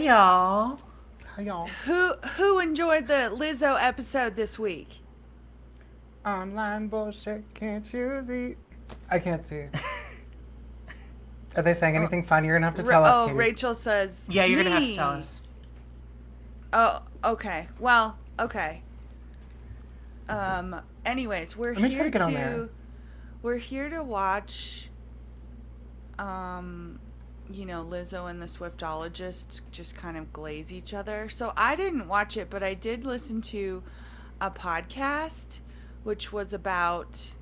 Hey, y'all. Hi, y'all. Who enjoyed the Lizzo episode this week? Online bullshit, can't you see? I can't see. Are they saying anything fun? You're gonna have to tell us, Katie. Rachel says, Yeah, you're me. going to have to tell us. Oh, okay. Well, okay. Anyways, we're here to watch, Lizzo and the Swiftologist just kind of glaze each other. So I didn't watch it, but I did listen to a podcast, which was about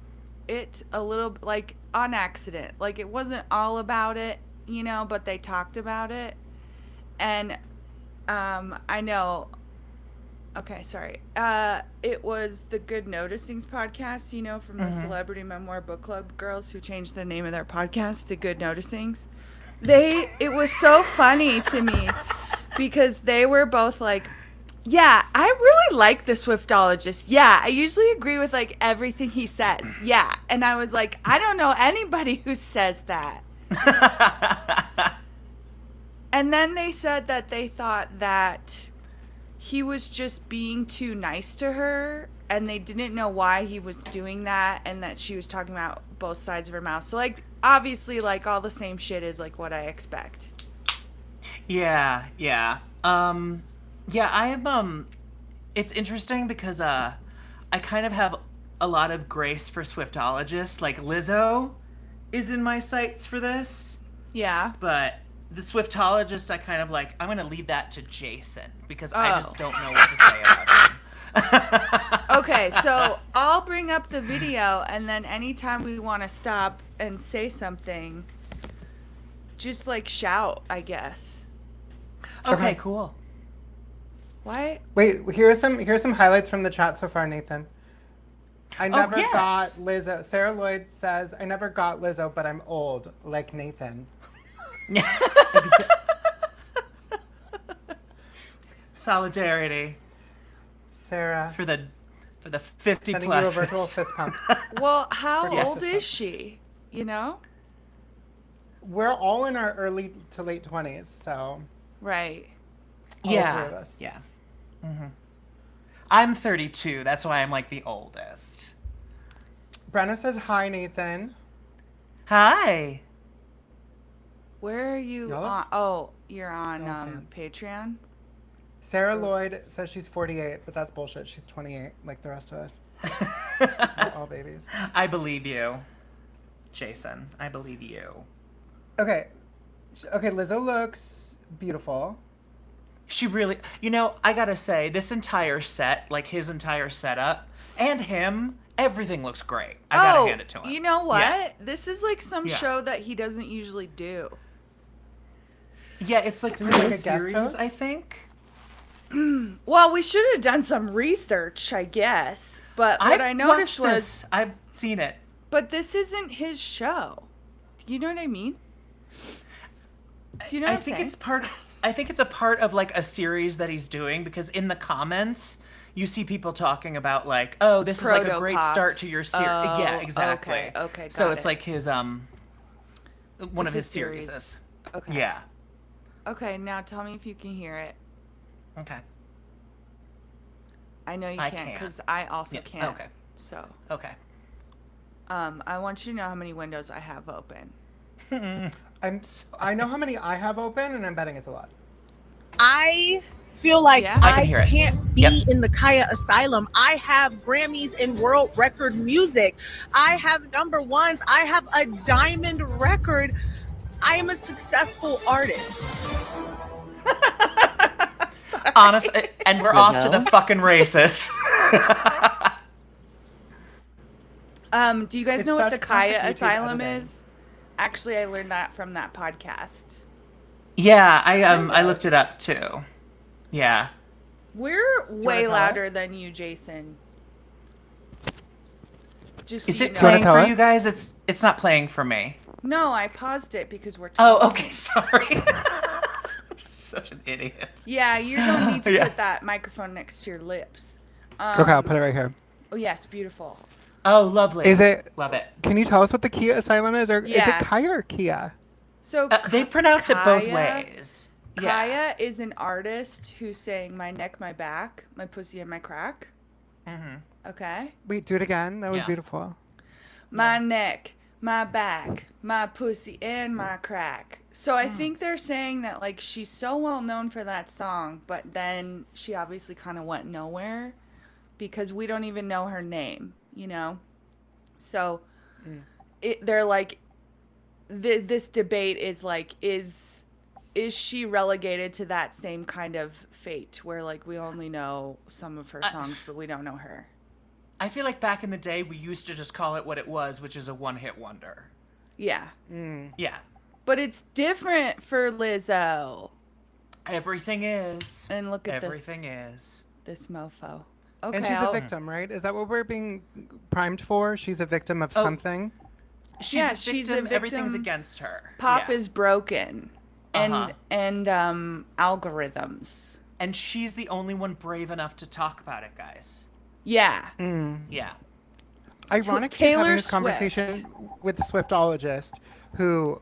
it a little, like, on accident. Like, it wasn't all about it, but they talked about it. And, I know... Okay, sorry. It was the Good Noticings podcast, from the Celebrity Memoir Book Club girls who changed the name of their podcast to Good Noticings. It was so funny to me because they were both like, yeah, I really like the Swiftologist. Yeah, I usually agree with like everything he says. Yeah. And I was like, I don't know anybody who says that. And then they said that they thought that he was just being too nice to her, and they didn't know why he was doing that, and that she was talking about both sides of her mouth. So, like, obviously, like, all the same shit is, like, what I expect. Yeah. It's interesting because, I kind of have a lot of grace for Swiftologists. Like, Lizzo is in my sights for this. Yeah. But the Swiftologist, I kind of like, I'm going to leave that to Jason because I just don't know what to say about him. Okay, so I'll bring up the video, and then anytime we want to stop and say something, just like shout, I guess. Okay, cool. Why? Wait, here's some highlights from the chat so far, Nathan. I never got Lizzo. Sarah Lloyd says, I never got Lizzo, but I'm old, like Nathan. Solidarity, Sarah. for the 50 Sending plus. you a virtual fist pump. Well, how old is she? We're all in our early to late 20s, so. Right. All three of Yeah. us. Yeah. Mm-hmm. I'm 32. That's why I'm like the oldest. Brenna says, hi, Nathan. Hi. Where are you Y'all on? Oh, you're on fans. Patreon? Sarah Lloyd says she's 48, but that's bullshit. She's 28, like the rest of us. We're all babies. I believe you, Jason. I believe you. Okay, Lizzo looks beautiful. She really, I gotta say, this entire set, like his entire setup, and him, everything looks great. I gotta hand it to him. You know what? Yeah. This is like some show that he doesn't usually do. Yeah, it's like like a a guest series, host? I think. Well, we should have done some research, I guess. But what I noticed was... I've seen it. But this isn't his show. Do you know what I mean? Do you know what I'm saying? I think it's a part of like a series that he's doing, because in the comments you see people talking about like, oh, this is like a great start to your series. Yeah, exactly. Okay, so got it's it. like his one of his series. Okay. Yeah. Okay, now tell me if you can hear it. Okay. I know you can't because I also can't. Okay. So. Okay. I want you to know how many windows I have open. I know how many I have open, and I'm betting it's a lot. I feel like I can't be in the Kaya Asylum. I have Grammys and world record music. I have #1s. I have a diamond record. I am a successful artist. Honestly, and we're off to the fucking races. Do you guys know what the Kaya classic YouTube Asylum editing. is? Actually, I learned that from that podcast. Yeah, I looked it up too. Yeah. We're way tell louder us? than you, Jason. Just Is so it you know. playing tell for us? you guys? It's not playing for me. No, I paused it because we're talking. Oh, okay, sorry. I'm such an idiot. Yeah, you don't need to Yeah. put that microphone next to your lips. Okay, I'll put it right here. Oh, yes, beautiful. Oh, lovely. Is it? Love it. Can you tell us what the Kia Asylum is, or is Yeah. it Kaya or Kia? So They pronounce it both Kaya- ways. Kaya is an artist who's saying my neck, my back, my pussy, and my crack. Mm-hmm. Okay. Wait, do it again. That was beautiful. My neck, my back, my pussy, and my crack. So I think they're saying that, like, she's so well known for that song, but then she obviously kind of went nowhere because we don't even know her name, you know? So they're like, this debate is like, is she relegated to that same kind of fate where, like, we only know some of her songs, but we don't know her? I feel like back in the day, we used to just call it what it was, which is a one-hit wonder. Yeah. Yeah. But it's different for Lizzo. Everything is. And look at everything is. This mofo. Okay. And she's a victim, right? Is that what we're being primed for? She's a victim of something? She's a victim. Everything's against her. Pop is broken. And algorithms. And she's the only one brave enough to talk about it, guys. Yeah. Yeah. Ironic, she's having this conversation with the Swiftologist, who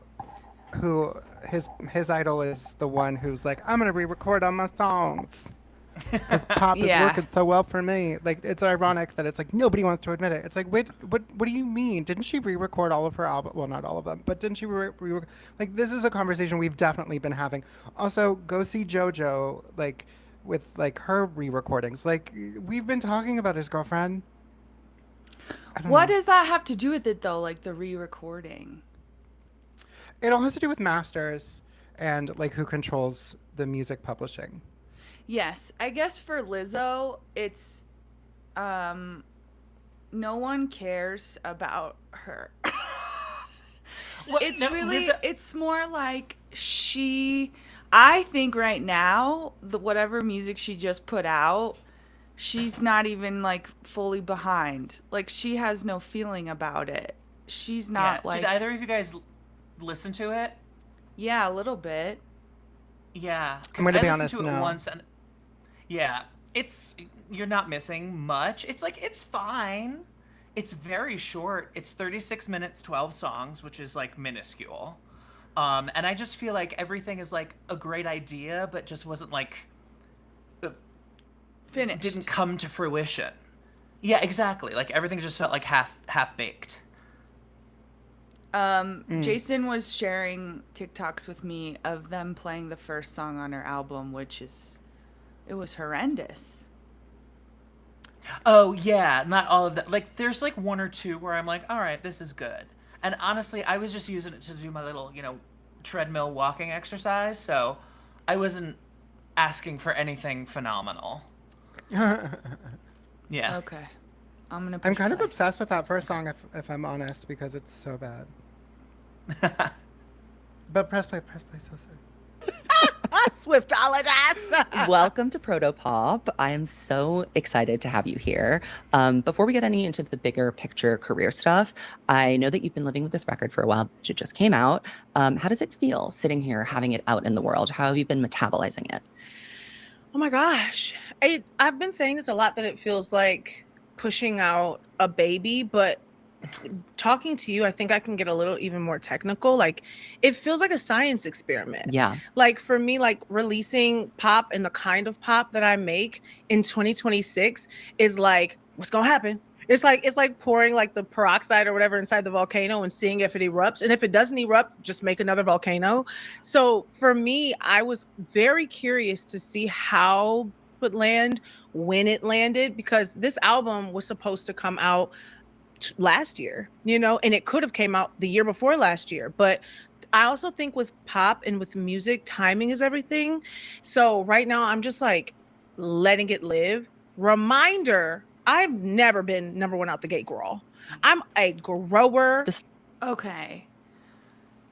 his idol is the one who's like, I'm gonna re-record all my songs. Pop is working so well for me. Like, it's ironic that it's like nobody wants to admit it. It's like, wait, what do you mean? Didn't she re-record all of her album? Well, not all of them, but didn't she re-record? Like, this is a conversation we've definitely been having. Also, go see JoJo, like, with like her re-recordings. Like, we've been talking about his girlfriend. What does that have to do with it, though? Like, the re-recording? It all has to do with masters and like who controls the music publishing. Yes, I guess for Lizzo, it's no one cares about her. It's more like I think right now, whatever music she just put out, she's not even like fully behind. Like, she has no feeling about it. She's not like. Did either of you guys listen to it? Yeah, a little bit. Yeah, I'm gonna be honest. To it once and you're not missing much. It's like, it's fine. It's very short. It's 36 minutes, 12 songs, which is like minuscule. And I just feel like everything is like a great idea, but just wasn't like finished. Didn't come to fruition. Yeah, exactly. Like, everything just felt like half baked. Jason was sharing TikToks with me of them playing the first song on her album, it was horrendous. Oh, yeah. Not all of that. Like, there's like one or two where I'm like, all right, this is good. And honestly, I was just using it to do my little, treadmill walking exercise. So I wasn't asking for anything phenomenal. Yeah. Okay. I'm kind of obsessed with that first song, if I'm honest, because it's so bad. But press play, so sorry. Swiftologist! Welcome to Protopop. I am so excited to have you here. Before we get into the bigger picture career stuff, I know that you've been living with this record for a while. It just came out. How does it feel sitting here, having it out in the world? How have you been metabolizing it? Oh my gosh. I've been saying this a lot, that it feels like pushing out a baby, but talking to you, I think I can get a little even more technical. Like, it feels like a science experiment. Yeah. Like, for me, like, releasing pop and the kind of pop that I make in 2026 is like, what's gonna happen? It's like pouring like the peroxide or whatever inside the volcano and seeing if it erupts. And if it doesn't erupt, just make another volcano. So for me, I was very curious to see how it would land, when it landed, because this album was supposed to come out last year, and it could have came out the year before last year. But I also think with pop and with music, timing is everything. So right now I'm just like letting it live. Reminder, I've never been number one out the gate girl. I'm a grower. Okay.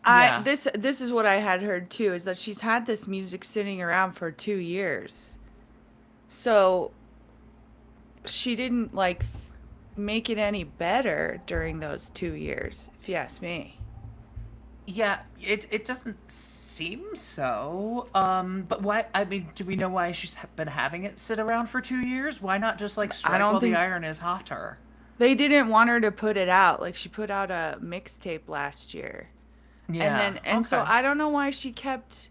Yeah. This is what I had heard too, is that she's had this music sitting around for 2 years. So she didn't like make it any better during those 2 years, if you ask me. Yeah, it doesn't seem so. But why? I mean, do we know why she's been having it sit around for 2 years? Why not just like strike while the iron is hotter? They didn't want her to put it out. Like, she put out a mixtape last year. Yeah. So I don't know why she kept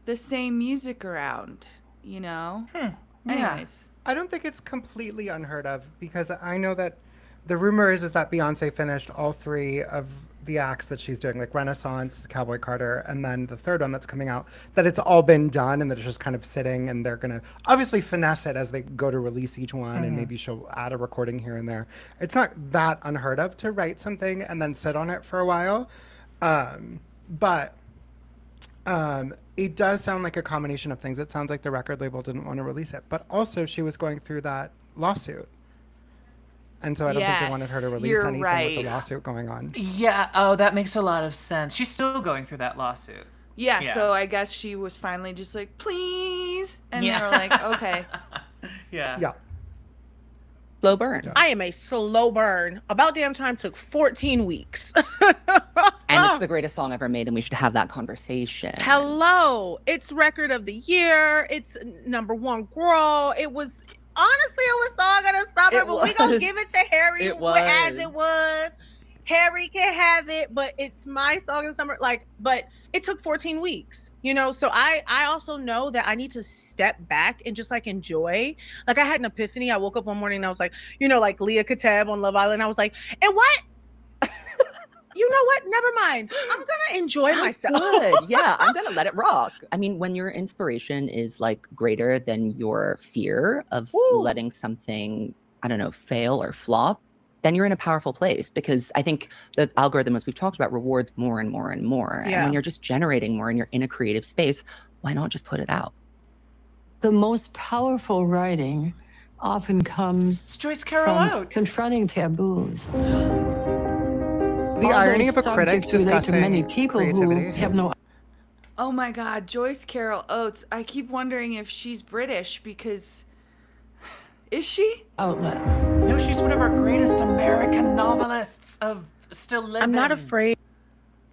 the same music around, you know? Yeah. Anyways. I don't think it's completely unheard of because I know that the rumor is that Beyonce finished all 3 of the acts that she's doing, like Renaissance, Cowboy Carter, and then the third one that's coming out, that it's all been done and that it's just kind of sitting, and they're going to obviously finesse it as they go to release each one, and maybe she'll add a recording here and there. It's not that unheard of to write something and then sit on it for a while. But it does sound like a combination of things. It sounds like the record label didn't want to release it, but also she was going through that lawsuit. And so I don't think they wanted her to release anything with the lawsuit going on. Yeah. Oh, that makes a lot of sense. She's still going through that lawsuit. Yeah, so I guess she was finally just like, please. And they were like, okay. Yeah. Slow burn. I am a slow burn. About Damn Time took 14 weeks. And it's the greatest song ever made, and we should have that conversation. Hello. It's record of the year. It's #1 girl. It was, honestly, it was Song of the Summer, but we gonna give it to Harry as it was. Harry can have it, but it's my Song of the Summer. Like, but it took 14 weeks, you know? So I also know that I need to step back and just like enjoy. Like, I had an epiphany. I woke up one morning and I was like, you know, like Leah Kateb on Love Island. I was like, and what? You know what? Never mind. I'm going to enjoy myself. Good. Yeah, I'm going to let it rock. I mean, when your inspiration is like greater than your fear of letting something, I don't know, fail or flop, then you're in a powerful place, because I think the algorithm, as we've talked about, rewards more and more and more. Yeah. And when you're just generating more and you're in a creative space, why not just put it out? The most powerful writing often comes It's Joyce Carol from Oates. confronting taboos. The irony of a critic Subjects relate to discussing many people creativity. who have no Oh my God, Joyce Carol Oates. I keep wondering if she's British because. Is she? outlet. No, she's one of our greatest American novelists of still living. I'm not afraid.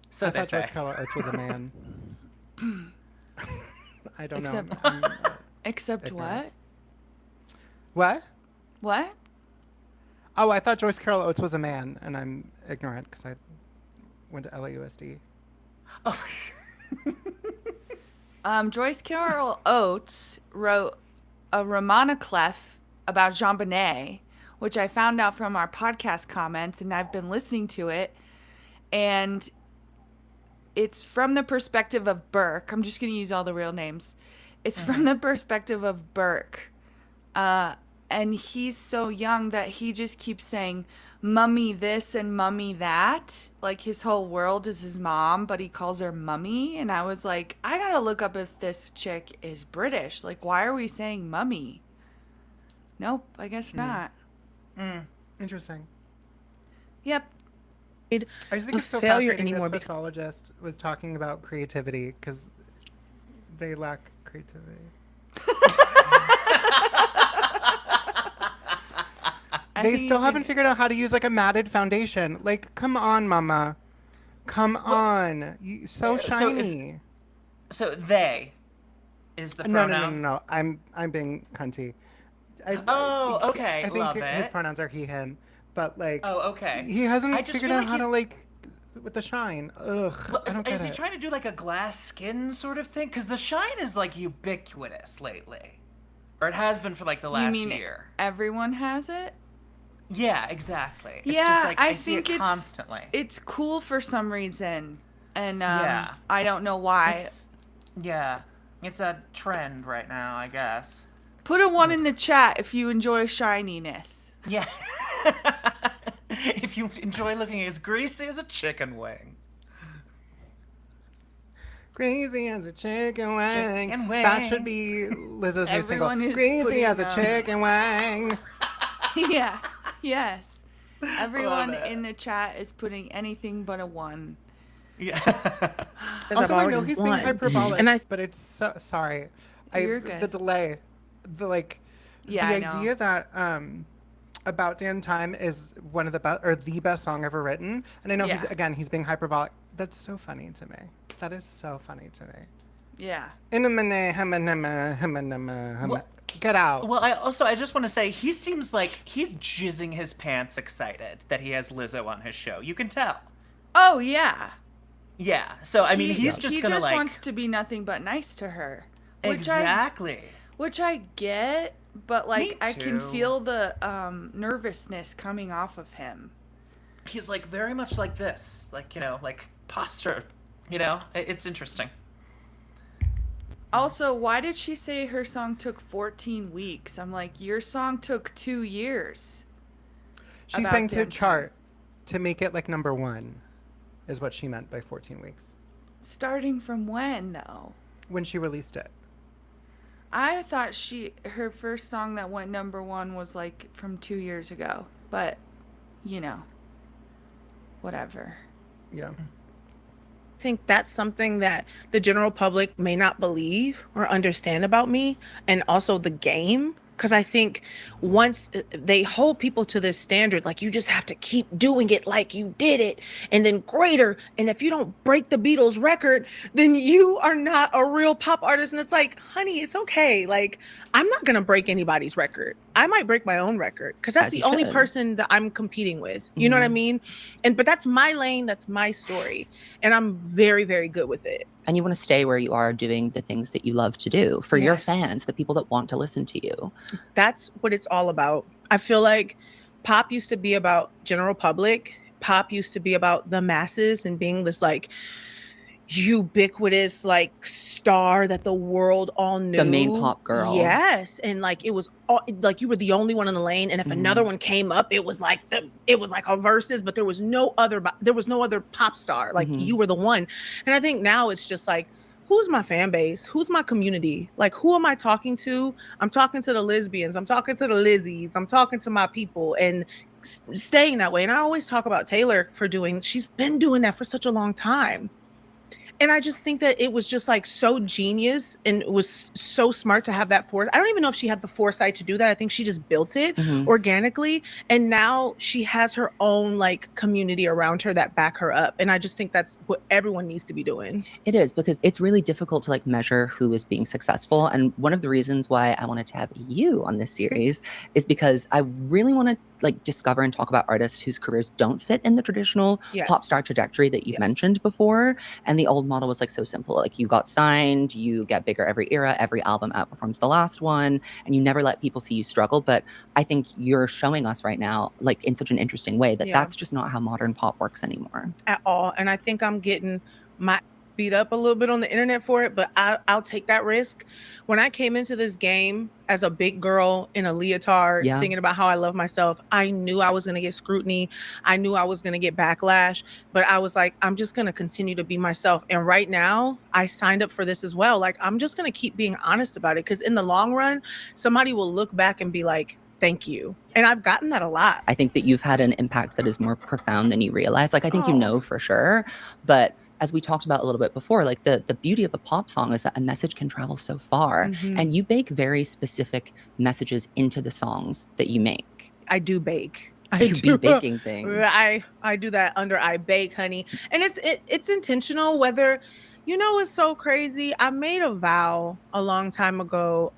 So I they thought say. Joyce Carol Oates was a man. I don't Except- know. I'm Except ignorant. what? What? What? Oh, I thought Joyce Carol Oates was a man, and I'm ignorant because I went to LAUSD. Joyce Carol Oates wrote a Romana Clef about Jean Bonnet, which I found out from our podcast comments, and I've been listening to it. And it's from the perspective of Burke. I'm just going to use all the real names. It's from the perspective of Burke. And he's so young that he just keeps saying, mummy this and mummy that. Like, his whole world is his mom, but he calls her mummy. And I was like, I gotta look up if this chick is British. Like, why are we saying mummy? Nope, I guess not. Interesting. Yep. I just think A it's so failure fascinating anymore that Swiftologist was talking about creativity because they lack creativity. They still haven't figured out how to use like a matted foundation. Like, come on, mama. Come on. You, so shiny. So they is the No, pronoun. no. I'm being cunty. Oh, okay. I think Love his it. pronouns are he, him. But like, Oh, okay. he hasn't I just figured feel out like how to he's- like with the shine. Ugh, Well, I don't get is he it. trying to do like a glass skin sort of thing? Because the shine is like ubiquitous lately, or it has been for like the You last mean year. everyone has it? Yeah, exactly. It's Yeah, just like I see think it it's constantly. It's cool for some reason, and Yeah. I don't know why. It's a trend right now, I guess. Put a 1 in the chat if you enjoy shininess. Yeah. If you enjoy looking as greasy as a chicken wing. Crazy as a chicken wing. Chicken That should wing. be Lizzo's new single. Everyone is Crazy putting, as a chicken wing. Yeah. Yes. Everyone it. in the chat is putting anything but a 1. Yeah. Also, I know already he's being won. hyperbolic, And I- but it's so sorry. You're good. The delay, Yeah, I the know. idea that About Damn Time is one of the best or the best song ever written, and I know Yeah. he's being hyperbolic. That's so funny to me. That is so funny to me. Yeah. Get out. Well, I just want to say he seems like he's jizzing his pants excited that he has Lizzo on his show. You can tell. Oh, yeah. Yeah. So I mean, he's just he gonna just like wants to be nothing but nice to her. exactly. Which I get, but like Me I can too. feel the nervousness coming off of him. He's like very much like this, like like posture. It's interesting. Also, why did she say her song took 14 weeks? I'm like, your song took 2 years. She's About saying to damn chart, to make it like number one, is what she meant by 14 weeks. Starting from when, though? When she released it. I thought her first song that went number one was like from 2 years ago. But, whatever. Yeah. I think that's something that the general public may not believe or understand about me, and also the game. Because I think once they hold people to this standard, like you just have to keep doing it like you did it, and then greater. And if you don't break the Beatles record, then you are not a real pop artist. And it's like, honey, it's okay. Like, I'm not going to break anybody's record. I might break my own record because that's the only person that I'm competing with. You know what I mean? But that's my lane. That's my story. And I'm very, very good with it. And you want to stay where you are doing the things that you love to do for your fans, the people that want to listen to you. That's what it's all about. I feel like pop used to be about general public. Pop used to be about the masses and being this like ubiquitous like star that the world all knew. The main pop girl. Yes. And like it was like you were the only one in the lane, and if another one came up, it was like a versus, but there was no other pop star. Like you were the one. And I think now it's just like, who's my fan base? Who's my community? Like, who am I talking to? I'm talking to the lesbians. I'm talking to the Lizzies. I'm talking to my people, and staying that way. And I always talk about Taylor she's been doing that for such a long time. And I just think that it was just like so genius, and it was so smart to have that force. I don't even know if she had the foresight to do that. I think she just built it organically. And now she has her own like community around her that back her up. And I just think that's what everyone needs to be doing. It is, because it's really difficult to like measure who is being successful. And one of the reasons why I wanted to have you on this series is because I really want to like discover and talk about artists whose careers don't fit in the traditional pop star trajectory that you've mentioned before. And the old model was like so simple. Like you got signed, you get bigger every era, every album outperforms the last one, and you never let people see you struggle. But I think you're showing us right now, like in such an interesting way, that that's just not how modern pop works anymore. At all. And I think I'm getting my beat up a little bit on the internet for it, but I'll take that risk. When I came into this game as a big girl in a leotard singing about how I love myself, I knew I was going to get scrutiny. I knew I was going to get backlash, but I was like, I'm just going to continue to be myself. And right now I signed up for this as well. Like, I'm just going to keep being honest about it, because in the long run, somebody will look back and be like, thank you. And I've gotten that a lot. I think that you've had an impact that is more profound than you realize. Like, I think you know for sure, but as we talked about a little bit before, like the beauty of a pop song is that a message can travel so far, and you bake very specific messages into the songs that you make. I do bake. You be baking things. I do that under I bake, honey. And it's intentional. Whether, it's so crazy. I made a vow a long time ago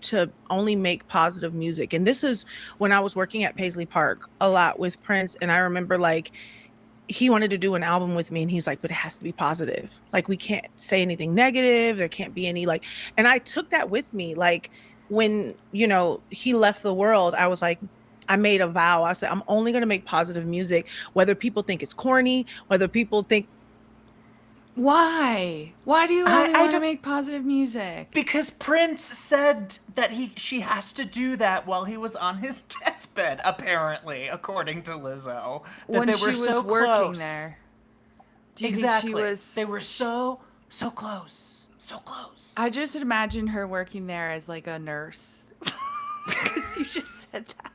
to only make positive music. And this is when I was working at Paisley Park a lot with Prince. And I remember like, he wanted to do an album with me, and he's like, but it has to be positive. Like, we can't say anything negative. There can't be any like, and I took that with me. Like when, he left the world, I was like, I made a vow. I said, I'm only going to make positive music, whether people think it's corny, whether people think. Why do you want to make positive music? Because Prince said that she has to do that while he was on his deathbed, apparently, according to Lizzo. That When they she were was so working close. there. Do you Exactly. think she was? They were so close. So close. I just imagine her working there as like a nurse. Because you just said that.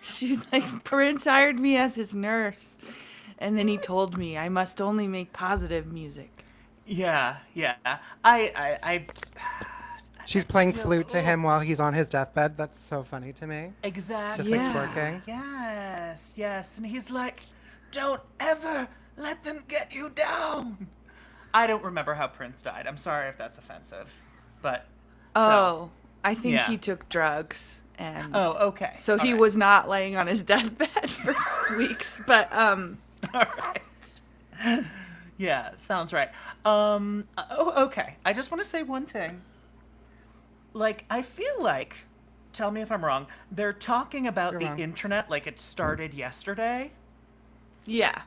She's like, Prince hired me as his nurse. And then he told me I must only make positive music. Yeah. She's playing flute to him while he's on his deathbed. That's so funny to me. Exactly. Just like twerking. Yes. And he's like, don't ever let them get you down. I don't remember how Prince died. I'm sorry if that's offensive. But. I think he took drugs. And okay. So he was not laying on his deathbed for weeks. But, All right. Yeah, sounds right. Okay. I just want to say one thing. Like, I feel like, tell me if I'm wrong, they're talking about You're the wrong. internet like it started yesterday. Yeah.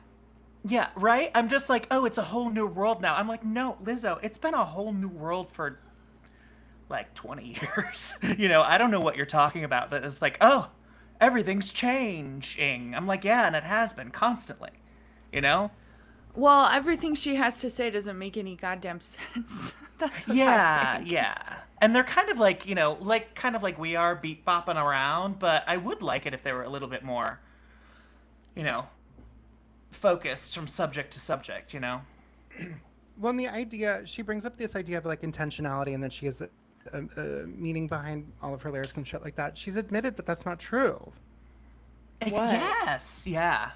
Yeah, right? I'm just like, oh, it's a whole new world now. I'm like, no, Lizzo, it's been a whole new world for like 20 years. I don't know what you're talking about. That it's like, oh, everything's changing. I'm like, yeah, and it has been constantly, you know? Well, everything she has to say doesn't make any goddamn sense. That's what I Yeah, think. yeah. And they're kind of like, kind of like we are beat bopping around, but I would like it if they were a little bit more, you know, focused from subject to subject. Well, and the idea, she brings up this idea of like intentionality and that she has a meaning behind all of her lyrics and shit like that. She's admitted that that's not true. What? Yes, yeah.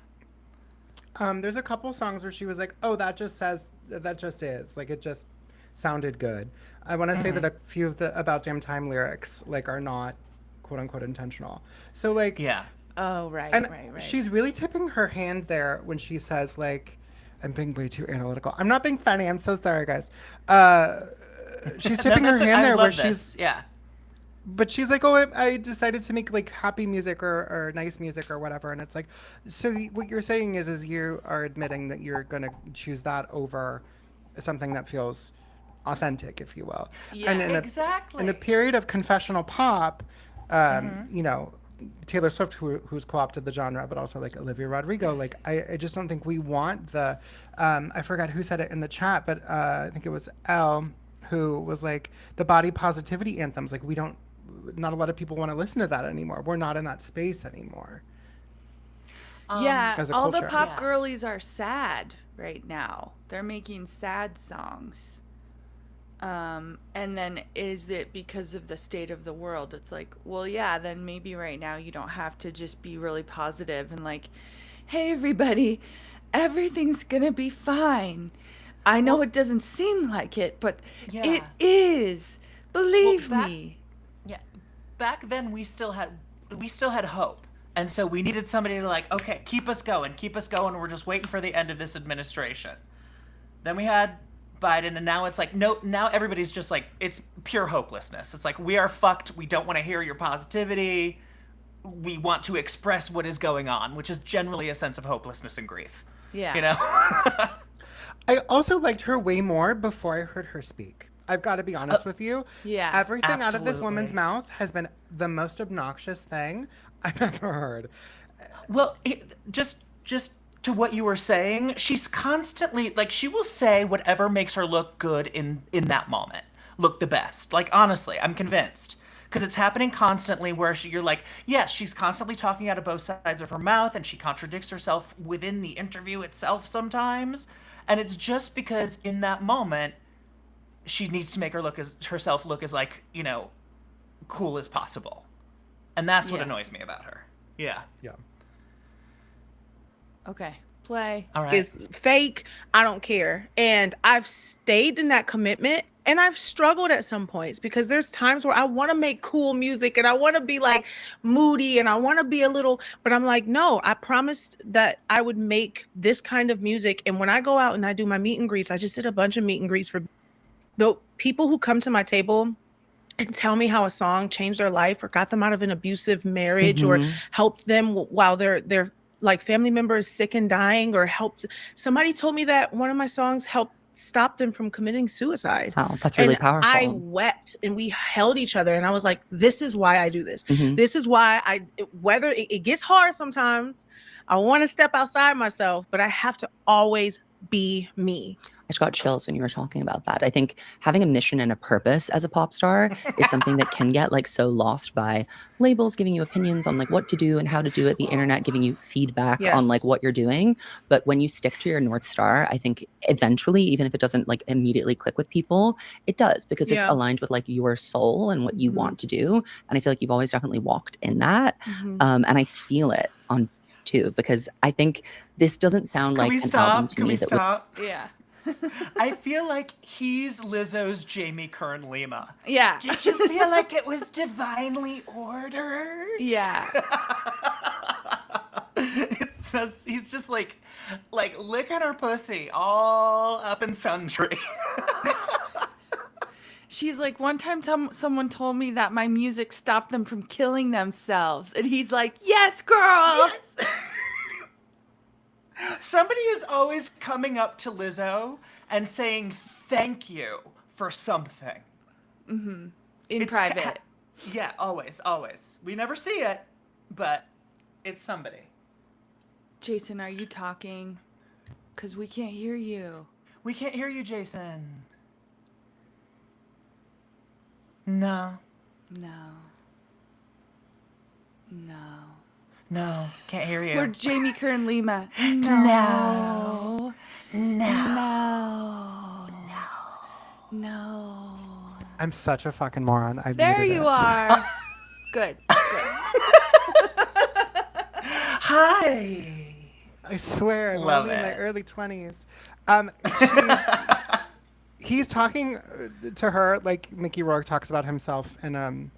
There's a couple songs where she was like, oh, that just is. Like, it just sounded good. I want to say that a few of the About Damn Time lyrics, like, are not quote unquote intentional. So, like, Yeah. Oh, right, and right. she's really tipping her hand there when she says, like, I'm being way too analytical. I'm not being funny. I'm so sorry, guys. She's tipping her hand there where she's, Yeah. but she's like, oh, I decided to make like happy music or nice music or whatever. And it's like, so what you're saying is you are admitting that you're going to choose that over something that feels authentic, if you will. Yeah, and exactly. In a period of confessional pop, Taylor Swift, who's co-opted the genre, but also like Olivia Rodrigo, like I just don't think we want the, I forgot who said it in the chat, but I think it was Elle, who was like, the body positivity anthems, like not a lot of people want to listen to that anymore. We're not in that space anymore. Yeah, as a all the culture. pop Yeah. girlies are sad right now. They're making sad songs. And then is it because of the state of the world? It's like, well, yeah, then maybe right now you don't have to just be really positive and like, hey, everybody, everything's gonna be fine. I know it doesn't seem like it, but it Yeah. is. Believe Well, me. Yeah. Back then we still had hope. And so we needed somebody to like, okay, keep us going. We're just waiting for the end of this administration. Then we had Biden, and now it's like, no, now everybody's just like, it's pure hopelessness. It's like, we are fucked. We don't want to hear your positivity. We want to express what is going on, which is generally a sense of hopelessness and grief. Yeah. I also liked her way more before I heard her speak. I've got to be honest with you. Yeah, Everything out of this woman's absolutely. mouth has been the most obnoxious thing I've ever heard. Well, just to what you were saying, she's constantly like, she will say whatever makes her look good in that moment, look the best. Like, honestly, I'm convinced, because it's happening constantly where you're like, yes, she's constantly talking out of both sides of her mouth, and she contradicts herself within the interview itself sometimes, and it's just because in that moment she needs to make herself look as like, cool as possible, and that's what Yeah. annoys me about her. Yeah. Yeah. Okay. Play. All right. Is fake. I don't care. And I've stayed in that commitment, and I've struggled at some points because there's times where I want to make cool music and I want to be like moody and I want to be a little, but I'm like, no, I promised that I would make this kind of music. And when I go out and I do my meet and greets, I just did a bunch of meet and greets for the people who come to my table and tell me how a song changed their life or got them out of an abusive marriage or helped them while their like family member is sick and dying, or helped somebody told me that one of my songs helped stop them from committing suicide. Wow, that's really And powerful. I wept and we held each other, and I was like, this is why I do this. Mhm. This is why whether it gets hard sometimes, I want to step outside myself, but I have to always be me. I just got chills when you were talking about that. I think having a mission and a purpose as a pop star is something that can get like so lost by labels giving you opinions on like what to do and how to do it, the internet giving you feedback on like Yes. what you're doing. But when you stick to your North Star, I think eventually, even if it doesn't like immediately click with people, it does, because it's Yeah. aligned with like your soul and what you want to do. And I feel like you've always definitely walked in that. Mhm. And I feel it on too, because I think this doesn't sound Can like we an stop? album to Can me we that would stop? Yeah. I feel like he's Lizzo's Jamie Kern Lima. Yeah. Did you feel like it was divinely ordered? Yeah. It's he's just like licking her pussy all up and sundry. She's like, one time someone told me that my music stopped them from killing themselves. And he's like, yes, girl. Yes. Somebody is always coming up to Lizzo and saying thank you for something. In It's private. Yeah, always, always. We never see it, but it's somebody. Jason, are you talking? Because we can't hear you. We can't hear you, Jason. No. No. No. No, can't hear you. We're Jamie Kern Lima. No. No. No. I'm such a fucking moron. I There muted you it. are. Good. Hi. I swear, I'm Love only in my it. early 20s. He's talking to her like Mickey Rourke talks about himself in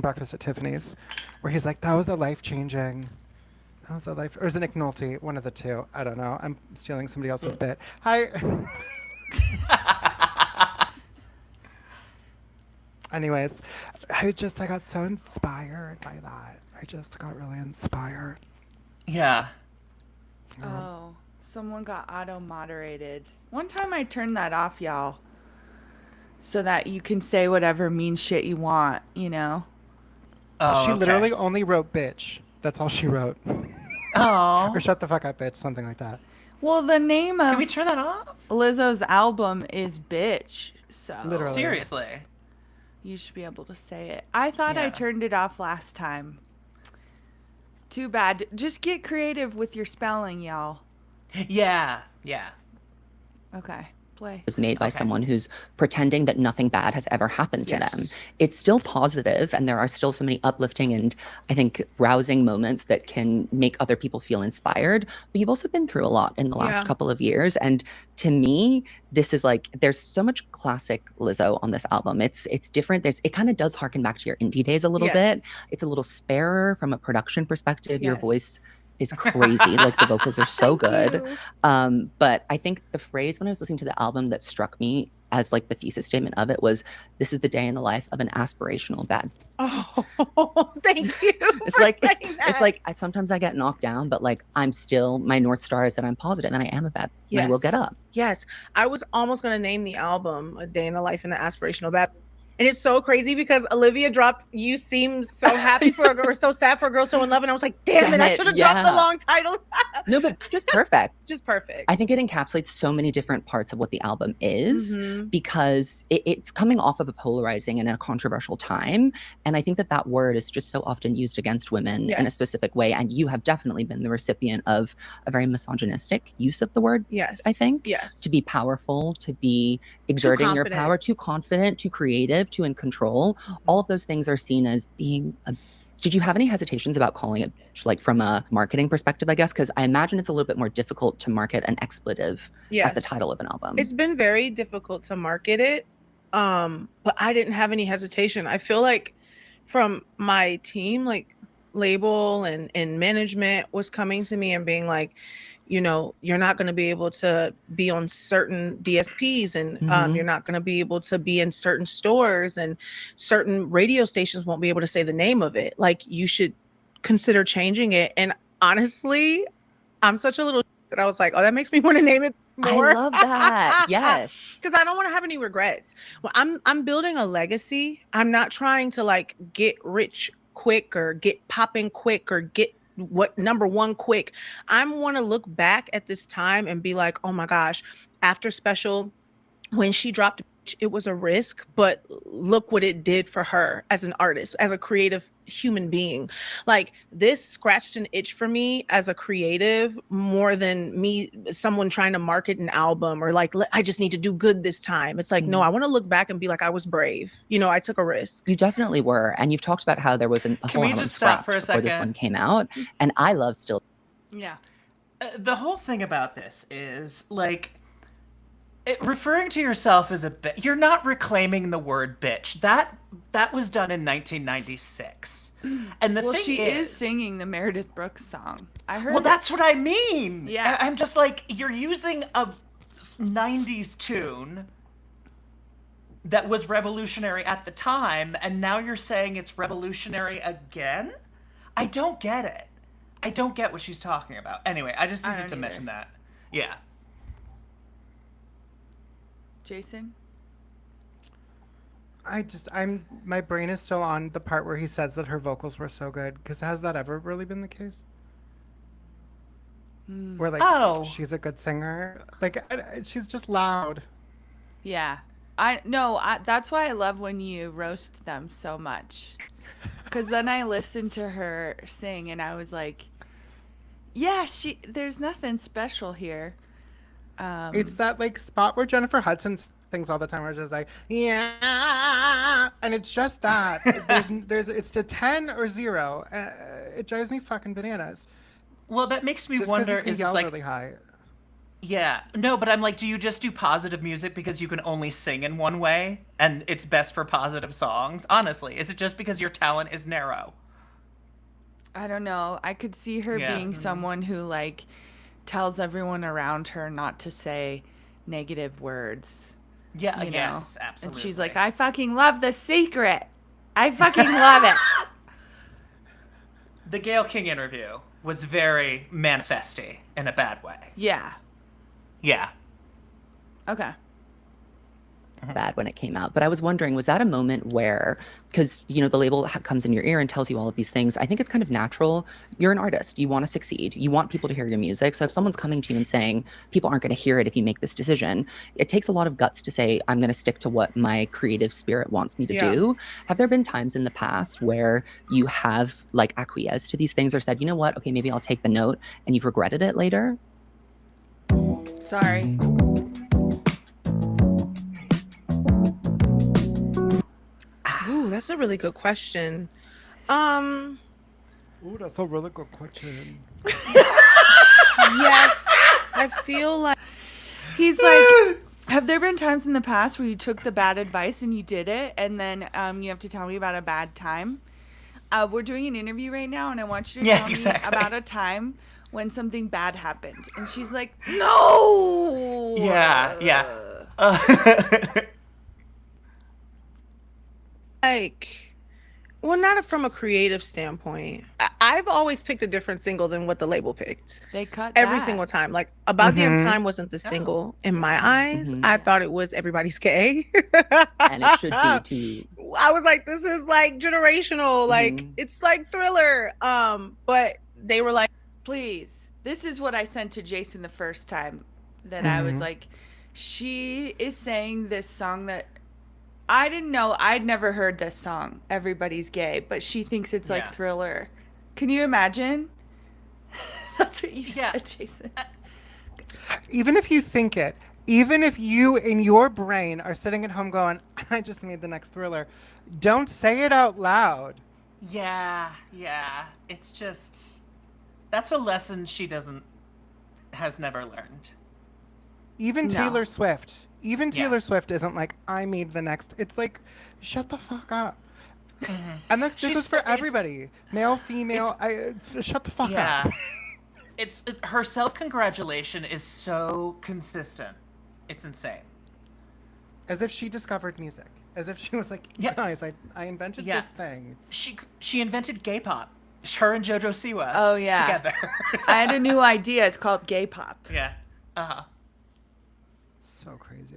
Breakfast at Tiffany's, where he's like, that was a life-changing. That was a life, or is it Nick Nolte? One of the two. I don't know. I'm stealing somebody else's bit. Hi. Anyways, I got so inspired by that. I just got really inspired. Yeah. Oh, someone got auto-moderated. One time I turned that off, y'all. So that you can say whatever mean shit you want, you know? Oh, She okay. literally only wrote bitch. That's all she wrote. Oh. Or shut the fuck up, bitch. Something like that. Well, the name of Can we turn that off? Lizzo's album is Bitch. So Literally. Seriously. you should be able to say it. I thought I Yeah. turned it off last time. Too bad. Just get creative with your spelling, y'all. Yeah. Yeah. Okay, play. Was made by Okay. someone who's pretending that nothing bad has ever happened to them. Yes. It's still positive, and there are still so many uplifting and I think rousing moments that can make other people feel inspired. But you've also been through a lot in the last Yeah. couple of years, and to me, this is like there's so much classic Lizzo on this album. It's different. It kind of does harken back to your indie days a little bit. Yes. It's a little sparer from a production perspective. Your Yes. voice is crazy. Like the vocals are so Thank good. you. But I think the phrase when I was listening to the album that struck me as like the thesis statement of it was, "This is the day in the life of an aspirational bad." Oh, thank you. It's for like saying that. it's like sometimes I get knocked down, but like I'm still, my North Star is that I'm positive and I am a bad. And I will get Yes. up. Yes, I was almost going to name the album A Day in the Life in the Aspirational Bad. And it's so crazy because Olivia dropped You Seem So Happy for a Girl, or So Sad for a Girl So in Love. And I was like, damn it, Damn I it, should have dropped the yeah. long title. No, but just perfect. Just perfect. I think it encapsulates so many different parts of what the album is Mhm. because it's coming off of a polarizing and a controversial time. And I think that word is just so often used against women in a Yes. specific way. And you have definitely been the recipient of a very misogynistic use of the word, Yes. I think. Yes. To be powerful, to be exerting your confident. power, too confident, too creative, too in control. All of those things are seen as being a. Did you have any hesitations about calling it bitch, like from a marketing perspective, I guess? Because I imagine it's a little bit more difficult to market an expletive as the Yes. title of an album. It's been very difficult to market it. But I didn't have any hesitation. I feel like from my team, like label and management was coming to me and being like, you know, you're not going to be able to be on certain DSPs and Mhm. you're not going to be able to be in certain stores and certain radio stations won't be able to say the name of it. Like you should consider changing it. And honestly, I'm such a little that I was like, oh, that makes me want to name it more. I love that. Yes. Because I don't want to have any regrets. Well, I'm building a legacy. I'm not trying to like get rich quick or get popping quick or get what number one quick. I want to look back at this time and be like, oh my gosh, after Special, when she dropped, it was a risk, but look what it did for her as an artist, as a creative human being. Like this scratched an itch for me as a creative more than me, someone trying to market an album or like, I just need to do good this time. It's like, no, I want to look back and be like, I was brave. You know, I took a risk. You definitely were. And you've talked about how there was a Can whole we album just stop scrapped for a before this second? one came out. And I love still. Yeah. The whole thing about this is like Referring to yourself as a bitch, you're not reclaiming the word bitch. That was done in 1996. And the Well, thing she is singing the Meredith Brooks song. I heard. Well, that's what I mean. Yeah. I'm just like, you're using a 90s tune that was revolutionary at the time, and now you're saying it's revolutionary again? I don't get it. I don't get what she's talking about. Anyway, I just needed to mention that. Yeah. Jason? My brain is still on the part where he says that her vocals were so good, because has that ever really been the case? Where like she's a good singer, like she's just loud. Yeah. That's why I love when you roast them so much. Because then I listened to her sing and I was like, yeah, there's nothing special here. It's that like spot where Jennifer Hudson sings all the time where she's like, yeah, and it's just that. It's to 10 or 0. It drives me fucking bananas. Well, that makes me just wonder, you can is yell this like really high. Yeah. No, but I'm like, do you just do positive music because you can only sing in one way and it's best for positive songs? Honestly, is it just because your talent is narrow? I don't know. I could see her being someone who like tells everyone around her not to say negative words. Yeah, you know? Yes, absolutely. And she's like, I fucking love The Secret. I fucking love it. The Gayle King interview was very manifesty in a bad way. Yeah. Yeah. Okay. Bad when it came out, but I was wondering, was that a moment where, because the label comes in your ear and tells you all of these things, I think it's kind of natural. You're an artist, you want to succeed, you want people to hear your music. So if someone's coming to you and saying people aren't going to hear it if you make this decision, it takes a lot of guts to say, I'm going to stick to what my creative spirit wants me to do. Have there been times in the past where you have like acquiesced to these things or said, you know what, okay, maybe I'll take the note, and you've regretted it later? Sorry. Ooh, that's a really good question. Ooh, that's a really good question. Yes, I feel like He's like, have there been times in the past where you took the bad advice and you did it, and then you have to tell me about a bad time? We're doing an interview right now, and I want you to tell me about a time when something bad happened. And she's like, no! Yeah. like, well, not from a creative standpoint. I've always picked a different single than what the label picked. They cut every that. single time. Like, About Damn Time wasn't the single in my eyes. I thought it was Everybody's Gay. And it should be too. I was like, this is like generational. Like, it's like Thriller. But they were like, please. This is what I sent to Jason the first time that I was like, she is saying this song that I didn't know. I'd never heard this song, Everybody's Gay, but she thinks it's like Thriller. Can you imagine? That's what you said, Jason. Even if you think it, even if you in your brain are sitting at home going, I just made the next Thriller, don't say it out loud. Yeah. It's just, that's a lesson she has never learned. Even Taylor Swift. Even Taylor Swift isn't like, I made the next. It's like, shut the fuck up. And this is for everybody. Male, female, shut the fuck up. Her self-congratulation is so consistent. It's insane. As if she discovered music. As if she was like, guys, I invented this thing. She invented gay pop. Her and JoJo Siwa. Oh, yeah. Together. I had a new idea. It's called gay pop. Yeah. So crazy.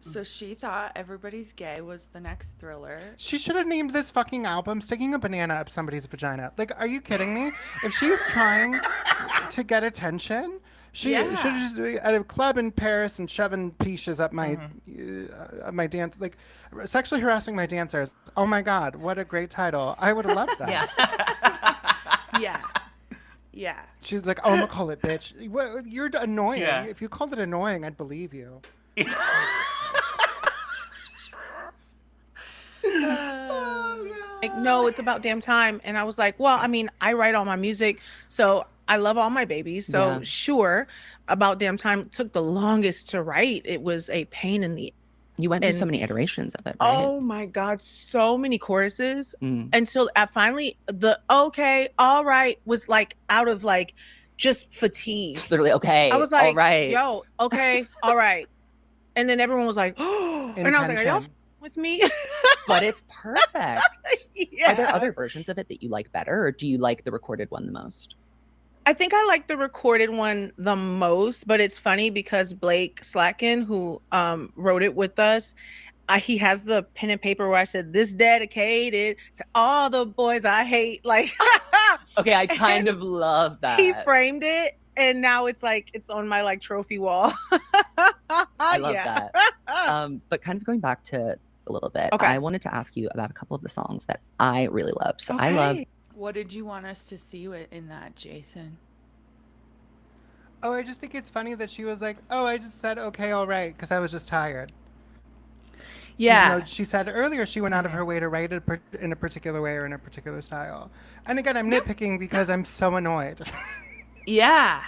So she thought Everybody's Gay was the next Thriller. She should have named this fucking album Sticking a Banana Up Somebody's Vagina. Like, are you kidding me? If she's trying to get attention, she should have just been at a club in Paris and shoving peaches up my my dance, like sexually harassing my dancers. Oh my God, what a great title. I would have loved that. Yeah. She's like, oh, I'm gonna call it bitch. Well, you're annoying. Yeah. If you called it annoying, I'd believe you. like, no, it's About Damn Time. And I was like, well, I mean, I write all my music, so I love all my babies. So Yeah. sure, About Damn Time took the longest to write. It was a pain in the You went through so and many iterations of it, right? oh my God, so many choruses Mm. until I finally the okay, all right was like out of like just fatigue. It's literally, okay, I was all like, right. yo, okay, all right. And then everyone was like, oh, and I was like, are y'all Intention. with me? But it's perfect. Yeah. Are there other versions of it that you like better, or do you like the recorded one the most? I think I like the recorded one the most, but it's funny because Blake Slatkin, who wrote it with us, he has the pen and paper where I said, this dedicated to all the boys I hate. Like, Okay, I kind of love that. he framed it, and now it's like, it's on my like trophy wall. I love that. But kind of going back to a little bit, Okay. I wanted to ask you about a couple of the songs that I really love. So I love Okay. What did you want us to see in that, Jason? Oh, I just think it's funny that she was like, oh, I just said, okay, all right, because I was just tired. Yeah. Even though she said earlier she went out of her way to write it in a particular way or in a particular style. And again, I'm nitpicking because I'm so annoyed. Yeah.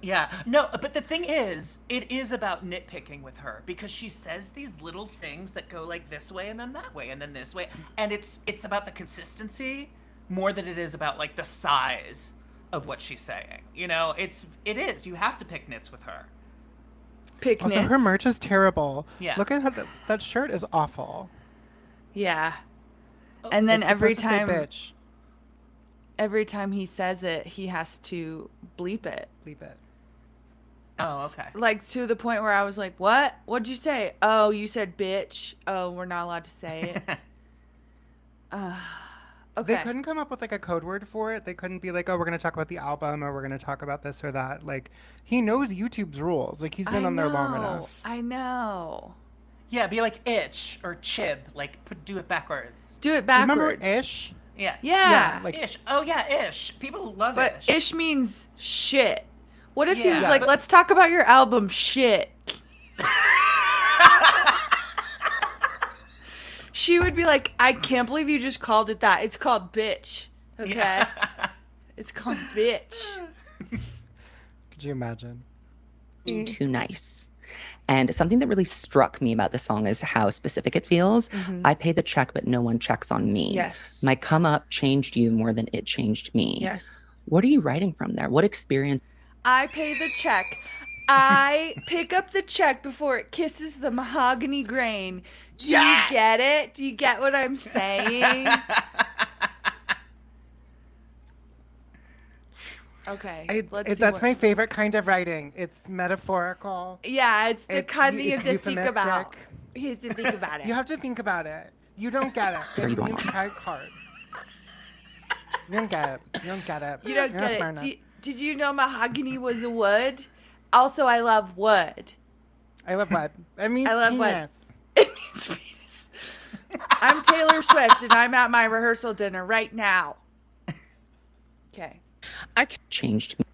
Yeah. No, but the thing is, it is about nitpicking with her because she says these little things that go like this way and then that way and then this way. And it's about the consistency more than it is about like the size of what she's saying. You know, it is. You have to pick nits with her. Picnics. Also, her merch is terrible. Yeah. Look at how that shirt is awful. Yeah. And then It's every supposed to say time bitch. every time he says it, he has to bleep it. Bleep it. Oh, okay. Like to the point where I was like, "What? What'd you say? Oh, you said bitch. Oh, we're not allowed to say it." Okay. They couldn't come up with like a code word for it. They couldn't be like, oh, we're going to talk about the album or we're going to talk about this or that. Like, he knows YouTube's rules. Like, he's been on there long enough. I know. Yeah, be like itch or chib. Like, do it backwards. Do it backwards. Remember Ish? Yeah. Yeah. like- Ish. Oh, yeah, ish. People love But ish. ish means shit. What if he was Yeah, like, but- let's talk about your album shit? She would be like, I can't believe you just called it that. It's called bitch. Okay? Yeah. It's called bitch. Could you imagine? Too nice. And something that really struck me about the song is how specific it feels. I pay the check, but no one checks on me. Yes. My come up changed you more than it changed me. Yes. What are you writing from there? What experience? I pay the check. I pick up the check before it kisses the mahogany grain. Do you get it? Do you get what I'm saying? Okay. Let's see That's what- my favorite kind of writing. It's metaphorical. Yeah, it's the kind that you have it's to think about. euphemistic. You have to think about it. You have to think about it. You don't get it. Are you going It's on? high card. You don't get it. You don't get it. You don't You're not get smart it. enough. Did you know mahogany was a wood? Also, I love wood. I love what? That means I love what- penis. It means penis. I'm Taylor Swift, and I'm at my rehearsal dinner right now. Okay. Changed me.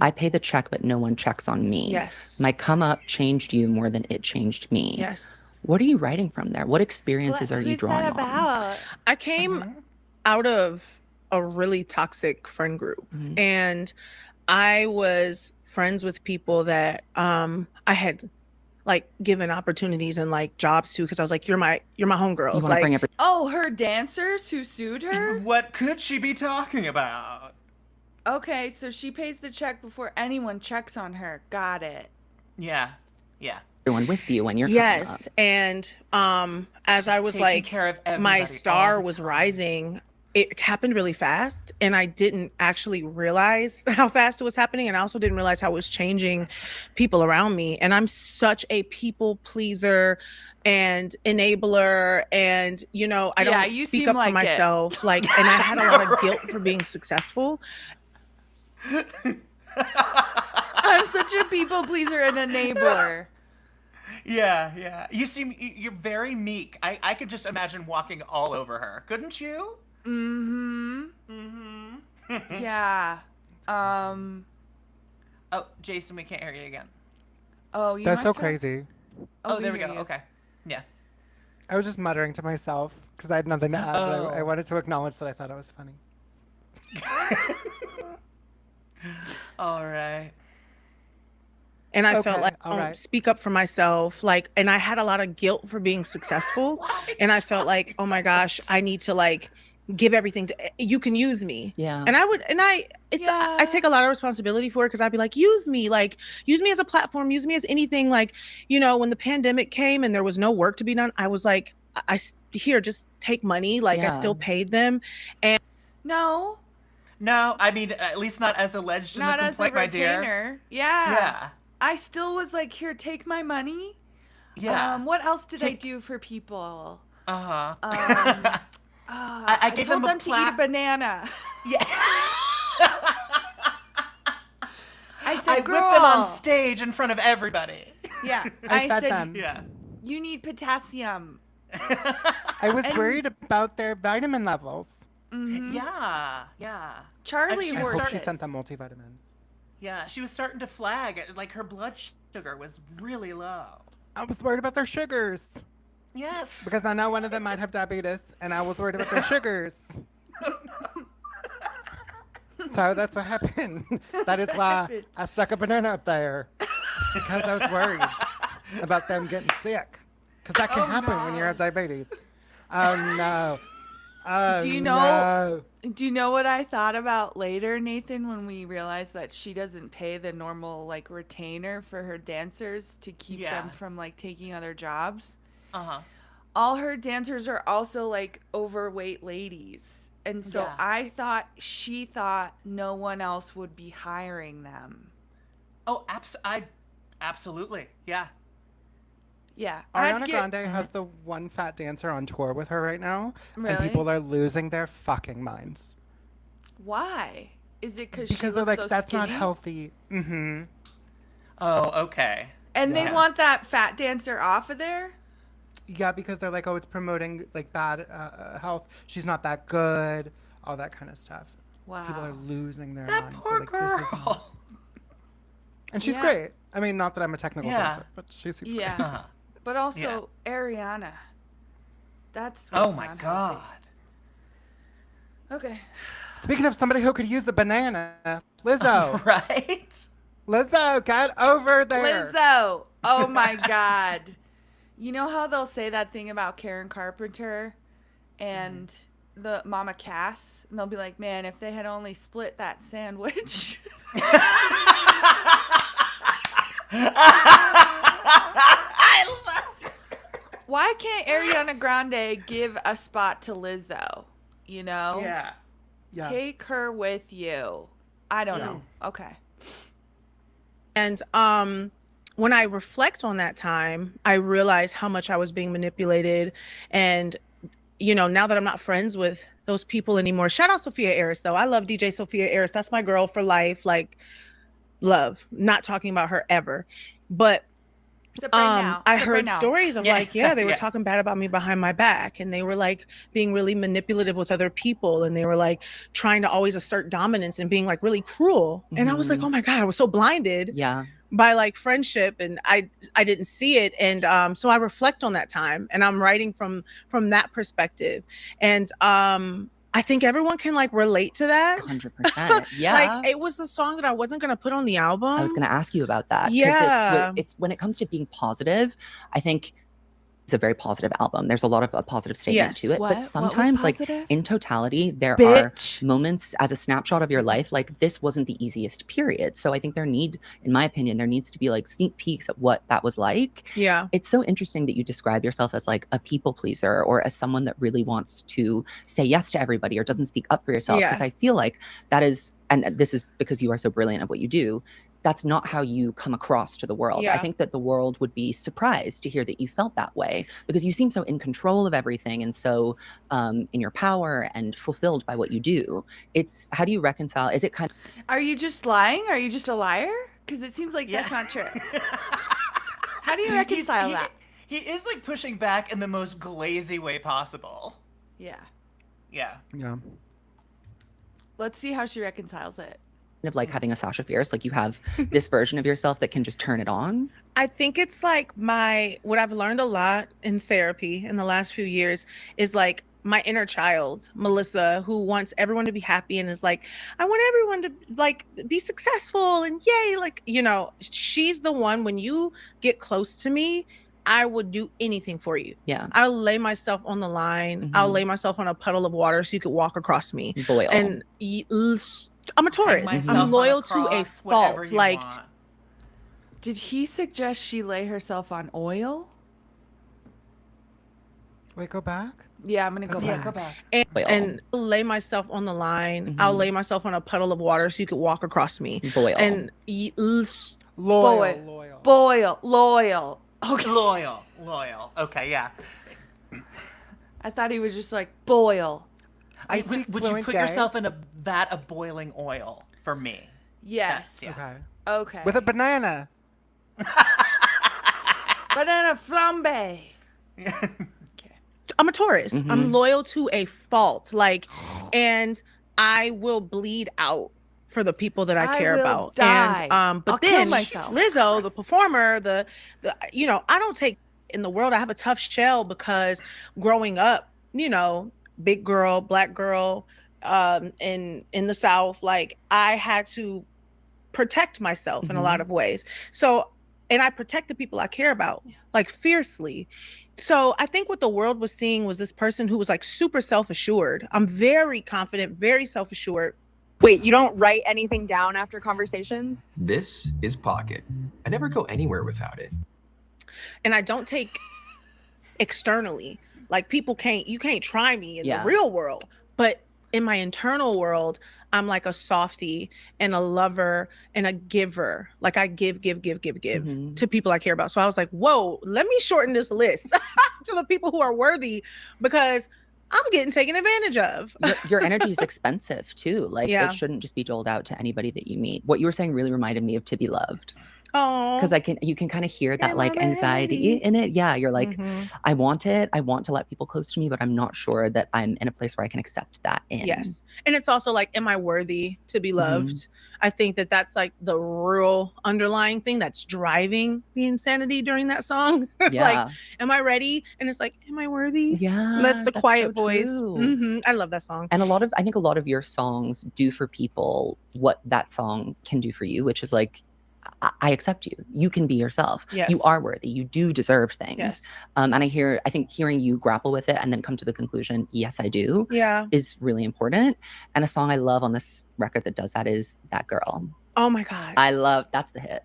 I pay the check, but no one checks on me. Yes. My come up changed you more than it changed me. Yes. What are you writing from there? What experiences are you Who's drawing that on? about? I came out of a really toxic friend group, and I was friends with people that I had like given opportunities and like jobs to, because I was like, you're my You homegirls. want to Like, bring every Oh, her dancers who sued her? What could she be talking about? Okay, so she pays the check before anyone checks on her. Got it. Yeah. Yeah. everyone with you when you're coming yes, up. and as I was taking like, care of everybody my all star the was time. rising. It happened really fast, and I didn't actually realize how fast it was happening, and I also didn't realize how it was changing people around me. And I'm such a people pleaser and enabler, and I Yeah, don't you speak seem up like for it. myself. Like, and I had a lot of guilt for being successful. I'm such a people pleaser and enabler. Yeah. You're very meek. I could just imagine walking all over her. Couldn't you? Yeah. Oh, Jason, we can't hear you again. Oh, you That's so must have- crazy. Oh, there we hear go. you. Okay. Yeah. I was just muttering to myself because I had nothing to add. But I wanted to acknowledge that I thought it was funny. All right. And I felt Okay, like all I don't right. speak up for myself. Like, and I had a lot of guilt for being successful. And I felt like, oh my gosh, I need to like give everything to you can use me. Yeah. And I take a lot of responsibility for it because I'd be like, use me as a platform, use me as anything. Like, when the pandemic came and there was no work to be done, I was like, here, just take money. Like I still paid them. No, No, I mean, at least not as alleged in the not as a complaint, my dear. retainer. Yeah. Yeah. I still was like, here, take my money. Yeah. What else did I do for people? Uh-huh. I gave told them a them to eat a banana. Yeah. I said, I girl. whipped them on stage in front of everybody. Yeah. I fed said, them. Yeah. you need potassium. I was worried about their vitamin levels. Yeah. Yeah. Charlie And I she was hope worked she it. sent them multivitamins. Yeah, she was starting to flag. Like, her blood sugar was really low. I was worried about their sugars Yes. because I know one of them might have diabetes, and I was worried about their sugars. So that's what happened. That is why I stuck a banana up there because I was worried about them getting sick. Because that can happen when you have diabetes. Oh no. Oh, Do you no. Do you know what I thought about later, Nathan, when we realized that she doesn't pay the normal like retainer for her dancers to keep them from like taking other jobs? Uh-huh. All her dancers are also like overweight ladies. And so she thought no one else would be hiring them. Oh, absolutely. Yeah. Yeah. I had to Ariana Grande has the one fat dancer on tour with her right now. Really? And people are losing their fucking minds. Why? Is it because she Because they're looks like, so that's skinny? not healthy. Mm-hmm. Oh, okay. And they Yeah. want that fat dancer off of there? Yeah, because they're like, oh, it's promoting like bad health. She's not that good. All that kind of stuff. Wow. People are losing their That minds. poor They're like, this is girl. And she's Yeah. great. I mean, not that I'm a technical Yeah. dancer, but she's super Yeah. Uh-huh. But also Ariana. That's Oh what's my not god. healthy. Okay. Speaking of somebody who could use a banana, Lizzo. Right? Lizzo, get over there. Lizzo. Oh my god. You know how they'll say that thing about Karen Carpenter and the Mama Cass? And they'll be like, man, if they had only split that sandwich. I love Why can't Ariana Grande give a spot to Lizzo? You know? Yeah. Yeah. Take her with you. I don't know. Okay. And when I reflect on that time, I realize how much I was being manipulated. And, now that I'm not friends with those people anymore, shout out Sophia Eris, though. I love DJ Sophia Eris. That's my girl for life. Like, love. Not talking about her ever. But Except right now. I Except right heard now. stories of Yeah, they were yeah. talking bad about me behind my back, and they were like being really manipulative with other people, and they were like trying to always assert dominance and being like really cruel. And I was like, oh my God, I was so blinded by like friendship, and I didn't see it. And so I reflect on that time, and I'm writing from that perspective. And I think everyone can like relate to that. 100%. Yeah. Like it was a song that I wasn't going to put on the album. I was going to ask you about that. 'Cause Yeah. It's when it comes to being positive, I think it's a very positive album. There's a lot of a positive statement to it. What? But What was sometimes, like positive? in totality, there Bitch. are moments as a snapshot of your life. Like this wasn't the easiest period. So I think in my opinion, there needs to be like sneak peeks at what that was like. Yeah. It's so interesting that you describe yourself as like a people pleaser or as someone that really wants to say yes to everybody or doesn't speak up for yourself. Yeah. Because I feel like that is, and this is because you are so brilliant at what you do, that's not how you come across to the world. Yeah. I think that the world would be surprised to hear that you felt that way because you seem so in control of everything and so in your power and fulfilled by what you do. How do you reconcile? Is it kind of... Are you just lying? Are you just a liar? Because it seems like that's not true. How do you reconcile that? He is like pushing back in the most glazy way possible. Yeah. Yeah. Yeah. Let's see how she reconciles it. of like having a Sasha Fierce, like you have this version of yourself that can just turn it on? I think it's like what I've learned a lot in therapy in the last few years is like my inner child, Melissa, who wants everyone to be happy and is like, I want everyone to like be successful and yay. Like, she's the one, when you get close to me, I would do anything for you. Yeah. I'll lay myself on the line. I'll lay myself on a puddle of water so you could walk across me. Loyal. And I'm a Taurus. I'm loyal to a fault. Like, did he suggest she lay herself on oil? Wait, go back? Yeah, I'm going to go Yeah, back. Go back. and lay myself on the line. I'll lay myself on a puddle of water so you could walk across me. Loyal. And Loyal. Okay. Loyal. Okay, yeah. I thought he was just like, boil. Would you fluent put gay. yourself in a vat of boiling oil for me? Yes. Yes. Okay. Okay. With a banana. banana flambe. I'm a Taurus. I'm loyal to a fault. Like, and I will bleed out for the people that I care will about. die. And but I'll kill then myself. Lizzo, the performer, the I don't take in the world. I have a tough shell because growing up, big girl, black girl, in the South, like I had to protect myself in a lot of ways. So, and I protect the people I care about, like fiercely. So I think what the world was seeing was this person who was like super self-assured. I'm very confident, very self-assured. Wait, you don't write anything down after conversations? This is Pocket. I never go anywhere without it. And I don't take externally. Like you can't try me in the real world. But in my internal world, I'm like a softie and a lover and a giver. Like I give to people I care about. So I was like, whoa, let me shorten this list to the people who are worthy, because I'm getting taken advantage of. Your energy is expensive too. Like Yeah. it shouldn't just be doled out to anybody that you meet. What you were saying really reminded me of To Be Loved. Oh, Because you can kind of hear that Yeah, like Mama anxiety Hattie. in it. Yeah, you're like, I want it. I want to let people close to me, but I'm not sure that I'm in a place where I can accept that in. Yes. And it's also like, am I worthy to be loved? I think that that's like the real underlying thing that's driving the insanity during that song. Yeah. Like, am I ready? And it's like, am I worthy? Yeah. That's the quiet so voice. true. I love that song. And I think a lot of your songs do for people what that song can do for you, which is like, I accept you. You can be yourself. Yes. You are worthy. You do deserve things. Yes. And I think hearing you grapple with it and then come to the conclusion, yes, I do, Yeah. is really important. And a song I love on this record that does that is That Girl. Oh my God. That's the hit.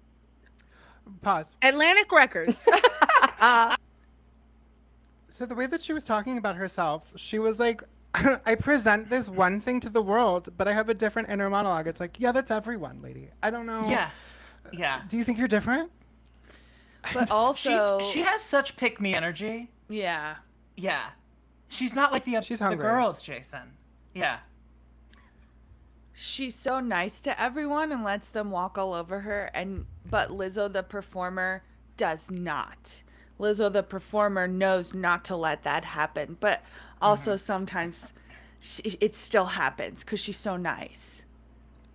Pause. Atlantic Records. So the way that she was talking about herself, she was like, I present this one thing to the world, but I have a different inner monologue. It's like, yeah, that's everyone, lady. I don't know. Yeah. Do you think you're different? But also, She has such pick-me energy. yeah. Yeah. She's not like She's the hungry. girls, Jason. Yeah. She's so nice to everyone and lets them walk all over her, but Lizzo the performer does not. Lizzo the performer knows not to let that happen, but also sometimes it still happens because she's so nice.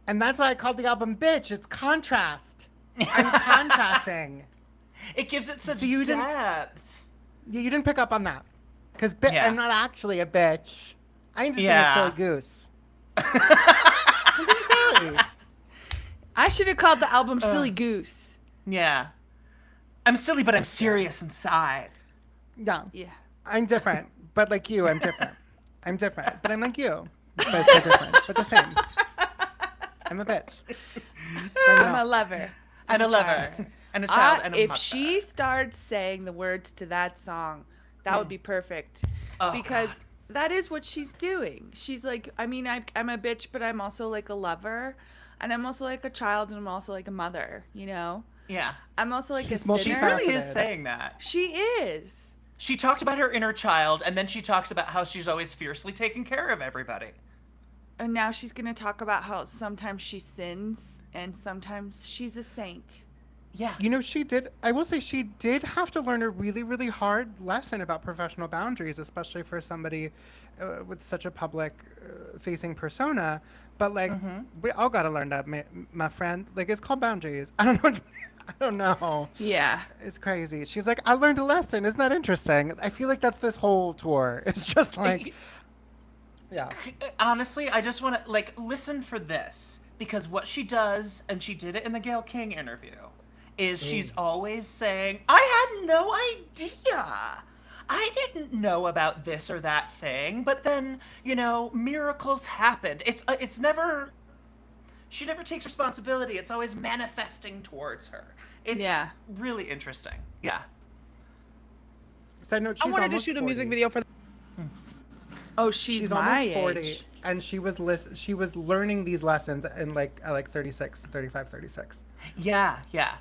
And that's why I called the album Bitch. It's contrast. I'm contrasting. It gives it such So you didn't- depth. Yeah, you didn't pick up on that. Because Yeah. I'm not actually a bitch. I'm just Yeah. a silly goose. I'm being silly. I should have called the album Silly Goose. Yeah. I'm silly, but I'm serious inside. Yeah. Yeah. I'm different. But like you, I'm different. I'm different. But I'm like you. But so different. But the same. I'm a bitch. But I'm no. a lover. And a lover. And a child. And a If mother. she starts saying the words to that song, that would be perfect. Oh, because God. that is what she's doing. She's like, I mean, I'm a bitch, but I'm also like a lover. And I'm also like a child, and I'm also like a mother, you know? Yeah. I'm also like a Well, She sinner. really is multifaceted. saying that. She is. She talked about her inner child, and then she talks about how she's always fiercely taking care of everybody. And now she's going to talk about how sometimes she sins and sometimes she's a saint. Yeah. You know, I will say she did have to learn a really, really hard lesson about professional boundaries, especially for somebody with such a public facing persona. But like, we all got to learn that, my friend. Like, it's called boundaries. I don't know. I don't know. Yeah. It's crazy. She's like, I learned a lesson. Isn't that interesting? I feel like that's this whole tour. It's just like, Yeah. Honestly, I just want to like listen for this because what she does, and she did it in the Gayle King interview, is she's always saying, "I had no idea. I didn't know about this or that thing, but then, miracles happened." It's never she never takes responsibility. It's always manifesting towards her. It's really interesting. Yeah. Side note, I she's wanted to almost shoot a 40. music video for. Oh, she's my almost 40, age. and she was learning these lessons in like 35, 36. Yeah, yeah.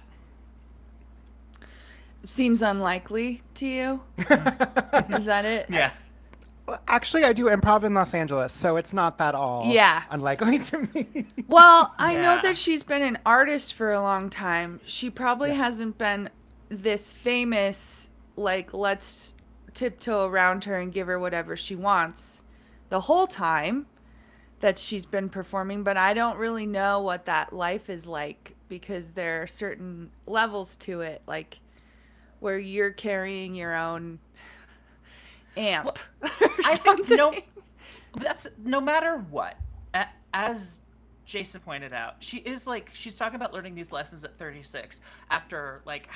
Seems unlikely to you. Is that it? Yeah. Well, actually, I do improv in Los Angeles, so it's not that all unlikely to me. Well, I know Yeah. that she's been an artist for a long time. She probably hasn't been this famous, like, let's tiptoe around her and give her whatever she wants the whole time that she's been performing, but I don't really know what that life is like because there are certain levels to it, like where you're carrying your own amp. I think that's no matter what. As Jason pointed out, she's talking about learning these lessons at 36 after like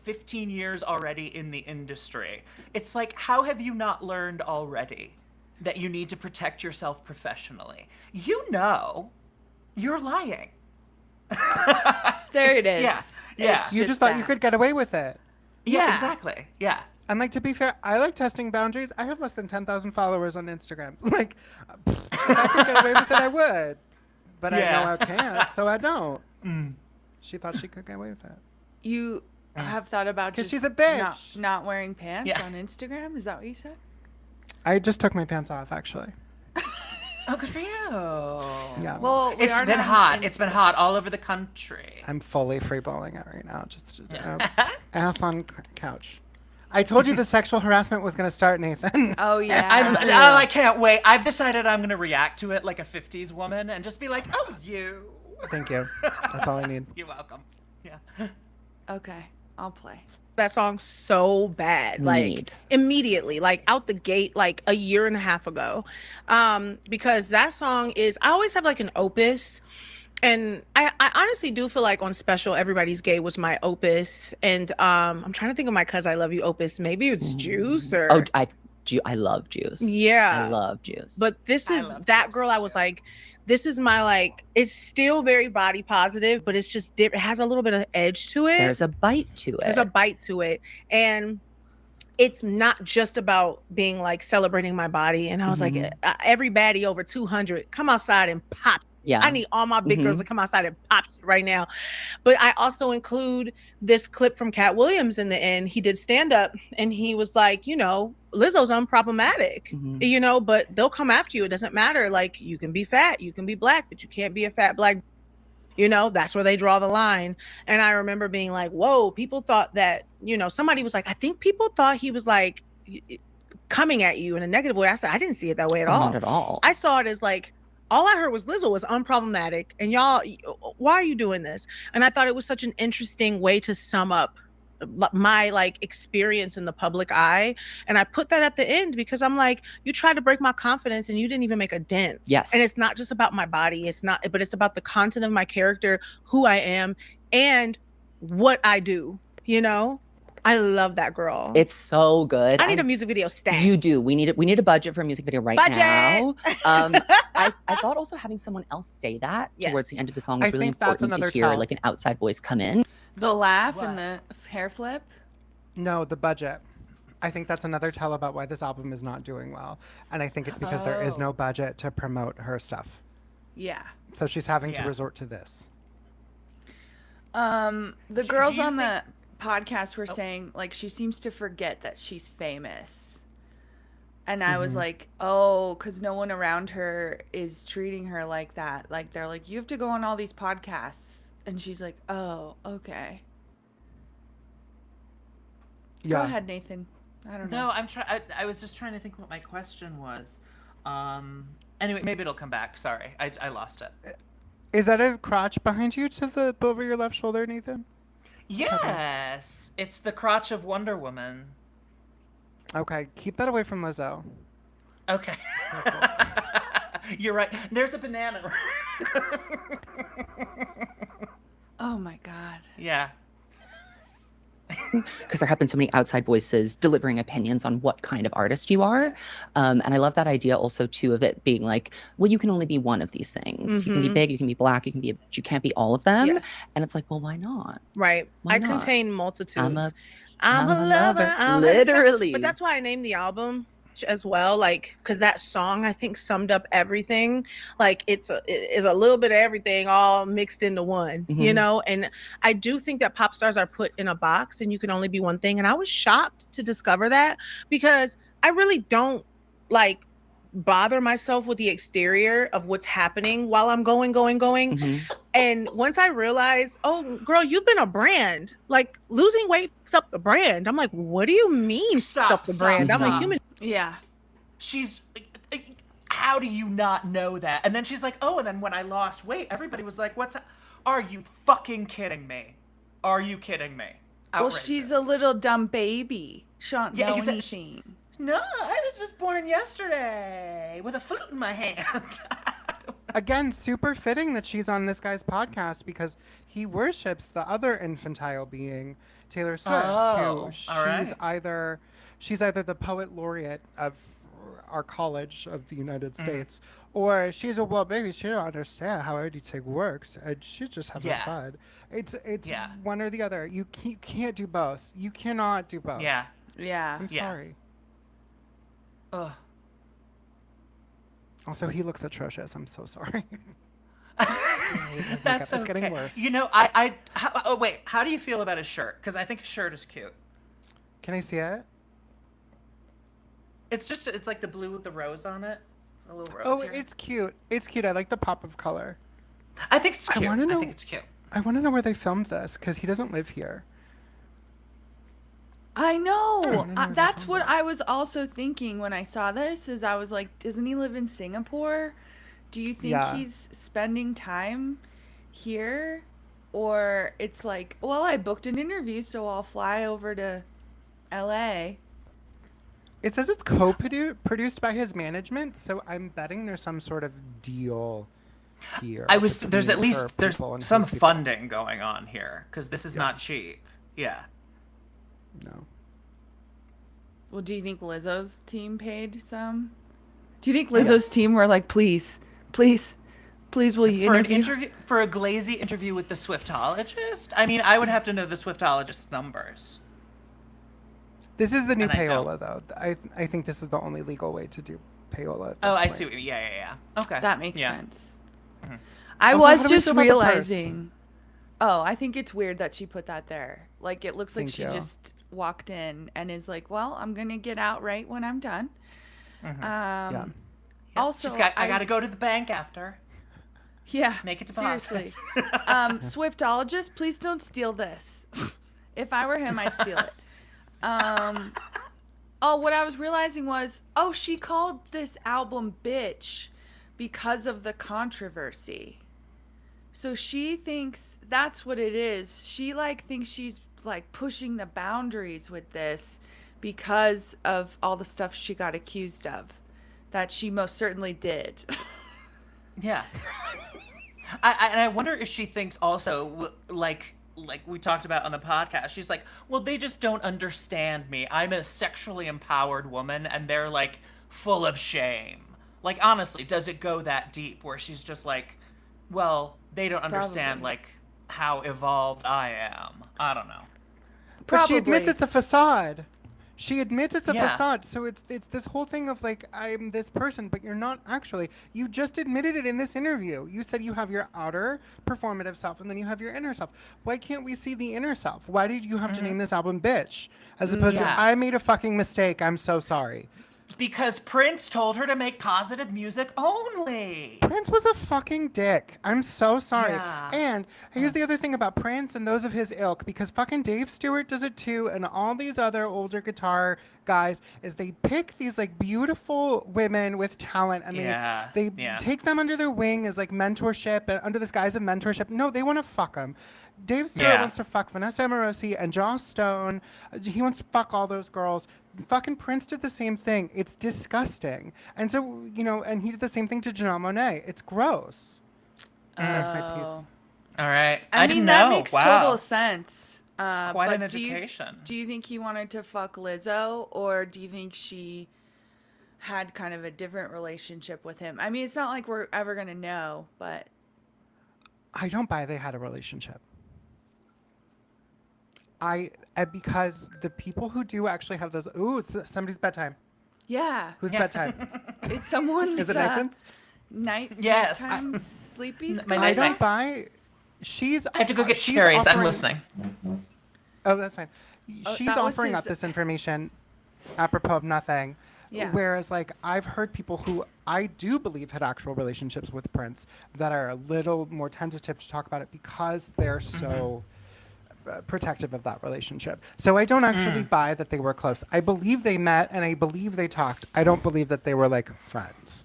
15 years already in the industry. It's like, how have you not learned already that you need to protect yourself professionally? You're lying. There it is. Yeah. You just thought you could get away with it. Yeah, exactly. Yeah. And like, to be fair, I like testing boundaries. I have less than 10,000 followers on Instagram. Like, if I could get away with it, I would. But I know I can't, so I don't. She thought she could get away with it. You have thought about 'Cause just she's a bitch. not wearing pants Yeah. on Instagram? Is that what you said? I just took my pants off, actually. Oh, good for you. Yeah. Well, It's been hot. It's been hot all over the country. I'm fully freeballing it right now. Just ass on couch. I told you the sexual harassment was going to start, Nathan. Oh yeah. I can't wait. I've decided I'm going to react to it like a 50s woman and just be like, "Oh, you." Thank you. That's all I need. You're welcome. Yeah. Okay, I'll play. That song so bad, like Need. immediately, like out the gate, like a year and a half ago, because that song is, I always have like an opus, and I honestly do feel like on Special Everybody's Gay was my opus, and I'm trying to think of my Cuz I Love You opus. Maybe it's Juice or I love Juice. Yeah. I love Juice. But this is that girl. I was like, this is my, like, it's still very body positive, but it's just it has a little bit of edge to it. there's a bite to it. There's a bite to it. And it's not just about being like celebrating my body. And I was like, every baddie over 200, come outside and pop. Yeah. I need all my big girls to come outside and pop right now. But I also include this clip from Cat Williams in the end. He did stand up and he was like, Lizzo's unproblematic, but they'll come after you. It doesn't matter. Like, you can be fat, you can be black, but you can't be a fat black. That's where they draw the line. And I remember being like, whoa, people thought that, somebody was like, I think people thought he was like coming at you in a negative way. I said, I didn't see it that way at all. Not at all. I saw it as like, all I heard was Lizzo was unproblematic. And y'all, why are you doing this? And I thought it was such an interesting way to sum up my like experience in the public eye. And I put that at the end because I'm like, you tried to break my confidence and you didn't even make a dent. Yes. And it's not just about my body. But it's about the content of my character, who I am, and what I do. I love that girl. It's so good. I need a music video stat. You do. We need a budget for a music video right now. I thought also having someone else say that towards the end of the song is really important to hear, like an outside voice come in. The laugh and the hair flip. No, the budget. I think that's another tell about why this album is not doing well. And I think it's because there is no budget to promote her stuff. Yeah. So she's having to resort to this. The girls on the podcast were saying, like, she seems to forget that she's famous. And I was like, oh, because no one around her is treating her like that. Like, they're like, you have to go on all these podcasts. And she's like, oh, okay. Yeah. Go ahead, Nathan. I don't know. No, I was just trying to think what my question was. Anyway, maybe it'll come back. Sorry, I lost it. Is that a crotch behind you to the over your left shoulder, Nathan? Yes, it's the crotch of Wonder Woman. Okay, keep that away from Lizzo. Okay. You're right. There's a banana. Oh my God. Yeah. Because there have been so many outside voices delivering opinions on what kind of artist you are. And I love that idea also too of it being like, well, you can only be one of these things. You can be big, you can be black, you can be a bitch, you can't be all of them. Yes. And it's like, well, why not? Right. Why I not? contain multitudes. I'm a lover. Literally. But that's why I named the album as well, like, because that song I think summed up everything. Like it's a little bit of everything all mixed into one, you know. And I do think that pop stars are put in a box and you can only be one thing. And I was shocked to discover that, because I really don't like bother myself with the exterior of what's happening while I'm going. And once I realized, oh girl, you've been a brand, like losing weight fucks up the brand. I'm like, what do you mean fucks up the brand? I'm a human. Yeah. She's how do you not know that? And then she's like, oh, and then when I lost weight, everybody was like, what's that? Are you fucking kidding me? Are you kidding me? Well, Outrageous. she's a little dumb baby. She don't know exactly. anything. No, I was just born yesterday with a flute in my hand. Again, super fitting that she's on this guy's podcast, because he worships the other infantile being, Taylor Swift. Oh, who all right. She's either the poet laureate of our college of the United States, or she's a well baby. She don't understand how editing works, and she just having fun. It's one or the other. You can't do both. You cannot do both. Yeah. I'm sorry. Ugh. Also, he looks atrocious. I'm so sorry. That's it's okay. getting worse. You know, wait. How do you feel about his shirt? Because I think his shirt is cute. Can I see it? It's like the blue with the rose on it. It's a little rose. Oh, here. it's cute. It's cute. I like the pop of color. I think it's cute. I want to know. I think it's cute. I want to know where they filmed this, because he doesn't live here. I know. know That's what I was also thinking when I saw this. Is I was like, doesn't he live in Singapore? Do you think he's spending time here, or it's like, well, I booked an interview, so I'll fly over to LA. It says it's co-produced by his management, so I'm betting there's some sort of deal here. There's at least some funding going on here, because this is not cheap. Yeah. No. Well, do you think Lizzo's team paid some? Do you think Lizzo's team were like, please, will you for interview? For a glazy interview with the Swiftologist? I mean, I would have to know the Swiftologist's numbers. This is the new And I payola, though. I think this is the only legal way to do payola. Oh, I see. Yeah. Okay. That makes Yeah. sense. I Also, was how do we just feel about the purse? realizing. Oh, I think it's weird that she put that there. Like, it looks like Thank she you. just walked in and is like, well, I'm going to get out right when I'm done. Yeah. Also, I got to go to the bank after. Yeah. Make it deposit. Seriously. Swiftologist, please don't steal this. If I were him, I'd steal it. What I was realizing was, she called this album Bitch because of the controversy. So she thinks that's what it is. She thinks she's pushing the boundaries with this because of all the stuff she got accused of, that she most certainly did. Yeah. I wonder if she thinks also, like we talked about on the podcast, she's like, well, they just don't understand me. I'm a sexually empowered woman, and they're full of shame. Honestly, does it go that deep where she's just like, well, they don't understand Probably. how evolved I am? I don't know. But she admits Probably. it's a facade. She admits it's a Yeah. facade. So it's this whole thing of I'm this person, but you're not actually. You just admitted it in this interview. You said you have your outer performative self, and then you have your inner self. Why can't we see the inner self? Why did you have to name this album Bitch? As opposed Yeah. to, I made a fucking mistake. I'm so sorry. Because Prince told her to make positive music only. Prince was a fucking dick. I'm so sorry. Yeah. And here's the other thing about Prince and those of his ilk, because fucking Dave Stewart does it too, and all these other older guitar guys, is they pick these beautiful women with talent, and they take them under their wing as mentorship, and under this guise of mentorship. No, they want to fuck them. Dave Stewart wants to fuck Vanessa Amorosi and Joss Stone. He wants to fuck all those girls. Fucking Prince did the same thing. It's disgusting. And so, and he did the same thing to Janelle Monáe. It's gross. That's my piece. All right. I didn't mean, that know. makes Wow. total sense. Quite an but education. Do you think he wanted to fuck Lizzo, or do you think she had kind of a different relationship with him? I mean, it's not like we're ever going to know, but... I don't buy they had a relationship. Because the people who do actually have those... Ooh, it's somebody's bedtime. Yeah. Whose bedtime? Is someone's... Is it Nathan's? Yes. Nighttime sleepies? I don't buy... I have to go get cherries. I'm listening. Oh, that's fine. She's that was offering his- up this information apropos of nothing. Yeah. Whereas, I've heard people who I do believe had actual relationships with Prince that are a little more tentative to talk about it because they're so protective of that relationship. So I don't actually buy that they were close. I believe they met and I believe they talked. I don't believe that they were, friends.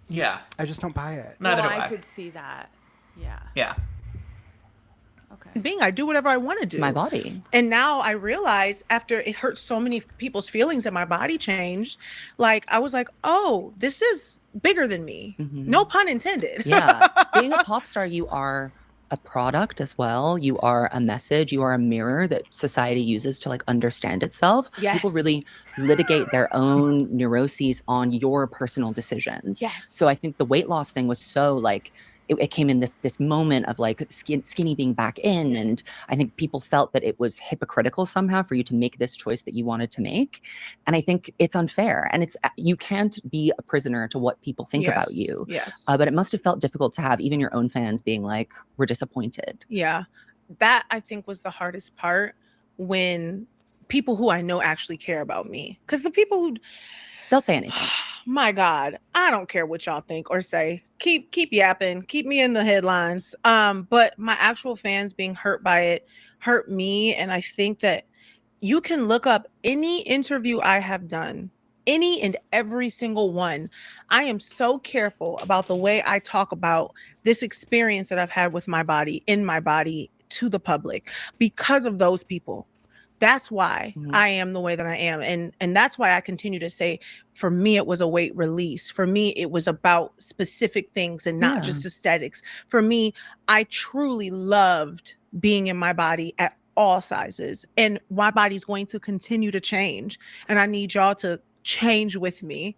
Yeah. I just don't buy it. Neither do I could see that. Yeah. Yeah. Okay. I do whatever I want to do. My body. And now I realize after it hurt so many people's feelings that my body changed, I was like, oh, this is bigger than me. No pun intended. Yeah. Being a pop star, you are a product as well. You are a message. You are a mirror that society uses to understand itself. Yes. People really litigate their own neuroses on your personal decisions. Yes. So I think the weight loss thing was so it came in this moment of skinny being back in, and I think people felt that it was hypocritical somehow for you to make this choice that you wanted to make, and I think it's unfair, and you can't be a prisoner to what people think about you. Yes. But it must have felt difficult to have even your own fans being like, "We're disappointed." Yeah. That I think was the hardest part, when people who I know actually care about me. Because the people who They'll say anything. My God, I don't care what y'all think or say. Keep yapping, keep me in the headlines. But my actual fans being hurt by it hurt me. And I think that you can look up any interview I have done, any and every single one. I am so careful about the way I talk about this experience that I've had with my body, in my body, to the public, because of those people. That's why I am the way that I am. And that's why I continue to say, for me, it was a weight release. For me, it was about specific things and not just aesthetics. For me, I truly loved being in my body at all sizes. And my body's going to continue to change. And I need y'all to change with me.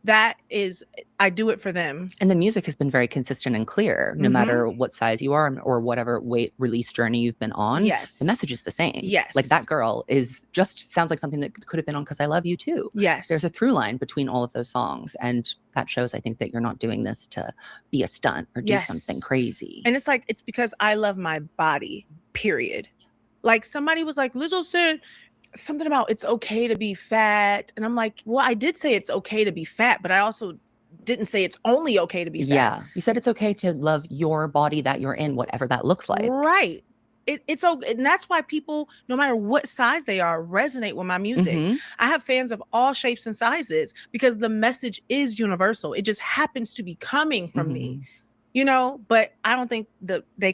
That is, I do it for them. And the music has been very consistent and clear, no matter what size you are or whatever weight release journey you've been on. Yes. The message is the same. Yes. That girl sounds like something that could have been on 'Cause I Love You Too. Yes. There's a through line between all of those songs. And that shows, I think, that you're not doing this to be a stunt or do something crazy. And it's because I love my body, period. Somebody was like, Lizzo said something about it's okay to be fat. And I'm like, well, I did say it's okay to be fat, but I also didn't say it's only okay to be fat. Yeah. You said it's okay to love your body that you're in, whatever that looks like. Right. It's okay. And that's why people, no matter what size they are, resonate with my music. I have fans of all shapes and sizes because the message is universal. It just happens to be coming from me. But I don't think they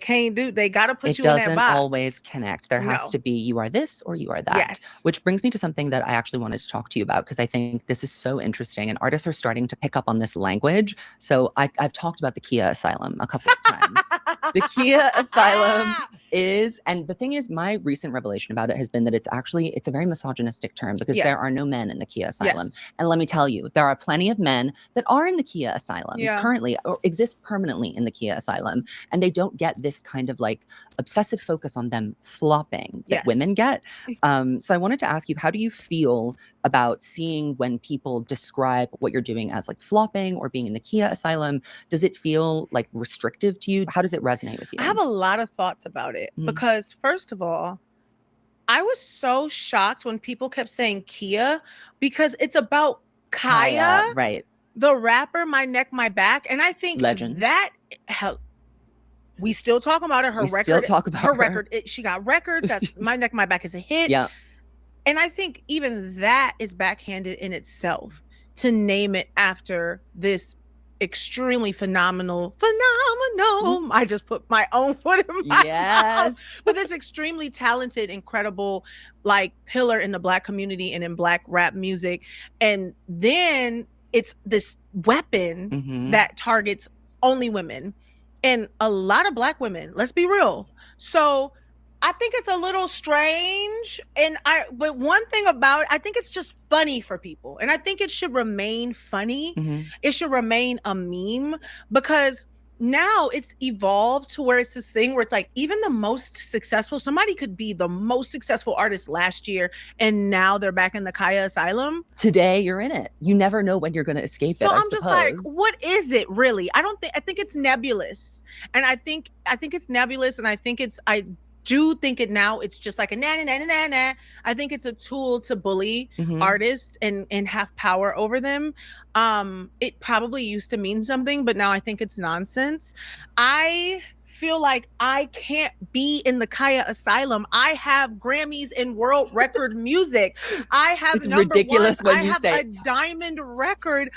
got to put you in that box. It doesn't always connect. There has No. to be, you are this or you are that. Yes. Which brings me to something that I actually wanted to talk to you about, because I think this is so interesting and artists are starting to pick up on this language. So I've talked about the Kia Asylum a couple of times. The Kia Asylum is, and the thing is, my recent revelation about it has been that it's a very misogynistic term, because there are no men in the Kia Asylum. Yes. And let me tell you, there are plenty of men that are in the Kia Asylum currently, or exist permanently in the Kia Asylum, and they don't get this kind of obsessive focus on them flopping that women get. So I wanted to ask you, how do you feel about seeing when people describe what you're doing as flopping or being in the Kia Asylum? Does it feel restrictive to you? How does it resonate with you? I have a lot of thoughts about it because, first of all, I was so shocked when people kept saying Kia, because it's about Kaya, right? The rapper, My Neck, My Back. And I think Legend. that we still talking about her. We record. still talk about her. Record. She got records. That's My Neck, My Back is a hit. Yeah. And I think even that is backhanded in itself, to name it after this extremely phenomenal. I just put my own foot in my mouth. But this extremely talented, incredible, like pillar in the Black community and in Black rap music. And then it's this weapon that targets only women and a lot of Black women. Let's be real. So I think it's a little strange. But one thing about it, I think it's just funny for people. And I think it should remain funny. It should remain a meme, because now it's evolved to where it's this thing where it's like, even the most successful, somebody could be the most successful artist last year, and now they're back in the Kaya Asylum. Today you're in it. You never know when you're going to escape it. So I'm just like, what is it really? I think it's nebulous. And I think it's nebulous. And I do think it now, it's just like a na na na na na. I think it's a tool to bully artists and have power over them. It probably used to mean something, but now I think it's nonsense. I feel like I can't be in the Kaya Asylum. I have Grammys and world record music. I have it's ridiculous one. When you say a diamond record.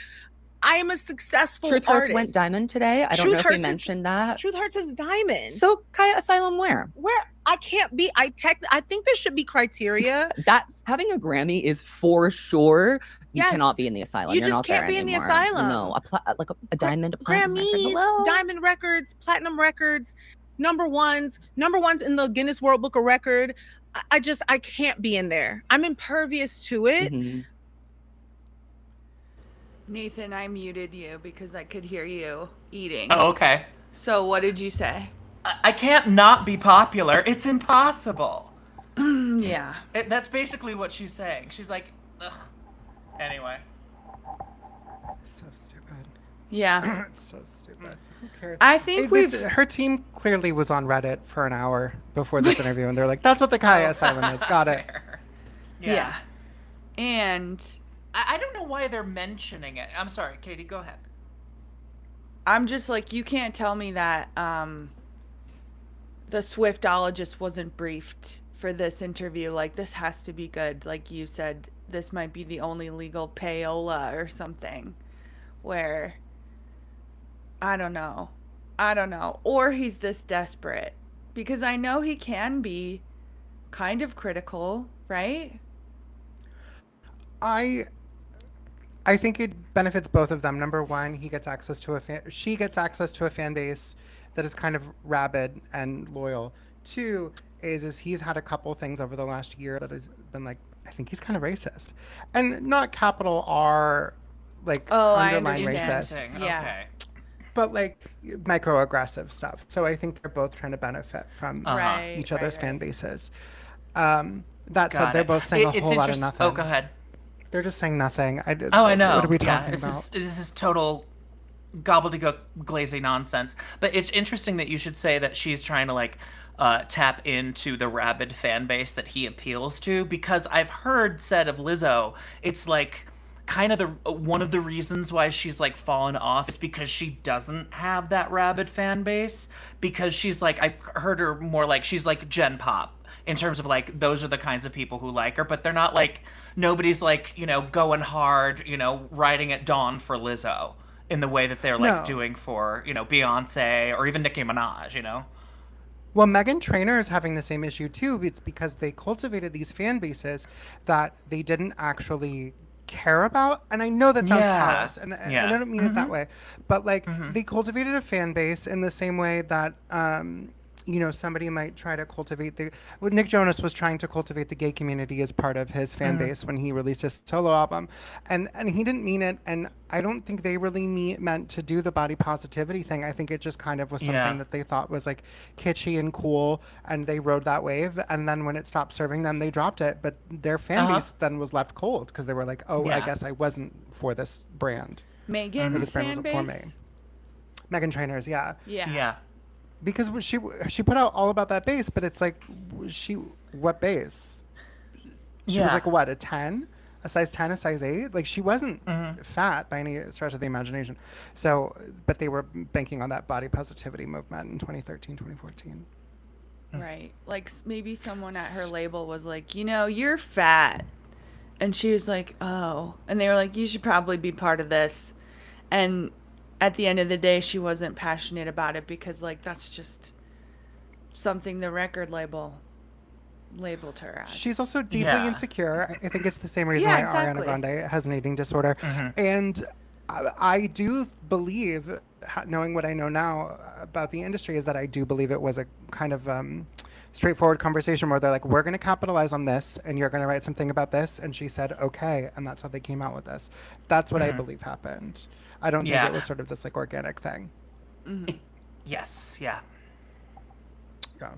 I am a successful Truth artist. Hurts went diamond today. I don't know if you mentioned that. Truth Hurts is diamond. So Kaya Asylum where? Where I can't be. I think there should be criteria. That having a Grammy is for sure. You cannot be in the asylum. You You're just not can't there be anymore. in the asylum. No, a diamond, a platinum Grammys, record. Hello? diamond records, platinum records, number ones in the Guinness World Book of Record. I can't be in there. I'm impervious to it. Nathan, I muted you because I could hear you eating. Oh, okay. So what did you say? I can't not be popular. It's impossible. Yeah. That's basically what she's saying. She's like, ugh. Anyway. So stupid. Yeah. It's so stupid. Who cares? I think her team clearly was on Reddit for an hour before this interview, and they're like, that's what the Kaya Asylum is. Got it. Yeah. And I don't know why they're mentioning it. I'm sorry, Katie, go ahead. I'm just like, you can't tell me that the Swiftologist wasn't briefed for this interview. Like, this has to be good. Like you said, this might be the only legal payola or something where, I don't know. Or he's this desperate, because I know he can be kind of critical, right? I think it benefits both of them. Number one, she gets access to a fan base that is kind of rabid and loyal. Two is he's had a couple things over the last year that has been like, I think he's kind of racist, and not capital R, like underline racist. Yeah. Okay. But like microaggressive stuff. So I think they're both trying to benefit from each other's fan bases. That said, they're both saying a whole lot of nothing. Oh, go ahead. They're just saying nothing. I know. What are we talking about? This is total gobbledygook, glazy nonsense. But it's interesting that you should say that she's trying to like tap into the rabid fan base that he appeals to, because I've heard said of Lizzo, it's like kind of one of the reasons why she's like fallen off is because she doesn't have that rabid fan base, because she's like, I've heard her more like she's like Gen Pop in terms of like those are the kinds of people who like her, but they're not like, nobody's like, going hard, riding at dawn for Lizzo in the way that they're like doing for, Beyonce or even Nicki Minaj, Well, Meghan Trainor is having the same issue too. It's because they cultivated these fan bases that they didn't actually care about. And I know that sounds callous, and I don't mean it that way, but like they cultivated a fan base in the same way that somebody might try to cultivate Nick Jonas was trying to cultivate the gay community as part of his fan base when he released his solo album, and he didn't mean it, and I don't think they really meant to do the body positivity thing. I think it just kind of was something that they thought was like kitschy and cool, and they rode that wave, and then when it stopped serving them, they dropped it, but their fan base then was left cold because they were like, I guess I wasn't for this brand. Megan's fan base? Meghan Trainor's, Yeah. Because she put out all about that base, but it's like, what base? She was like, what, a 10? A size 10, a size 8? Like, she wasn't fat by any stretch of the imagination. So, but they were banking on that body positivity movement in 2013, 2014. Right. Like, maybe someone at her label was like, you're fat. And she was like, oh. And they were like, you should probably be part of this. And at the end of the day, she wasn't passionate about it because, like, that's just something the record label labeled her as. She's also deeply Yeah. insecure. I think it's the same reason Yeah, why exactly. Ariana Grande has an eating disorder. And I do believe, knowing what I know now about the industry, is that I do believe it was a kind of straightforward conversation where they're like, we're going to capitalize on this and you're going to write something about this. And she said, okay. And that's how they came out with this. That's what I believe happened. I don't think Yeah. it was sort of this like organic thing. Yes, yeah. Yeah.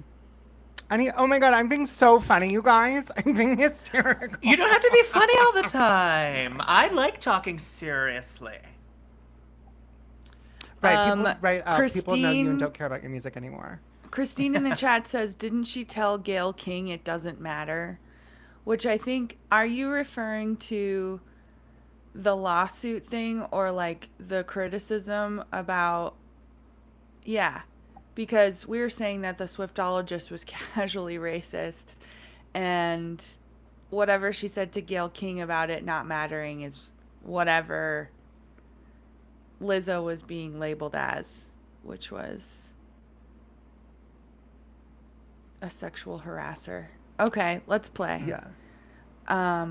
Oh my God, I'm being so funny, you guys. I'm being hysterical. You don't have to be funny all the time. I like talking seriously. Right, people, people know you Christine- and don't care about your music anymore. Christine in the chat says, didn't she tell Gayle King it doesn't matter? Which I think, are you referring to the lawsuit thing or like the criticism about, yeah, because we were saying that the Swiftologist was casually racist and whatever she said to Gayle King about it not mattering is whatever Lizzo was being labeled as, which was a sexual harasser. Okay, let's play. Yeah.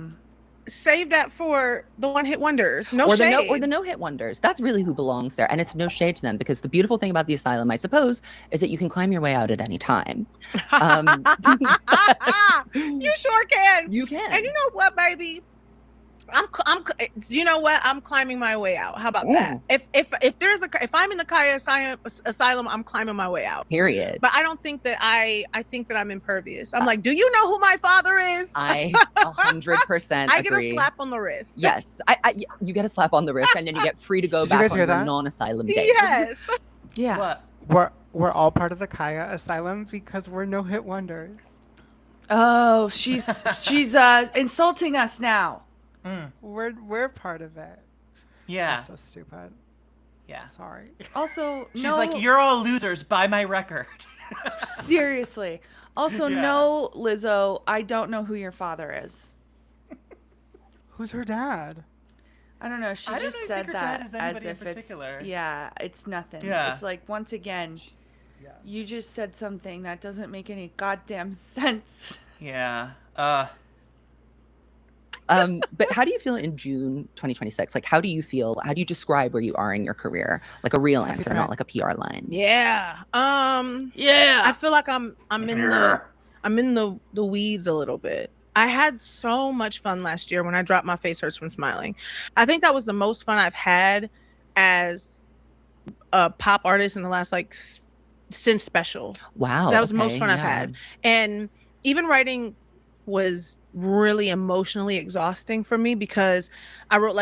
Save that for the one-hit wonders. No or shade. the no-hit wonders. That's really who belongs there. And it's no shade to them because the beautiful thing about the asylum, I suppose, is that you can climb your way out at any time. You sure can. You can. And you know what, baby? You know what? I'm climbing my way out. How about that? If I'm in the Kaya asylum, I'm climbing my way out. Period. But I don't think that I think that I'm impervious. I'm like, do you know who my father is? I 100% I get a agree. slap on the wrist. Yes. You get a slap on the wrist and then you get free to go Did you back guys on hear your that? non-asylum days. Yes. Yeah. What? We're all part of the Kaya asylum because we're no hit wonders. Oh, she's insulting us now. We're part of it. Yeah. That's so stupid. Yeah. Sorry. Also, She's like, you're all losers. Buy my record. seriously. Also, Yeah. no, Lizzo, I don't know who your father is. Who's her dad? I don't know. She I don't just even said think her that dad is as anybody in if it's particular. yeah, it's nothing. Yeah. It's like once again, Yeah. you just said something that doesn't make any goddamn sense. Yeah. But how do you feel in June 2026? Like, how do you feel? How do you describe where you are in your career? Like a real answer, not like a PR line. Yeah. Yeah. I feel like I'm in the weeds a little bit. I had so much fun last year when I dropped My Face Hurts From Smiling. I think that was the most fun I've had as a pop artist in the last since Special. Wow. That was the most okay, fun I've yeah. had. And even writing was really emotionally exhausting for me because I wrote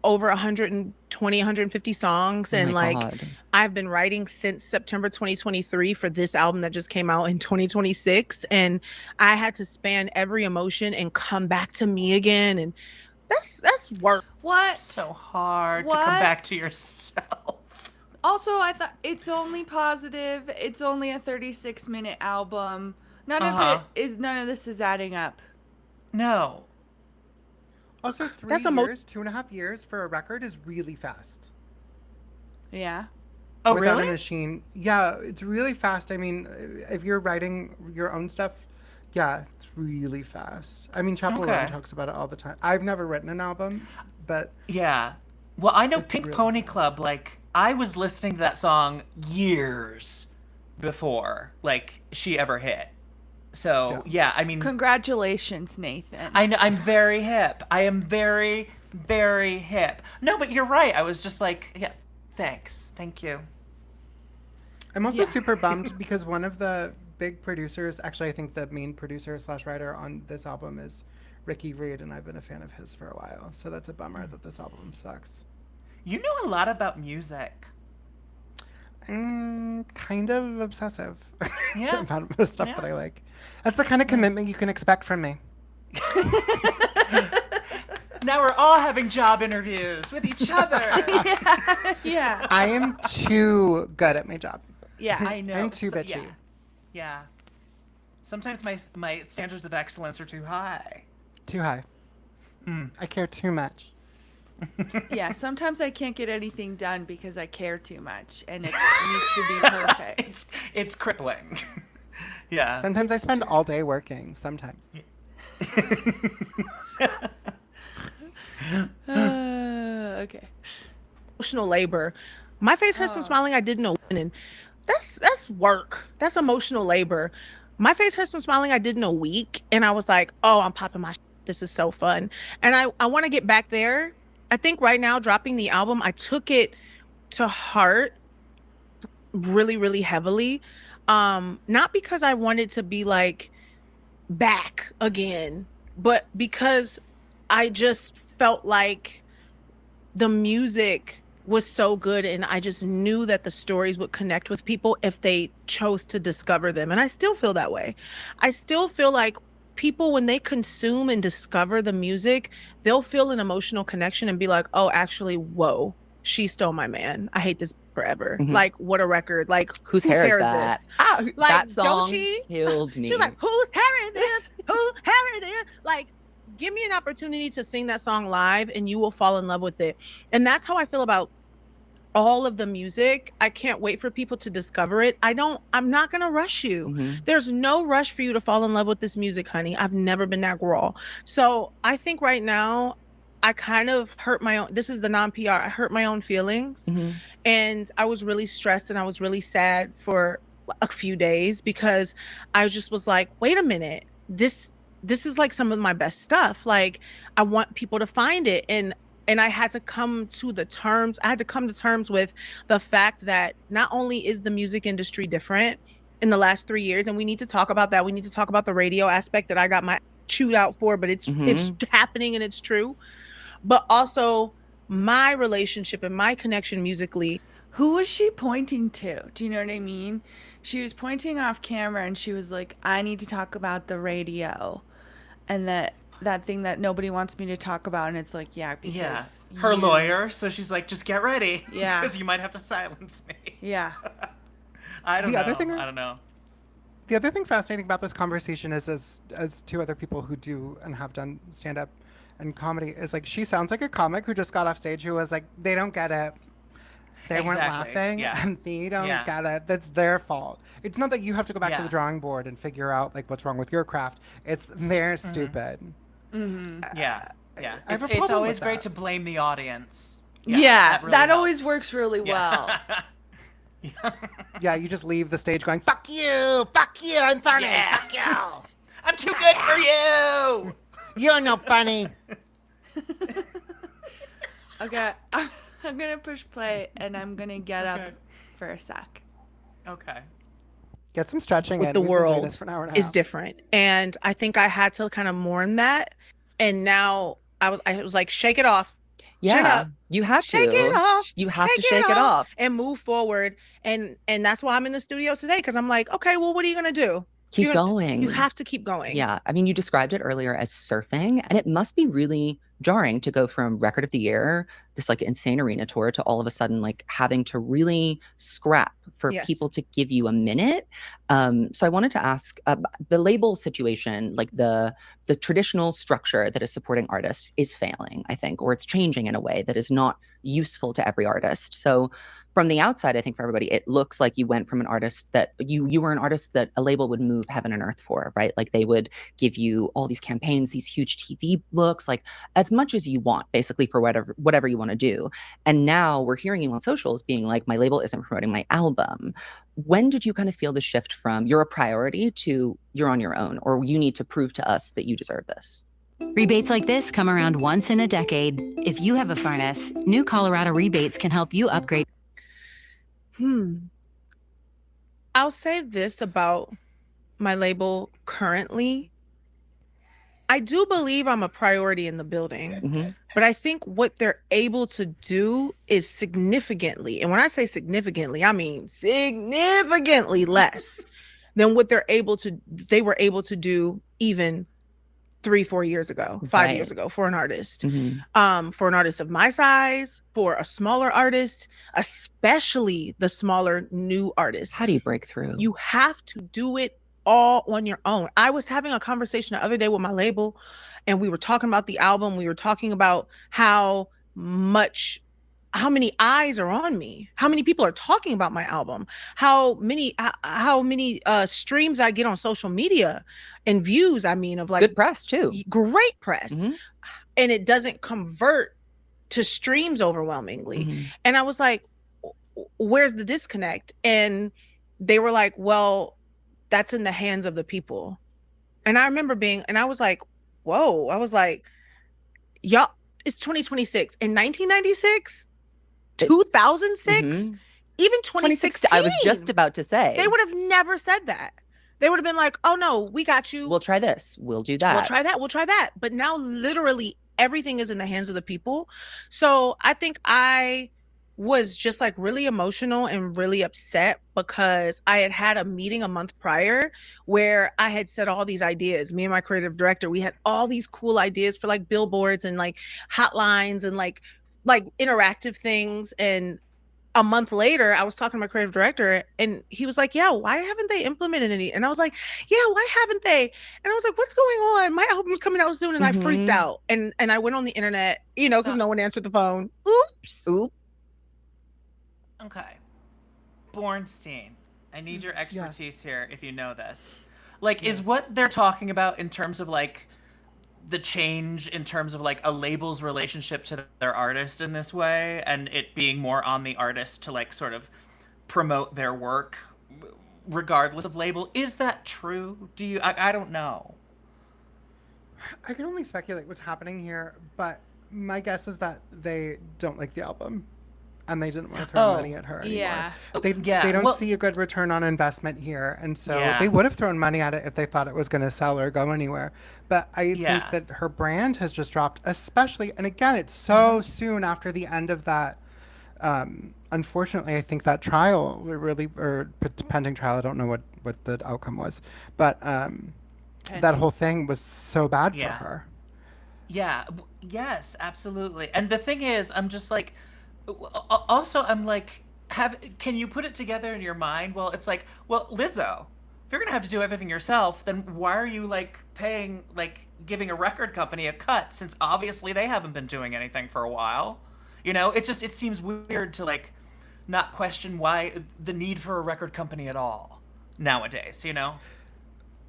over 120, 150 songs. Oh And my God. I've been writing since September 2023 for this album that just came out in 2026. And I had to span every emotion and come back to me again. And that's work. What? So hard to What? come back to yourself. Also, I thought it's only positive. It's only a 36-minute album. None of this is adding up. No. Also, 3 That's a years, 2.5 years for a record is really fast. Yeah. Oh, Without really? a machine. Yeah, it's really fast. I mean, if you're writing your own stuff, yeah, it's really fast. I mean, Chappell Roan Okay. talks about it all the time. I've never written an album, but Yeah. Well, I know It's Pink really Pony fast. Club, I was listening to that song years before, she ever hit. So, yeah, I mean, Congratulations, Nathan. I know, I'm very hip. I am very, very hip. No, but you're right. I was just yeah, thanks. Thank you. I'm also super bummed because one of the big producers, actually, I think the main producer / writer on this album is Ricky Reed, and I've been a fan of his for a while. So that's a bummer that this album sucks. You know a lot about music. Kind of obsessive. Yeah. about the stuff Yeah. that I like. That's the kind of commitment you can expect from me. Now we're all having job interviews with each other. yeah. I am too good at my job. Yeah. I know. I'm too bitchy. Yeah. Yeah. Sometimes my standards of excellence are too high. Too high. I care too much. Yeah, sometimes I can't get anything done because I care too much and it needs to be perfect. It's crippling. Yeah. Sometimes I spend all day working. Sometimes. Okay. Emotional labor. My face hurts from smiling. I didn't know when. And that's work. That's emotional labor. My face hurts from smiling. I did in a week, and I was like, oh, I'm popping my. This is so fun, and I want to get back there. I think right now, dropping the album, I took it to heart really, really heavily. Not because I wanted to be like back again, but because I just felt like the music was so good and I just knew that the stories would connect with people if they chose to discover them. And I still feel that way. I still feel like people, when they consume and discover the music, they'll feel an emotional connection and be like, oh, actually, whoa, she stole my man. I hate this forever. Like, what a record. Like, Whose hair is this? that? Like, That song don't she? killed me. She was like, whose hair is this? Whose hair it is? Like, give me an opportunity to sing that song live and you will fall in love with it. And that's how I feel about all of the music. I can't wait for people to discover it. I'm not going to rush you. There's no rush for you to fall in love with this music, honey. I've never been that girl. So I think right now I kind of hurt my own, this is the non-PR, I hurt my own feelings. And I was really stressed and I was really sad for a few days because I just was like, wait a minute, this is like some of my best stuff. Like, I want people to find it. And I had to come to terms with the fact that not only is the music industry different in the last 3 years, and we need to talk about that. We need to talk about the radio aspect that I got my chewed out for, but it's happening and it's true. But also my relationship and my connection musically. Who was she pointing to? Do you know what I mean? She was pointing off camera and she was like, I need to talk about the radio. And that thing that nobody wants me to talk about. And it's like, yeah, because her lawyer. So she's like, just get ready. Yeah. Because you might have to silence me. Yeah. I don't know. The other thing fascinating about this conversation is, as two other people who do and have done stand-up and comedy, is like, she sounds like a comic who just got off stage who was like, they don't get it. They weren't laughing, and they don't get it. That's their fault. It's not that you have to go back to the drawing board and figure out like what's wrong with your craft. It's they're stupid. It's always great to blame the audience. That really always works really well. Yeah, you just leave the stage going, fuck you, I'm funny, fuck you. I'm too good for you. You're no funny. Okay, I'm going to push play and I'm going to get up for a sec. Okay. Get some stretching with in. The world this for an hour and a is half. different. And I think I had to kind of mourn that. And now I was like, shake it off. Yeah, you have to. Shake it off. You have to shake it off. And move forward. And that's why I'm in the studio today, because I'm like, okay, well, what are you going to do? Keep going. You have to keep going. Yeah. I mean, you described it earlier as surfing, and it must be really jarring to go from Record of the Year, this like insane arena tour, to all of a sudden like having to really scrap for people to give you a minute. So I wanted to ask the label situation, like the traditional structure that is supporting artists is failing, I think, or it's changing in a way that is not useful to every artist. So from the outside, I think for everybody, it looks like you went from an artist that you were an artist that a label would move heaven and earth for, right? Like they would give you all these campaigns, these huge TV looks, like as much as you want, basically, for whatever you want to do. And now we're hearing you on socials being like, my label isn't promoting my album. When did you kind of feel the shift from you're a priority to you're on your own, or you need to prove to us that you deserve this? Rebates like this come around once in a decade. If you have a furnace, New Colorado Rebates can help you upgrade. I'll say this about my label currently. I do believe I'm a priority in the building, but I think what they're able to do is significantly, and when I say significantly, I mean significantly less than what they were able to do even 3-4 years ago, 5 years ago, for an artist. For an artist of my size, for a smaller artist, especially the smaller new artists. How do you break through? You have to do it all on your own. I was having a conversation the other day with my label, and we were talking about the album. We were talking about how how many eyes are on me, how many people are talking about my album, how many streams I get on social media and views, I mean, of like Good press too. great press. Mhm. And it doesn't convert to streams overwhelmingly. Mhm. And I was like, where's the disconnect? And they were like, well, that's in the hands of the people. And I remember and I was like, whoa, I was like, y'all, it's 2026. In 1996, 2006, Mhm. even 2016. I was just about to say. They would have never said that. They would have been like, oh no, we got you. We'll try this. We'll do that. We'll try that. We'll try that. But now literally everything is in the hands of the people. So I think I was just like really emotional and really upset because I had a meeting a month prior where I had said all these ideas. Me and my creative director, we had all these cool ideas for like billboards and like hotlines and like interactive things. And a month later, I was talking to my creative director and he was like, yeah, why haven't they implemented any? And I was like, yeah, why haven't they? And I was like, what's going on? My album's coming out soon. And I freaked out. And I went on the internet, because no one answered the phone. Oops. Okay. Bornstein, I need your expertise here if you know this. Like, is what they're talking about in terms of like the change in terms of like a label's relationship to their artist in this way, and it being more on the artist to like sort of promote their work regardless of label? Is that true? Do you? I don't know. I can only speculate what's happening here, but my guess is that they don't like the album. And they didn't want to throw money at her anymore. Yeah. They don't see a good return on investment here. And so they would have thrown money at it if they thought it was going to sell or go anywhere. But I think that her brand has just dropped, especially, and again, it's so soon after the end of that. Unfortunately, I think that trial, or pending trial, I don't know what the outcome was. But that whole thing was so bad for her. Yeah. Yes, absolutely. And the thing is, I'm just like, also, I'm like, can you put it together in your mind? Well, it's like, well, Lizzo, if you're gonna have to do everything yourself, then why are you like giving a record company a cut, since obviously they haven't been doing anything for a while? It seems weird to like not question why the need for a record company at all nowadays.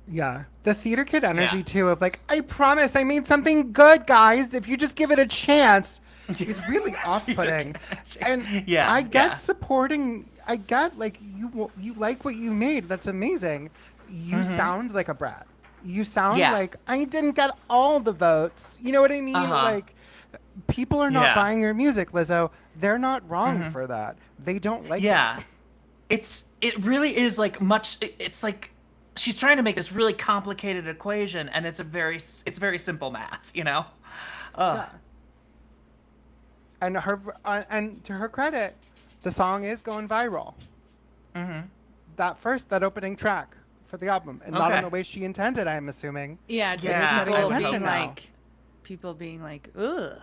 Yeah. The theater kid energy too of like, I promise I made something good, guys. If you just give it a chance. Is really off-putting. And I get supporting. I get like you like what you made. That's amazing. You sound like a brat. You sound like I didn't get all the votes. You know what I mean? Like people are not buying your music, Lizzo. They're not wrong for that. They don't like it. It really is like much. It's like she's trying to make this really complicated equation, and it's very simple math. Yeah. And and to her credit, the song is going viral. That opening track for the album, and not in the way she intended, I'm assuming. Yeah, people being like, ugh.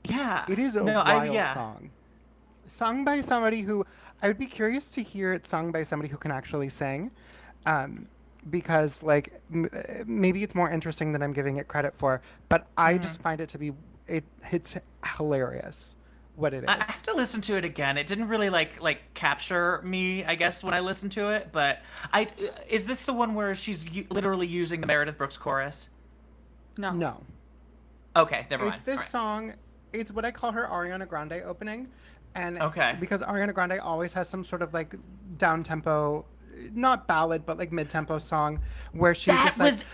Yeah, it is a wild song, sung by somebody who I would be curious to hear it sung by somebody who can actually sing, because like maybe it's more interesting than I'm giving it credit for. But I just find it to be. It's hilarious what it is. I have to listen to it again. It didn't really like capture me, I guess, when I listened to it. But is this the one where she's literally using the Meredith Brooks chorus? No. Okay, never mind. It's this song. It's what I call her Ariana Grande opening, and because Ariana Grande always has some sort of like down tempo, not ballad, but like mid tempo song where she's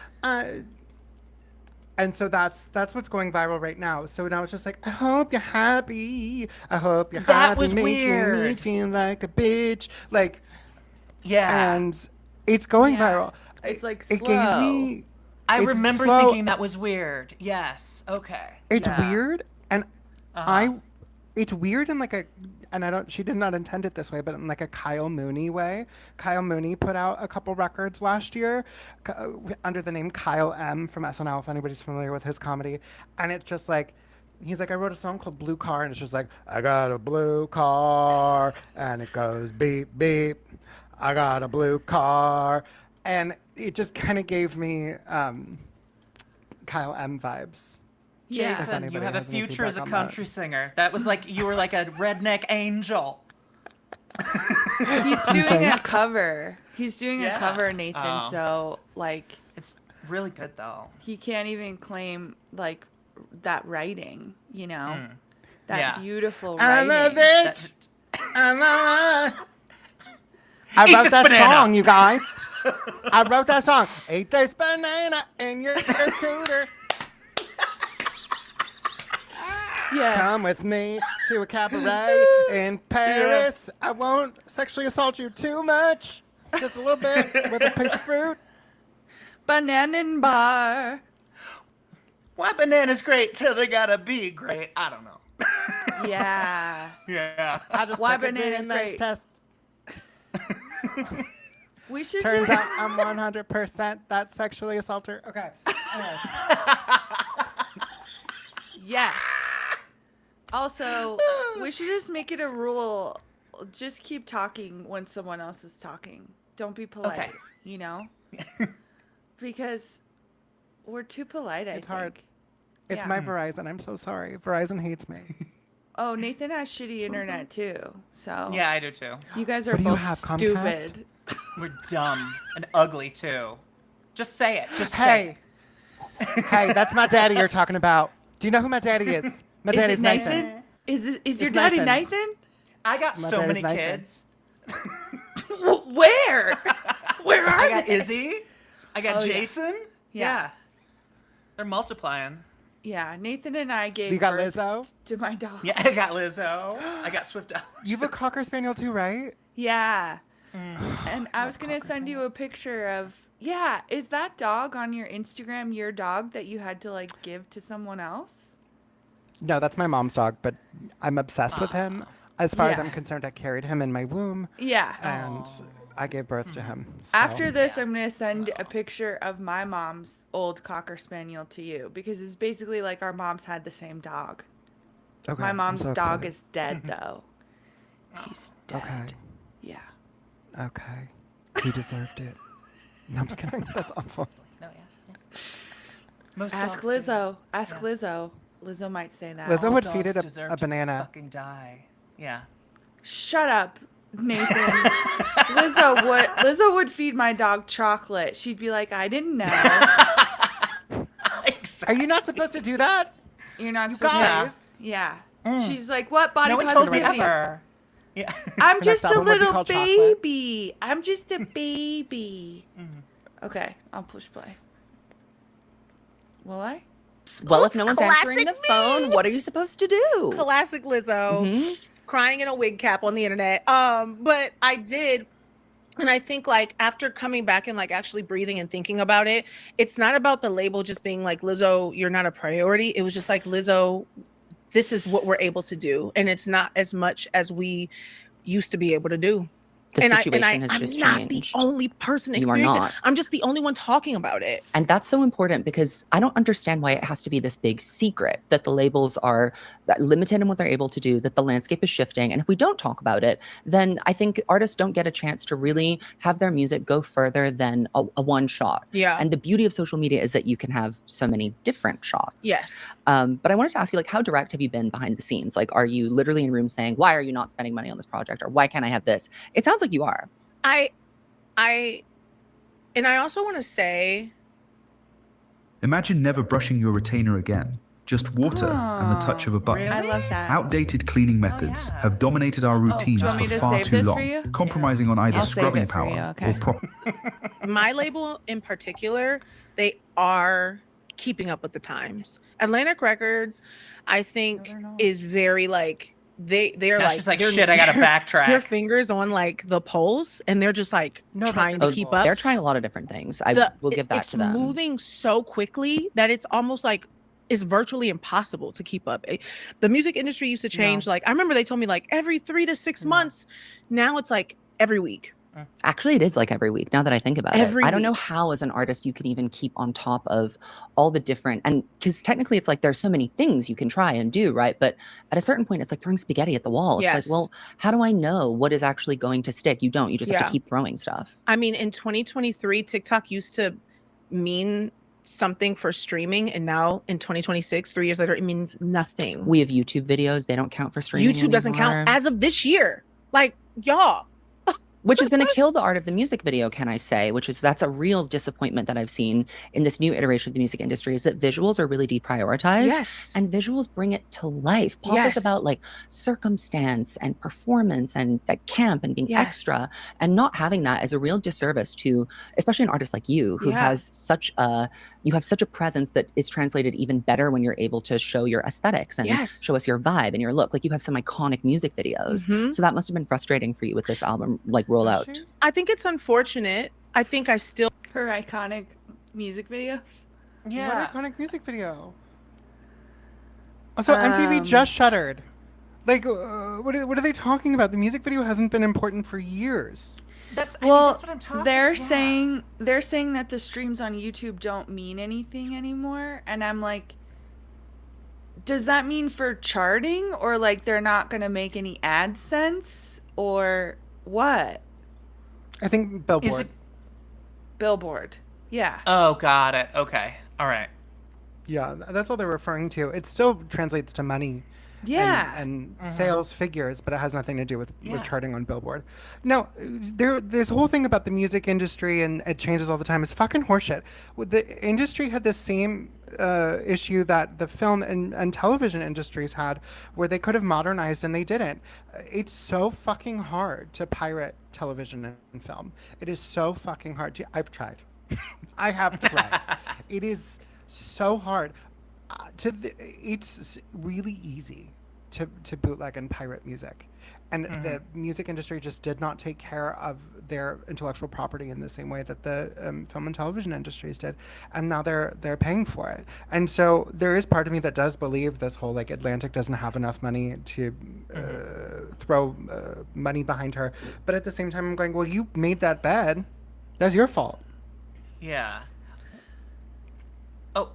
and so that's what's going viral right now. So now it's just like, I hope you're happy. I hope you're happy. Was making weird. me feel like a bitch. Like, and it's going viral. It's like it slow. gave me. I remember slow. thinking that was weird. Yes. Okay. It's weird, and it's weird in like she did not intend it this way, but in like a Kyle Mooney way. Kyle Mooney put out a couple records last year under the name Kyle M from SNL, if anybody's familiar with his comedy. And it's just like, he's like, I wrote a song called Blue Car, and it's just like, I got a blue car, and it goes beep, beep. I got a blue car. And it just kind of gave me Kyle M vibes. Yeah. If Jason, you anybody have a has any future as a feedback on that. country singer. That was like you were like a redneck angel. He's doing a cover. He's doing a Yeah. cover, Nathan. Oh. So like It's really good though. he can't even claim like that writing. You know, that Yeah. beautiful I writing. love it. That- I Eat wrote this that banana. song, you guys. I wrote that song. Eat this banana in your cooter. Yeah. Come with me to a cabaret in Paris. I won't sexually assault you too much. Just a little bit with a piece of fruit. Banana bar. Why bananas great till they gotta be great? I don't know. Yeah. Yeah. I just Why took a bananas DNA great? test. We should Turns just out I'm 100% that sexually assaulter. Okay. Yes. Also, we should just make it a rule. Just keep talking when someone else is talking. Don't be polite. Okay. You know? Because we're too polite, I It's think. hard. It's Yeah. my Verizon. I'm so sorry. Verizon hates me. Oh, Nathan has shitty internet too. So Yeah, I do too. you guys are What do you both have, Comcast? stupid. We're dumb and ugly too. Just say it. Just say Hey. Hey, that's my daddy you're talking about. Do you know who my daddy is? My Is daddy's it Nathan. Is your It's daddy Nathan. Nathan? it. I got My so daddy's many Nathan. kids. Where? Where are I got they? Izzy. I got Oh, yeah. Jason. Yeah. They're multiplying. Yeah, Nathan and I gave You got birth Lizzo? to my dog. Yeah, I got Lizzo. I got Swiftologist. You have a Cocker Spaniel too, right? Yeah. And I was going to send you a picture of, yeah, is that dog on your Instagram your dog that you had to like give to someone else? No, that's my mom's dog, but I'm obsessed with him. As far as Yeah. I'm concerned, I carried him in my womb Yeah. and I gave birth to him. So. After this, I'm going to send a picture of my mom's old Cocker Spaniel to you because it's basically like our moms had the same dog. Okay, My I'm mom's so dog excited. is dead though. He's dead. Okay. Yeah. Okay. He deserved it. No, I'm just kidding. That's awful. No, yeah. Most Ask dogs do. Lizzo. Ask Lizzo. Lizzo might say that. Lizzo All would dogs feed it deserve a to banana. Fucking die. Yeah. Shut up, Nathan. Lizzo would feed my dog chocolate. She'd be like, I didn't know. Are you not supposed to do that? You're not You supposed guys. to. Yeah. She's like, what body No one told you positivity? ever. Yeah. I'm next just a album would be little called Chocolate. baby. I'm just a baby. Okay, I'll push play. Will I? Well, if no one's answering the Classic phone, me. what are you supposed to do? Classic Lizzo, Mhm. crying in a wig cap on the internet. But I did, and I think like after coming back and like actually breathing and thinking about it, it's not about the label just being like Lizzo, you're not a priority. It was just like Lizzo, this is what we're able to do, and it's not as much as we used to be able to do. The and situation has I'm just not changed. the only person You are experiencing not. it. I'm just the only one talking about it. And that's so important because I don't understand why it has to be this big secret that the labels are limited in what they're able to do, that the landscape is shifting. And if we don't talk about it, then I think artists don't get a chance to really have their music go further than a one shot. Yeah. And the beauty of social media is that you can have so many different shots. Yes. But I wanted to ask you, like, how direct have you been behind the scenes? Like, are you literally in rooms saying, why are you not spending money on this project? Or why can't I have this? It sounds like you are. I also want to say, Imagine never brushing your retainer again. Just water and the touch of a button. I love that. Outdated cleaning methods have dominated our routines Do you want me for to far save too this for long, you? compromising on either I'll save scrubbing it for you, power okay. or proper. my label in particular, they are keeping up with the times. Atlantic Records, I think, is very like they're Now like she's like, they're- shit, I gotta backtrack. Their fingers on like the pulse, and they're just like No, trying to Oh, keep up. They're trying a lot of different things. I will give that it's to them. moving so quickly that it's almost like it's virtually impossible to keep up. The music industry used to change. Like I remember they told me like every 3 to 6 months. Now it's like every week. Actually, it is like every week now that I think about Every it. I don't know week. how, as an artist, you can even keep on top of all the different, and because technically it's like there's so many things you can try and do, right? But at a certain point, it's like throwing spaghetti at the wall. It's Yes. like, well, how do I know what is actually going to stick? You don't. You just have Yeah. to keep throwing stuff. I mean, in 2023, TikTok used to mean something for streaming, and now in 2026, 3 years later, it means nothing. We have YouTube videos. They don't count for streaming YouTube doesn't count anymore. as of this year. Like, y'all. Which is going to kill the art of the music video, can I say? That's a real disappointment that I've seen in this new iteration of the music industry, is that visuals are really deprioritized. Yes. And visuals bring it to life. Pop Yes. is about like circumstance and performance and like camp and being Yes. extra. And not having that is a real disservice to, especially an artist like you, who has you have such a presence that is translated even better when you're able to show your aesthetics and Yes. show us your vibe and your look. Like, you have some iconic music videos. Mhm. So that must have been frustrating for you with this album, like, rollout. I think it's unfortunate. I think I still Her iconic music videos. Yeah. What iconic music video? Also, MTV just shuttered. Like, what are they talking about? The music video hasn't been important for years. That's Well, that's what I'm talking. they're yeah. saying that the streams on YouTube don't mean anything anymore, and I'm like, does that mean for charting, or like they're not gonna make any AdSense, or what? I think Billboard. Is it? Billboard. Yeah. Oh, got it. Okay. All right. Yeah, that's all they're referring to. It still translates to money. Yeah. And sales figures, but it has nothing to do with Yeah. charting on Billboard. No, this whole thing about the music industry and it changes all the time is fucking horseshit. The industry had the same issue that the film and television industries had, where they could have modernized and they didn't. It's so fucking hard to pirate television and film. It is so fucking hard to. I've tried. I have tried. It is so hard. It's really easy to bootleg and pirate music, and the music industry just did not take care of their intellectual property in the same way that the film and television industries did, and now they're paying for it. And so there is part of me that does believe this whole like Atlantic doesn't have enough money to throw money behind her, but at the same time I'm going, well, you made that bed, that's your fault. Yeah. Oh.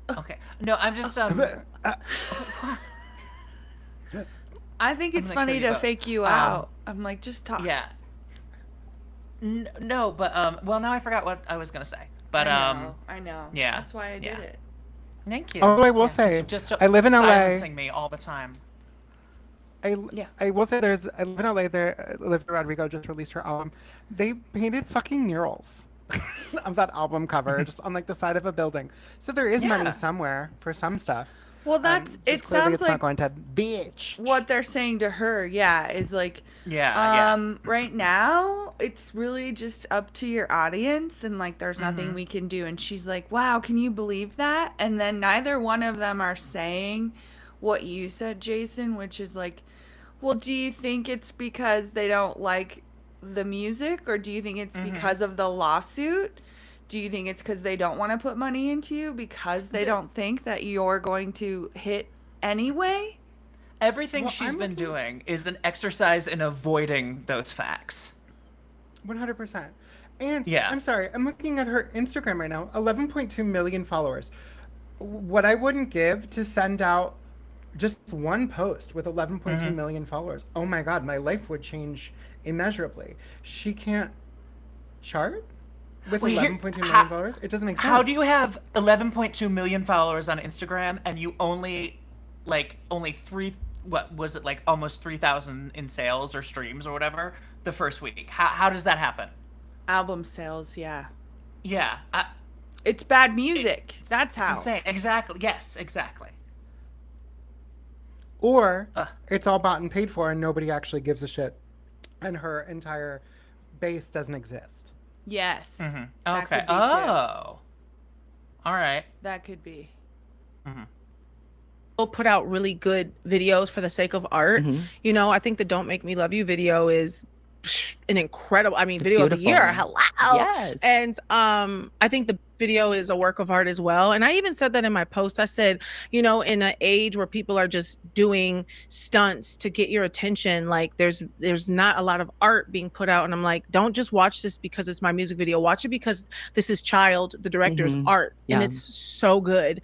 Okay. No, I'm just I think it's gonna funny kill you to both. fake you out. I'm like, just talk. Yeah. No, but well, now I forgot what I was gonna say. But I know. yeah, That's why I did it. Thank you. Although I will Yeah, say, just I live in LA. silencing me all the time. I will say I live in LA. Olivia Rodrigo just released her album. They painted fucking murals of that album cover just on like the side of a building. So there is money somewhere for some stuff. Well, that's Just it. clearly Sounds it's like not going to bitch. what they're saying to her. Yeah, is like, Yeah. right now it's really just up to your audience, and like there's nothing we can do. And she's like, wow, can you believe that? And then neither one of them are saying what you said, Jason, which is like, well, do you think it's because they don't like the music, or do you think it's because of the lawsuit? Do you think it's because they don't want to put money into you because they don't think that you're going to hit anyway? Everything she's been doing is an exercise in avoiding those facts. 100%. And Yeah. I'm sorry, I'm looking at her Instagram right now. 11.2 million followers. What I wouldn't give to send out just one post with 11.2 million followers. Oh my God, my life would change immeasurably. She can't chart with Well, 11.2 million followers? It doesn't make sense. How do you have 11.2 million followers on Instagram and you only what was it, like almost 3,000 in sales or streams or whatever the first week? How does that happen? Album sales, yeah. Yeah. It's bad music. That's how. It's insane. Exactly. Yes, exactly. Or it's all bought and paid for and nobody actually gives a shit. And her entire base doesn't exist. Yes. Okay. That could be too. Oh. All right. That could be. Will put out really good videos for the sake of art. You know, I think the Don't Make Me Love You video is an incredible, video of the beautiful. year. Hello. Yes. And I think the video is a work of art as well. And I even said that in my post. I said, you know, in an age where people are just doing stunts to get your attention, like there's not a lot of art being put out. And I'm like, don't just watch this because it's my music video. Watch it because this is Child, the director's art. Yeah. And it's so good.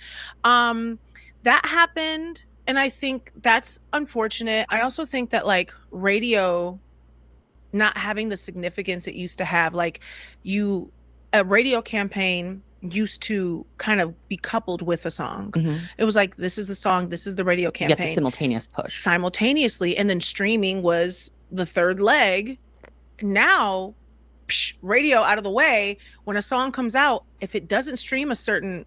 That happened. And I think that's unfortunate. I also think that like radio not having the significance it used to have, like a radio campaign used to kind of be coupled with a song. Mhm. It was like, this is the song, this is the radio You get the campaign simultaneous push. simultaneously, and then streaming was the third leg. Now, radio out of the way. When a song comes out, if it doesn't stream a certain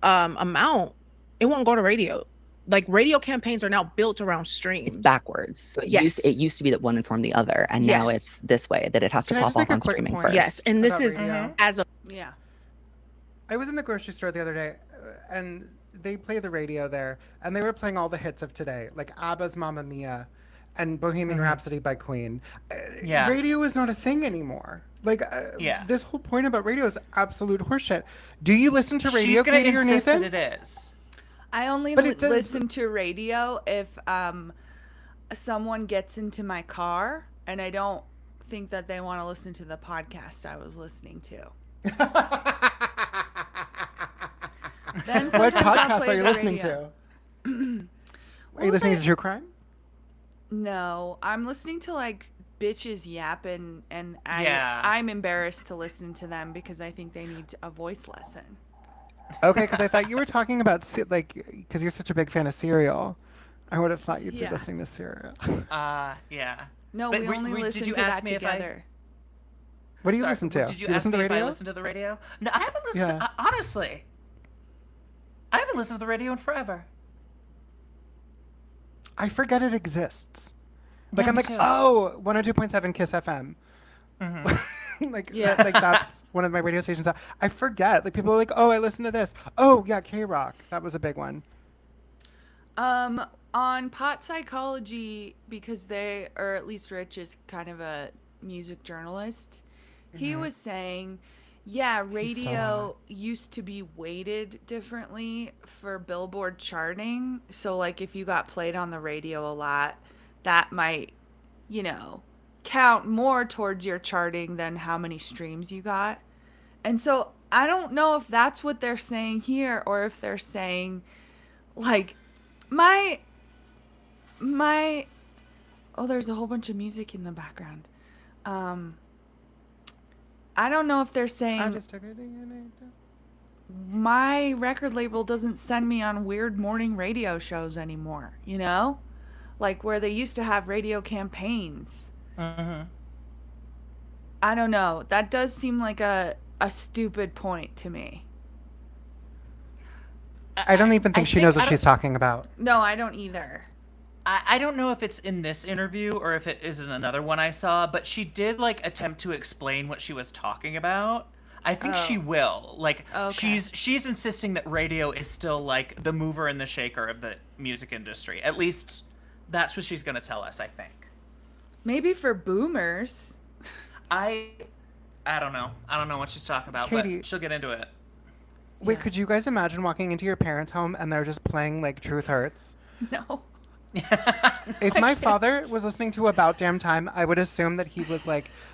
amount, it won't go to radio. Like, radio campaigns are now built around streams. It's backwards. So it Yes. used to be that one informed the other, and now Yes. it's this way, that it has to Can I just pop off make a on quick streaming point? first. Yes, and this About is radio. as a Yeah. I was in the grocery store the other day, and they play the radio there, and they were playing all the hits of today, like ABBA's Mamma Mia and Bohemian Rhapsody by Queen. Yeah. Radio is not a thing anymore. Like, Yeah. this whole point about radio is absolute horseshit. Do you listen to radio, She's gonna Katie or insist Nathan? that it is. I only But it does- listen to radio if someone gets into my car and I don't think that they want to listen to the podcast I was listening to. Then What sometimes I'll podcast play are you the listening radio. to? What Are you was listening I- to true crime? No, I'm listening to like bitches yapping, and Yeah. I'm embarrassed to listen to them because I think they need a voice lesson. Okay, because I thought you were talking about, because you're such a big fan of Serial. I would have thought you'd be Yeah. listening to Serial. Yeah. No, But we re- only re- listen did you to ask that me if I- together. What do you Sorry, listen to? Did you Do you ask listen to me radio? if I listen to the radio? No, I haven't listened. Yeah. Honestly, I haven't listened to the radio in forever. I forget it exists. Like, Yeah, I'm me like, too. oh, 102.7 Kiss FM. like, Yeah. like that's one of my radio stations. I forget. Like, people are like, oh, I listen to this. Oh, yeah, K-Rock. That was a big one. On Pot Psychology, because they, or at least Rich is kind of a music journalist, he was saying, yeah, radio used to be weighted differently for Billboard charting. So, like, if you got played on the radio a lot, that might, count more towards your charting than how many streams you got. And so I don't know if that's what they're saying here, or if they're saying, like, there's a whole bunch of music in the background. I don't know if they're saying my record label doesn't send me on weird morning radio shows anymore, like where they used to have radio campaigns. Mm-hmm. I don't know. That does seem like a stupid point to me. I don't even think she knows what she's talking about. No, I don't either. I don't know if it's in this interview or if it is in another one I saw, but she did attempt to explain what she was talking about. I think she will. Okay. She's insisting that radio is still the mover and the shaker of the music industry. At least that's what she's going to tell us, I think. Maybe for boomers. I don't know. I don't know what she's talking about, Katie, but she'll get into it. Wait, could you guys imagine walking into your parents' home and they're just playing Truth Hurts? No. If my father was listening to About Damn Time, I would assume that he was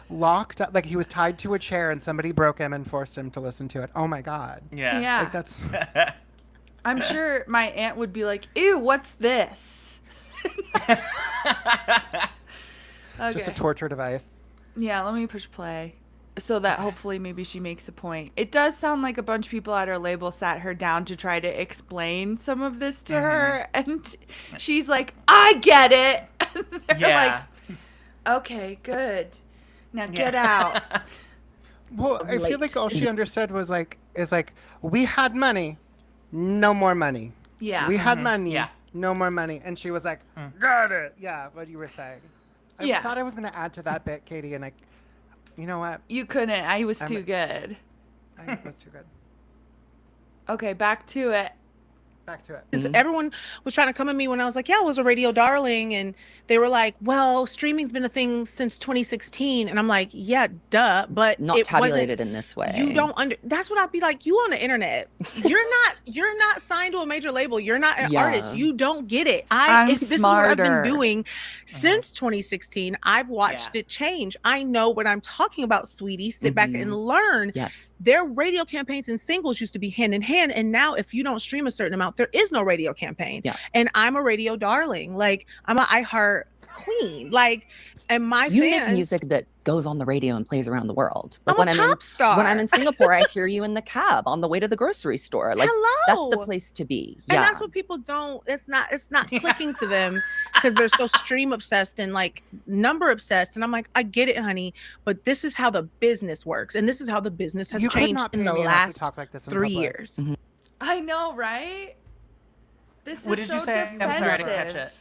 locked up, he was tied to a chair and somebody broke him and forced him to listen to it. Oh my God. Yeah. Yeah. That's I'm sure my aunt would be like, ew, what's this? Okay. just a torture device. Yeah, let me push play so that hopefully maybe she makes a point. It does sound like a bunch of people at her label sat her down to try to explain some of this to her, and she's like, I get it. They're Yeah. like, okay, good. Now get out. Well, I feel like all she understood was we had money, no more money. Yeah. We had money, Yeah. no more money. And she was like, got it. Yeah, what you were saying. I Yeah. thought I was going to add to that bit, Katie, and you know what? You couldn't. I was too good. I was too good. Okay, back to it. Back to it. Because everyone was trying to come at me when I was like, yeah, I was a radio darling. And they were like, well, streaming's been a thing since 2016. And I'm like, yeah, duh. But Not it tabulated wasn't, in this way. You don't that's what I'd be like, you on the internet. You're not signed to a major label. You're not an Yeah. artist. You don't get it. I'm This is what I've smarter. been doing since 2016. I've watched it change. I know what I'm talking about, sweetie. Sit back and learn. Yes. Their radio campaigns and singles used to be hand in hand. And now if you don't stream a certain amount, there is no radio campaign. Yeah. And I'm a radio darling. I'm a iHeart queen. Like, and my You fans, make music that goes on the radio and plays around the world. Like I'm a pop star. When I'm in Singapore, I hear you in the cab on the way to the grocery store. Like, that's the Hello. place to be. And Yeah. that's what people don't, it's not clicking to them because they're so stream obsessed and like number obsessed. And I'm like, I get it, honey, but this is how the business works. And this is how the business has You could changed not in pay the me enough to last talk like this in 3 public. years. Mhm. I know, right? This What is did you so say? I'm sorry, I didn't catch defensive. it.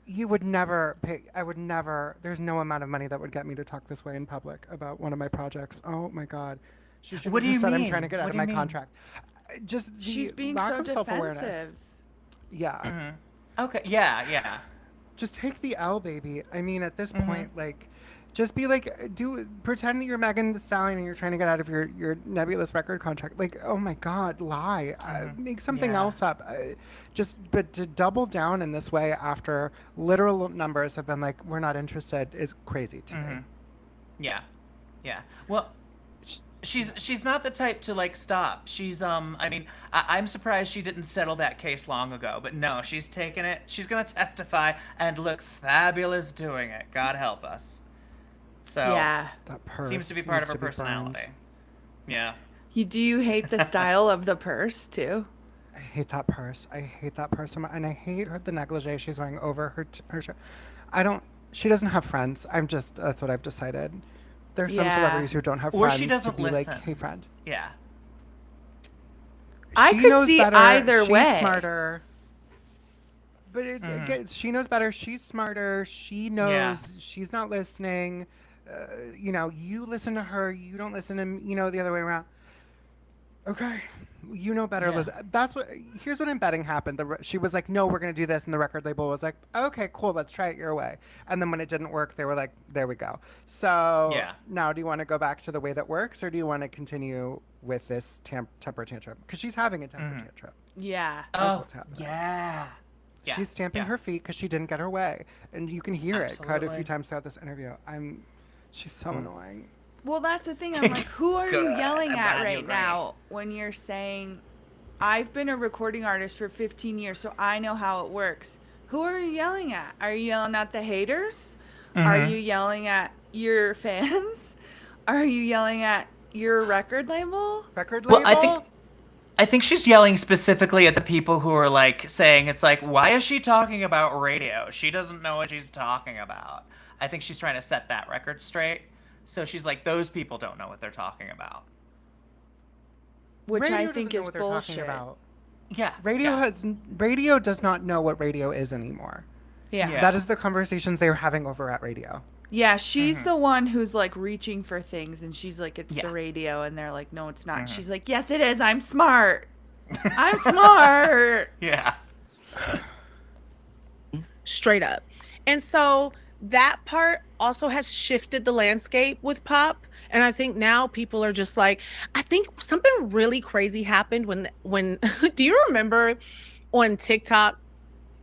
You would never pay. I would never. There's no amount of money that would get me to talk this way in public about one of my projects. Oh my God. She should What have do just you said I'm mean? trying to get out What of do my you mean? contract. Just the She's being lack so of self-awareness. defensive. Yeah. Okay. Yeah. Just take the L, baby. I mean, at this Mm-hmm. point, like, just be like, pretend that you're Megan Thee Stallion and you're trying to get out of your nebulous record contract. Like, oh my God, lie. Make something Yeah. else up. But to double down in this way after literal numbers have been like, we're not interested is crazy to me. Yeah. Well, she's not the type to like stop. She's I mean, I'm surprised she didn't settle that case long ago. But no, she's taken it. She's gonna testify and look fabulous doing it. God help us. So Yeah. That purse seems to be part of needs her to be personality. burned. Yeah. Do you hate the style of the purse too? I hate that purse. I hate that purse so much. And I hate the negligee she's wearing over her shirt. She doesn't have friends. That's what I've decided. There's some Yeah. celebrities who don't have Or friends she doesn't to be listen. like, hey, friend. Yeah. I She could knows see better. either She's way. smarter. But again, she knows better. She's smarter. She knows she's not listening. You listen to her. You don't listen to the other way around. Okay, you know better. Yeah. Here's what I'm betting happened. She was like, "No, we're gonna do this," and the record label was like, "Okay, cool, let's try it your way." And then when it didn't work, they were like, "There we go." So now, do you want to go back to the way that works, or do you want to continue with this temper tantrum? Because she's having a temper tantrum. Yeah. That's what's happening. Yeah. She's stamping her feet because she didn't get her way, and you can hear it quite a Absolutely. few times throughout this interview. She's so annoying. Well, that's the thing. I'm like, who are you Good. yelling I'm at glad you right agree. now when you're saying, I've been a recording artist for 15 years, so I know how it works. Who are you yelling at? Are you yelling at the haters? Are you yelling at your fans? Are you yelling at your record label? Well, I think she's yelling specifically at the people who are like saying it's like, why is she talking about radio? She doesn't know what she's talking about. I think she's trying to set that record straight. So she's like, those people don't know what they're talking about. Which Radio I doesn't think know is what they're talking bullshit. about. Yeah. Radio does not know what radio is anymore. Yeah. That is the conversations they were having over at radio. Yeah, she's the one who's like reaching for things and she's like, it's Yeah. the radio. And they're like, no, it's not. She's like, yes, it is. I'm smart. I'm smart. Yeah. Straight up. And so that part also has shifted the landscape with pop. And I think now people are just like, I think something really crazy happened when do you remember on TikTok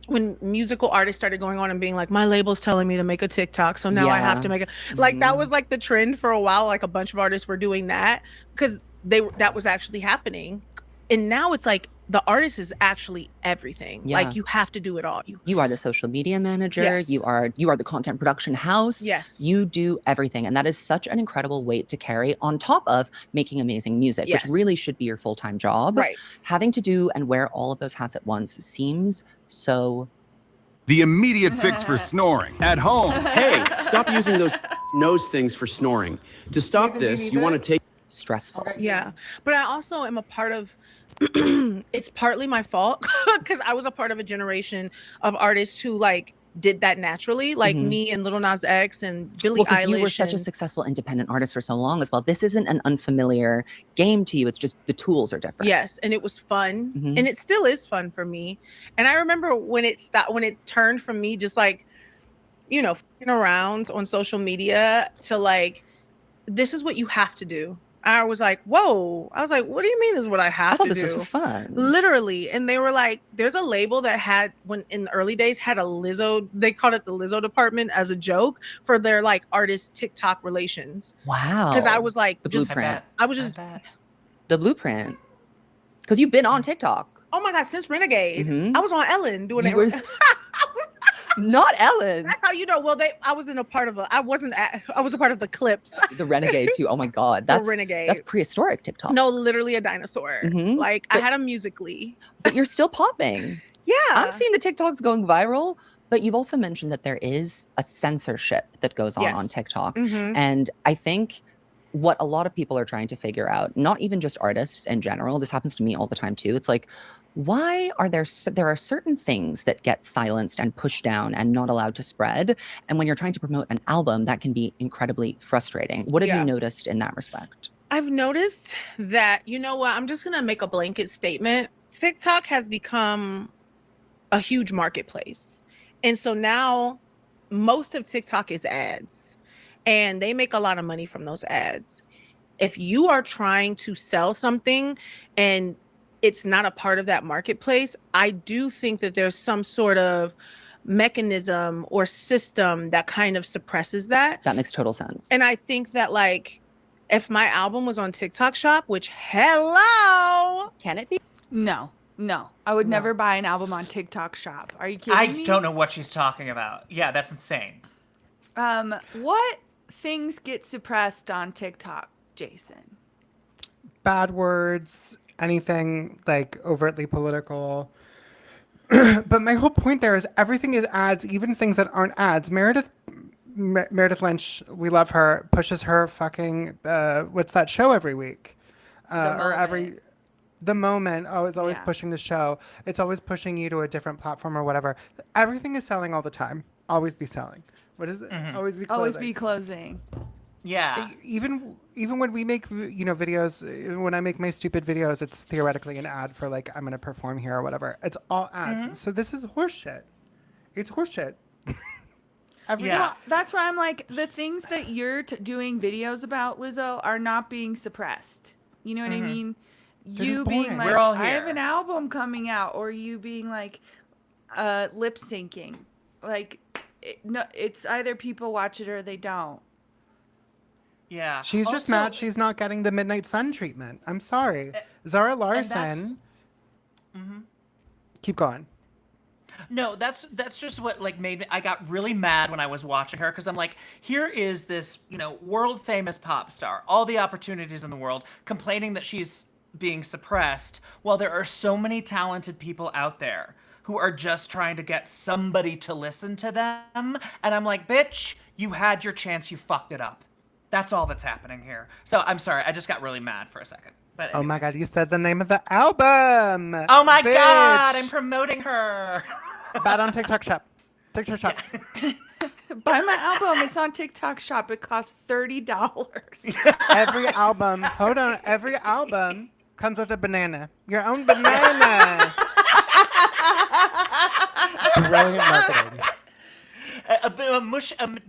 when musical artists started going on and being like, my label's telling me to make a TikTok, so now I have to make it. Like that was like the trend for a while. Like a bunch of artists were doing that because that was actually happening. And now it's like the artist is actually everything. Yeah. Like you have to do it all. You are the social media manager. Yes. You are the content production house. Yes. You do everything. And that is such an incredible weight to carry on top of making amazing music, Yes. which really should be your full-time job. Right. Having to do and wear all of those hats at once seems so The immediate fix for snoring at home. Hey, stop using those nose things for snoring. To stop Nathan, do you this, need you want to this? take stressful. Yeah. But I also am a part of it's partly my fault because I was a part of a generation of artists who like did that naturally, like me and Lil Nas X and Billie Well, because Eilish. you were such a successful independent artist for so long as well. This isn't an unfamiliar game to you. It's just the tools are different. Yes, and it was fun, and it still is fun for me. And I remember when it turned from me just like, f***ing around on social media to like, this is what you have to do. I was like, whoa. I was like, what do you mean is what I have I thought to this do? was for fun. Literally. And they were like, there's a label that had, when in the early days, had a Lizzo, they called it the Lizzo department as a joke for their like artist TikTok relations. Wow. Because I was like, the just, blueprint. I was just, The blueprint. Because you've been on TikTok. oh my God, since Renegade, Mhm. I was on Ellen doing You it. were- Not Ellen. That's how you know. Well, I was a part of the clips. The Renegade too. Oh my God. The Renegade. That's prehistoric TikTok. No, literally a dinosaur. Like I had a Musical.ly. But you're still popping. Yeah. I'm seeing the TikToks going viral, but you've also mentioned that there is a censorship that goes on TikTok. And I think what a lot of people are trying to figure out, not even just artists in general, this happens to me all the time too. It's like, why are there are certain things that get silenced and pushed down and not allowed to spread? And when you're trying to promote an album, that can be incredibly frustrating. What have you noticed in that respect? I've noticed that, you know what, I'm just going to make a blanket statement. TikTok has become a huge marketplace. And so now most of TikTok is ads, and they make a lot of money from those ads. If you are trying to sell something and it's not a part of that marketplace, I do think that there's some sort of mechanism or system that kind of suppresses that. That makes total sense. And I think that, like, if my album was on TikTok Shop, which, hello, can it be? No, I would never buy an album on TikTok Shop. Are you kidding me? I don't know what she's talking about. Yeah, that's insane. What things get suppressed on TikTok, Jason? Bad words, anything like overtly political. But my whole point there is everything is ads, even things that aren't ads. Meredith Lynch, we love her, pushes her fucking what's that show every week? The Moment. Oh, it's always pushing the show. It's always pushing you to a different platform or whatever. Everything is selling all the time. Always be selling. What is it? Always be closing. Always be closing. Yeah. Even when we make videos, when I make my stupid videos, it's theoretically an ad for like I'm gonna perform here or whatever. It's all ads. So this is horseshit. It's horseshit. Well, that's why I'm like, the things that you're doing videos about, Lizzo, are not being suppressed. You know what I mean? You being like, I have an album coming out, or you being like, lip syncing. Like, it's either people watch it or they don't. Yeah. She's just mad she's not getting the Midnight Sun treatment. I'm sorry. Zara Larson. Keep going. No, that's just what like made me. I got really mad when I was watching her because I'm like, here is this, world famous pop star, all the opportunities in the world, complaining that she's being suppressed, while there are so many talented people out there who are just trying to get somebody to listen to them. And I'm like, bitch, you had your chance, you fucked it up. That's all that's happening here. So I'm sorry, I just got really mad for a second. But anyway. Oh my God, you said the name of the album. Oh my bitch. God, I'm promoting her. Bad on TikTok Shop. TikTok Shop. Buy my album. It's on TikTok Shop. It costs $30. Every album comes with a banana. Your own banana. Brilliant marketing. A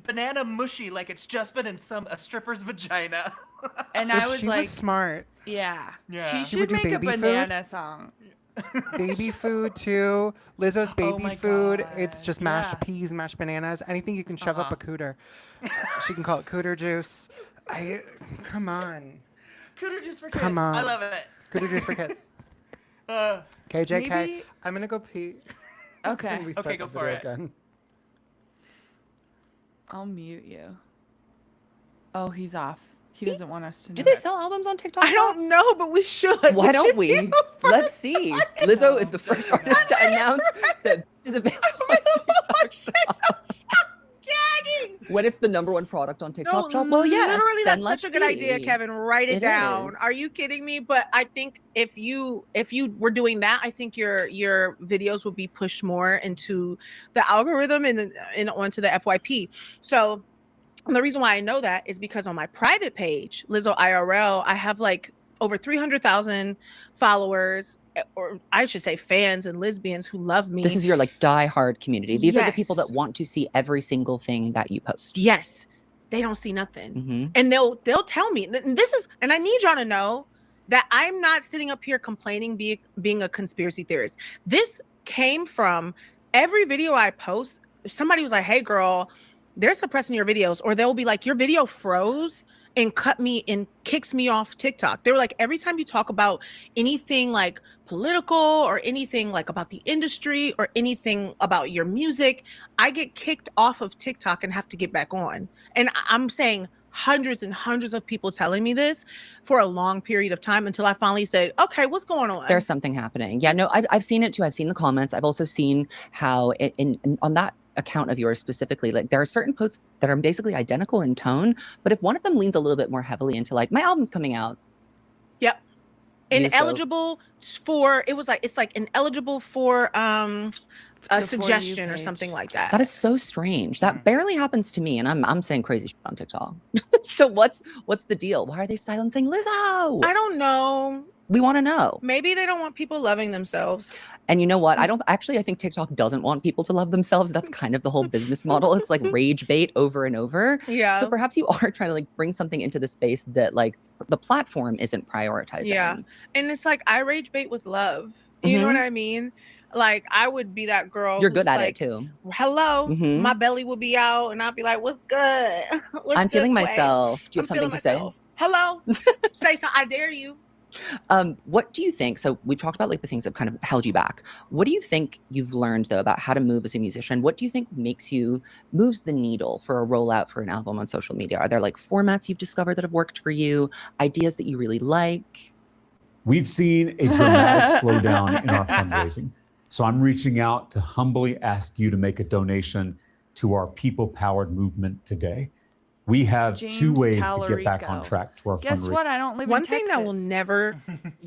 banana mushy, like it's just been in a stripper's vagina. And If I was she like, was smart. Yeah. Yeah. She should make a banana song. Baby food too. Lizzo's baby food. God. It's just mashed peas, mashed bananas, anything you can shove up a cooter. She can call it cooter juice. Come on. Cooter juice for kids. Come on. I love it. Cooter juice for kids. KJK. Maybe- I'm gonna go pee. Okay. Okay, go for it. Again. I'll mute you. Oh, he's off. He doesn't want us to know. Do they sell albums on TikTok? I don't know, but we should. Why don't we? Let's see. Lizzo is the first artist to announce that she's available on TikTok Shop. When it's the number one product on TikTok Shop, well, yes. Literally, then that's such a good idea, Kevin. Write it down. Is. Are you kidding me? But I think if you were doing that, I think your videos would be pushed more into the algorithm and onto the FYP. So the reason why I know that is because on my private page, Lizzo IRL, I have like over 300,000 followers, or I should say fans and lesbians who love me. This is your like die-hard community. These are the people Yes. that want to see every single thing that you post. Yes, they don't see nothing, Mm-hmm. and they'll tell me. And this is, and I need y'all to know that I'm not sitting up here complaining, being a conspiracy theorist. This came from every video I post. Somebody was like, "Hey, girl, they're suppressing your videos," or they'll be like, "Your video froze," and cut me and kicks me off TikTok. They were like, every time you talk about anything like political or anything like about the industry or anything about your music, I get kicked off of TikTok and have to get back on. And I'm saying hundreds and hundreds of people telling me this for a long period of time until I finally said, okay, what's going on? There's something happening. Yeah, no, I've seen it too. I've seen the comments. I've also seen how in on that account of yours specifically, like there are certain posts that are basically identical in tone, but if one of them leans a little bit more heavily into like, my album's coming out. Yep. Ineligible for, it was like, it's like ineligible for a suggestion or something like that. That is so strange. That barely happens to me, and I'm saying crazy shit on TikTok. So what's the deal? Why are they silencing Lizzo? I don't know. We want to know. Maybe they don't want people loving themselves. And you know what? I think TikTok doesn't want people to love themselves. That's kind of the whole business model. It's like rage bait over and over. Yeah. So perhaps you are trying to like bring something into the space that like the platform isn't prioritizing. Yeah. And it's like I rage bait with love. You know what I mean? Like I would be that girl. You're good at like, it too. Hello. My belly would be out and I'd be like, what's good? I'm feeling myself. Do you have something to say? Hello. Say something. I dare you. What do you think? So we've talked about like the things that kind of held you back. What do you think you've learned though about how to move as a musician? What do you think moves the needle for a rollout for an album on social media? Are there like formats you've discovered that have worked for you? Ideas that you really like? We've seen a dramatic slowdown in our fundraising. So I'm reaching out to humbly ask you to make a donation to our people-powered movement today. We have two ways to get back on track to our fundraising. Guess what? I don't live in Texas. One thing that will never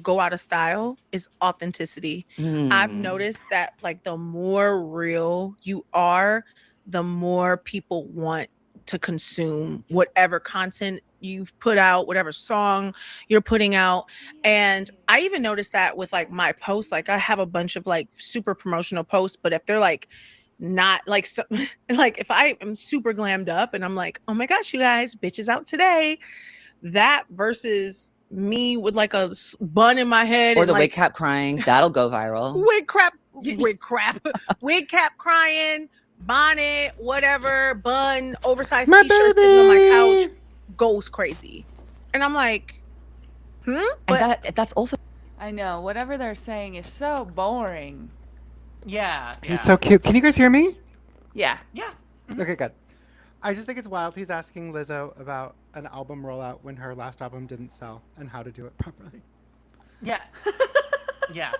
go out of style is authenticity. I've noticed that like the more real you are, the more people want to consume whatever content you've put out, whatever song you're putting out. And I even noticed that with like my posts, like I have a bunch of like super promotional posts, but if they're like not like so, like if I am super glammed up and I'm like, oh my gosh, you guys, bitches out today, that versus me with like a bun in my head Or and the like, wig cap crying, that'll go viral. wig cap crying, bonnet, whatever, bun, oversized t-shirt sitting on my couch goes crazy. And I'm like, But and that's also, I know, whatever they're saying is so boring. Yeah. He's so cute. Can you guys hear me? Yeah. Yeah. Okay, good. I just think it's wild. He's asking Lizzo about an album rollout when her last album didn't sell and how to do it properly. Yeah. yeah.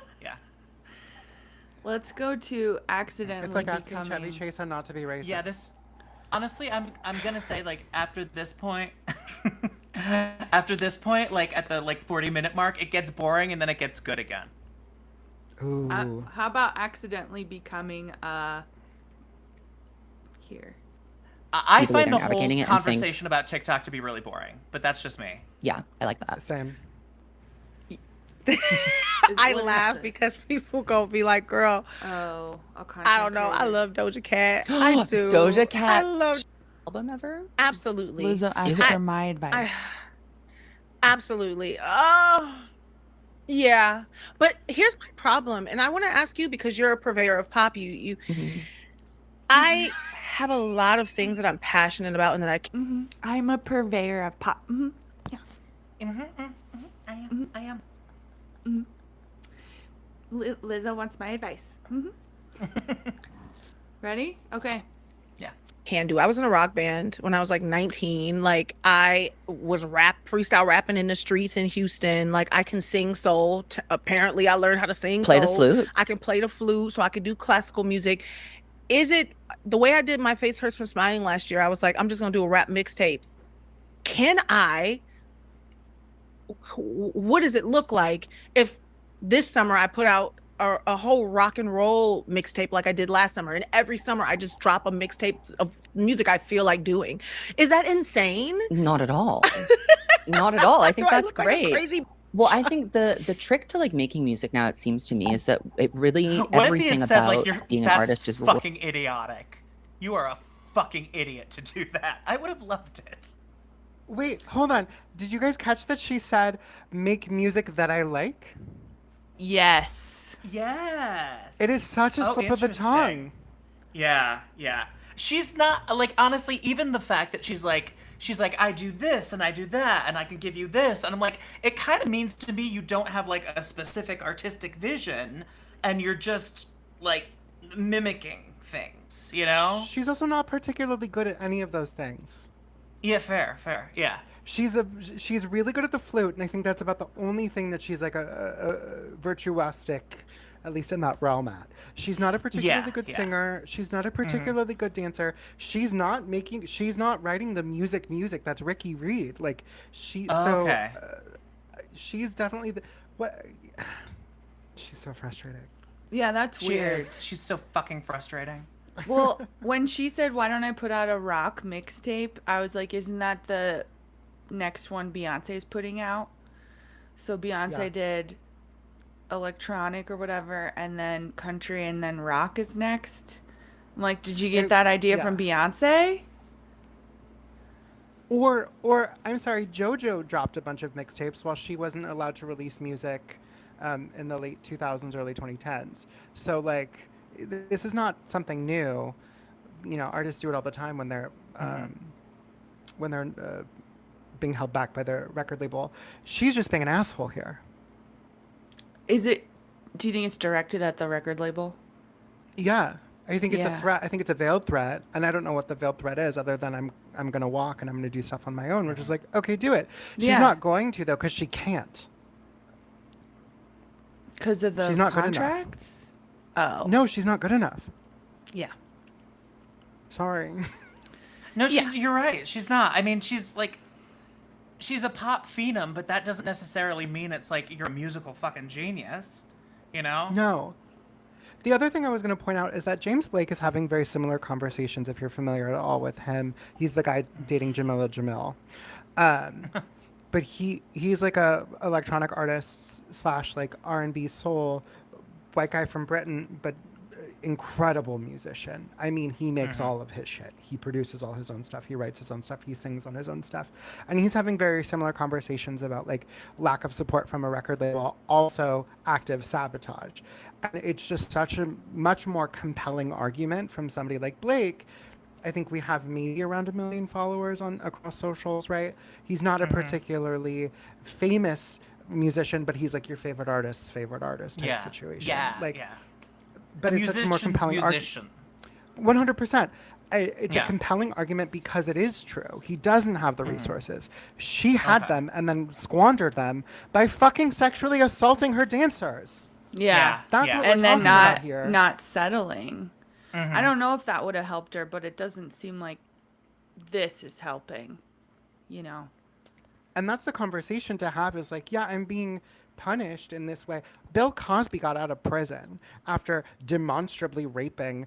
Let's go to accidentally It's like asking becoming... Chevy Chase on not to be racist. Yeah, honestly, I'm gonna say like after this point, like at the like 40-minute mark, it gets boring and then it gets good again. Ooh. How about accidentally becoming here? I find the whole conversation about TikTok to be really boring, but that's just me. Yeah, I like that. Same. I laugh because people go be like, girl, I don't know. I love Doja Cat. I do. Doja Cat. I love album ever? Absolutely. Lizzo asked for my advice. Absolutely. Oh, yeah. But here's my problem, and I want to ask you because you're a purveyor of pop. I have a lot of things that I'm passionate about, and that I'm a purveyor of pop. I am. Lizzo wants my advice. Ready? Okay. Can do. I was in a rock band when I was like 19. Like I was freestyle rapping in the streets in Houston. Like I can sing soul. Apparently I learned how to sing Play soul. the flute. I can play the flute, so I could do classical music. Is it the way I did My Face Hurts from Smiling last year? I was like, I'm just gonna do a rap mixtape. What does it look like if this summer I put out a whole rock and roll mixtape like I did last summer, and every summer I just drop a mixtape of music I feel like doing? Is that insane? Not at all. Not at all. I think that's great. Like crazy. Well, I think the trick to like making music now, it seems to me, is that it really What everything if he had about said, like, being an that's artist is fucking idiotic. You are a fucking idiot to do that. I would have loved it. Wait, hold on. Did you guys catch that she said, make music that I like? Yes. Yes. It is such a slip of the tongue. Yeah. she's not like, honestly, even the fact that she's like I do this and I do that and I can give you this, and I'm like, it kind of means to me you don't have like a specific artistic vision and you're just like mimicking things, you know? She's also not particularly good at any of those things. Yeah, fair, yeah. She's really good at the flute, and I think that's about the only thing that she's like a virtuosic, at least in that realm at. She's not a particularly good singer. She's not a particularly good dancer. She's not writing the music. That's Ricky Reed. Like she's definitely she's so frustrating. Yeah, that's weird. She's so fucking frustrating. Well, when she said, "Why don't I put out a rock mixtape?" I was like, "Isn't that the next one Beyonce's putting out?" So Beyonce did electronic or whatever, and then country, and then rock is next. I'm like, did you get that idea from Beyonce? Or I'm sorry, JoJo dropped a bunch of mixtapes while she wasn't allowed to release music in the late 2000s, early 2010s. So like, this is not something new. You know, artists do it all the time when they're being held back by their record label. She's just being an asshole here. Do you think it's directed at the record label? Yeah. I think it's a threat. I think it's a veiled threat, and I don't know what the veiled threat is, other than I'm gonna walk and I'm gonna do stuff on my own, which is like, okay, do it. She's not going to though, because she can't. Because of the she's not contracts? Good enough. Oh. No, she's not good enough. Yeah. Sorry. No, you're right. She's not. I mean, she's a pop phenom, but that doesn't necessarily mean it's like you're a musical fucking genius, you know? No. The other thing I was going to point out is that James Blake is having very similar conversations, if you're familiar at all with him. He's the guy dating Jamila Jamil. But he's like a electronic artist / like R&B soul, white guy from Britain, but incredible musician. I mean, he makes all of his shit. He produces all his own stuff. He writes his own stuff. He sings on his own stuff. And he's having very similar conversations about like lack of support from a record label, also active sabotage. And it's just such a much more compelling argument from somebody like Blake. I think we have maybe around 1 million followers across socials, right? He's not a particularly famous musician, but he's like your favorite artist's favorite artist type situation. Yeah. But it's such a more compelling argument. 100%. It's a compelling argument because it is true. He doesn't have the resources. She had them and then squandered them by fucking sexually assaulting her dancers. Yeah. That's what we're and then talking about here. not settling. I don't know if that would have helped her, but it doesn't seem like this is helping, you know. And that's the conversation to have is like, yeah, I'm being punished in this way. Bill Cosby got out of prison after demonstrably raping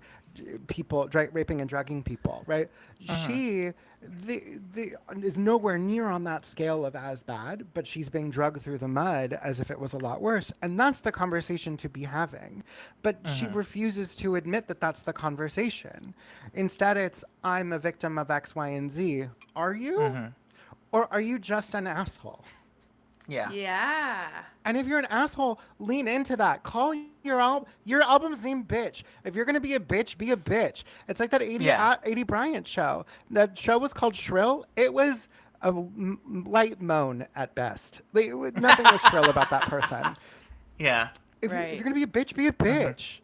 people, raping and drugging people, right? She is nowhere near on that scale of as bad, but she's being drugged through the mud as if it was a lot worse. And that's the conversation to be having. But she refuses to admit that that's the conversation. Instead, it's, I'm a victim of X, Y, and Z. Are you? Or are you just an asshole? Yeah. And if you're an asshole, lean into that. Call your album's name Bitch. If you're going to be a bitch, be a bitch. It's like that 80 Bryant show. That show was called Shrill. It was a light moan at best. Nothing was shrill about that person. Yeah. If you're going to be a bitch, be a bitch.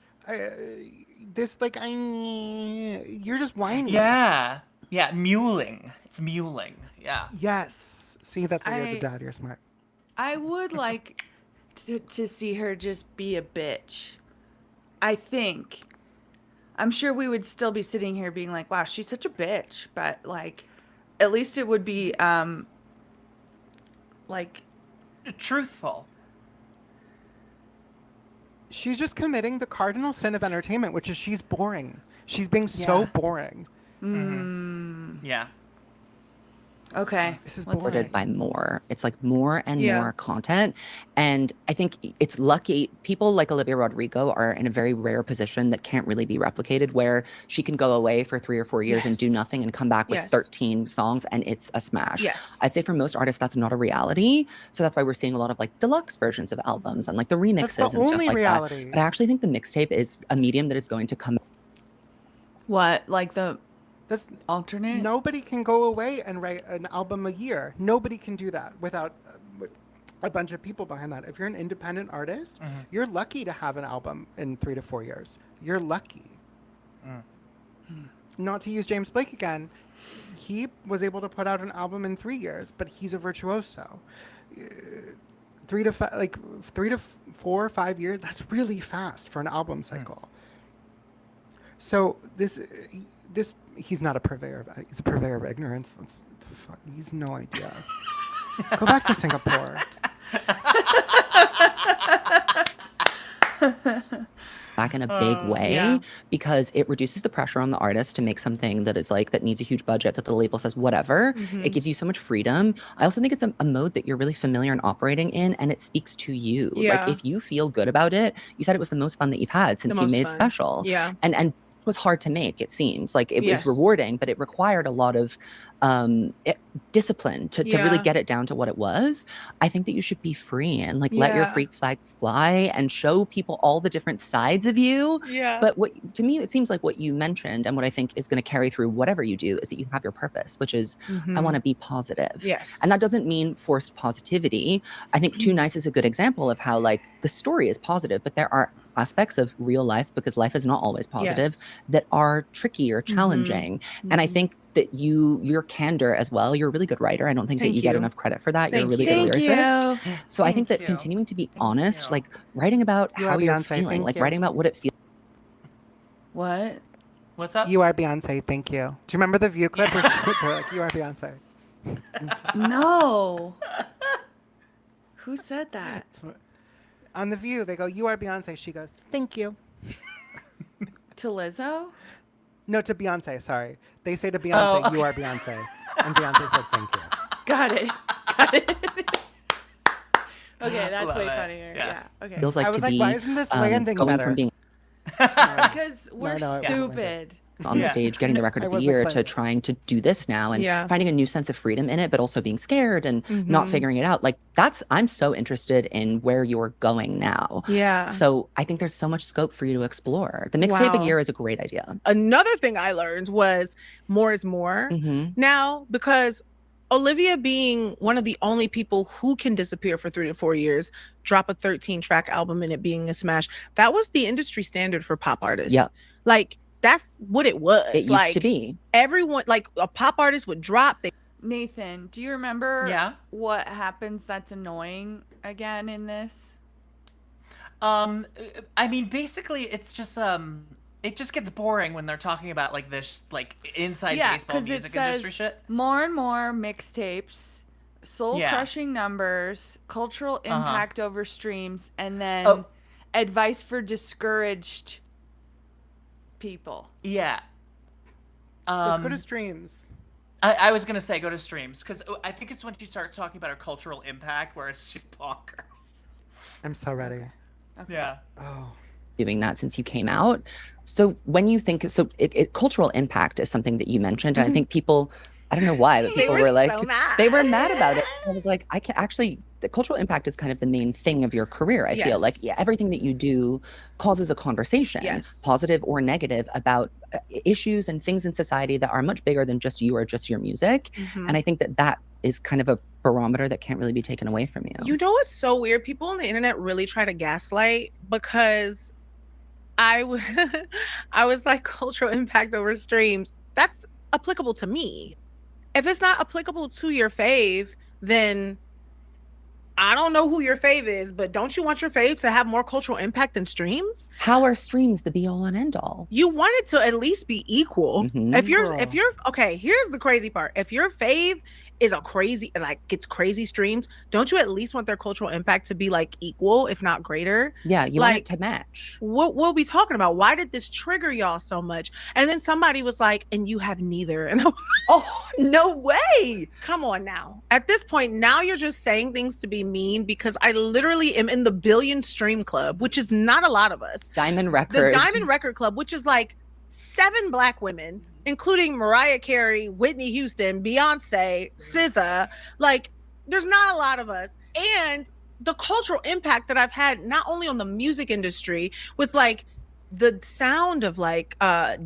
You're just whining. Yeah. Yeah, mewling. It's mewling. Yeah. Yes. See, that's why you're the dad. You're smart. I would like to see her just be a bitch. I think. I'm sure we would still be sitting here being like, wow, she's such a bitch. But, like, at least it would be, like... truthful. She's just committing the cardinal sin of entertainment, which is she's boring. She's being so boring. Yeah. Okay. This is supported by more. It's like more and more content. And I think it's lucky people like Olivia Rodrigo are in a very rare position that can't really be replicated, where she can go away for 3 or 4 years and do nothing and come back with 13 songs and it's a smash. I'd say for most artists, that's not a reality. So that's why we're seeing a lot of like deluxe versions of albums and like the remixes and stuff like that. But I actually think the mixtape is a medium that is going to come. What? Like the This alternate. Nobody can go away and write an album a year. Nobody can do that without a bunch of people behind that. If you're an independent artist, you're lucky to have an album in 3 to 4 years. You're lucky. Not to use James Blake again, he was able to put out an album in 3 years, but he's a virtuoso. 3 to 4 or 5 years, that's really fast for an album cycle. So this he's not a purveyor of, he's a purveyor of ignorance. He's no idea. Go back to Singapore. Back in a big way because it reduces the pressure on the artist to make something that is like that needs a huge budget that the label says whatever. It gives you so much freedom. I also think it's a mode that you're really familiar and operating in, and it speaks to you. Like if you feel good about it, you said it was the most fun that you've had since you made Special. And it was hard to make, it seems like it was rewarding, but it required a lot of discipline to really get it down to what it was. I think that you should be free and like let your freak flag fly and show people all the different sides of you. But what to me it seems like what you mentioned and what I think is going to carry through whatever you do is that you have your purpose, which is I want to be positive. And that doesn't mean forced positivity. I think Too Nice is a good example of how like the story is positive, but there are aspects of real life, because life is not always positive, that are tricky or challenging. And I think that your candor as well, you're a really good writer. I don't think that you get enough credit for that. You're a really good lyricist. So I think that continuing to be honest, like writing about how you're feeling, like writing about what it feels. What's up? You are Beyonce, thank you. Do you remember the View clip where they're like, you are Beyonce? No. Who said that? On The View, they go, you are Beyonce. She goes, thank you. To Lizzo? No, to Beyonce, sorry. They say to Beyonce, you are Beyonce. And Beyonce says, thank you. Got it. Okay, that's way funnier. Yeah. Okay. Feels like I was to like, be why isn't this landing going better? from being Because we're stupid. on the stage, getting the record of the year, to trying to do this now and finding a new sense of freedom in it, but also being scared and not figuring it out. Like I'm so interested in where you're going now. So I think there's so much scope for you to explore. The mixtape year is a great idea. Another thing I learned was more is more now, because Olivia being one of the only people who can disappear for 3 to 4 years, drop a 13-track album and it being a smash, that was the industry standard for pop artists. Like, that's what it was. It used to be. Everyone, like a pop artist would drop. Nathan, do you remember what happens that's annoying again in this? I mean, basically, it's just it just gets boring when they're talking about like this, like inside baseball music industry shit. More and more mixtapes, soul-crushing numbers, cultural impact over streams, and then advice for discouraged people. Let's go to streams. I was gonna say go to streams because I think it's when she starts talking about her cultural impact where it's just bonkers. I'm so ready. Yeah. Doing that since you came out. So when you think cultural impact is something that you mentioned, and I think people, I don't know why, but people were like, they were mad about it. I was like, I can actually, the cultural impact is kind of the main thing of your career. I feel like everything that you do causes a conversation, positive or negative, about issues and things in society that are much bigger than just you or just your music. And I think that is kind of a barometer that can't really be taken away from you. You know what's so weird? People on the internet really try to gaslight, because I was like, cultural impact over streams, that's applicable to me. If it's not applicable to your fave, then I don't know who your fave is, but don't you want your fave to have more cultural impact than streams? How are streams the be all and end all? You want it to at least be equal. If you're okay, here's the crazy part. If your fave is gets crazy streams, don't you at least want their cultural impact to be like equal, if not greater? Yeah, you want it to match. What are we talking about? Why did this trigger y'all so much? And then somebody was like, and you have neither. And oh, no way. Come on now. At this point, now you're just saying things to be mean, because I literally am in the billion stream club, which is not a lot of us. Diamond Records. The Diamond Record Club, which is like 7 Black women, including Mariah Carey, Whitney Houston, Beyonce, SZA. Like, there's not a lot of us. And the cultural impact that I've had, not only on the music industry with like the sound of like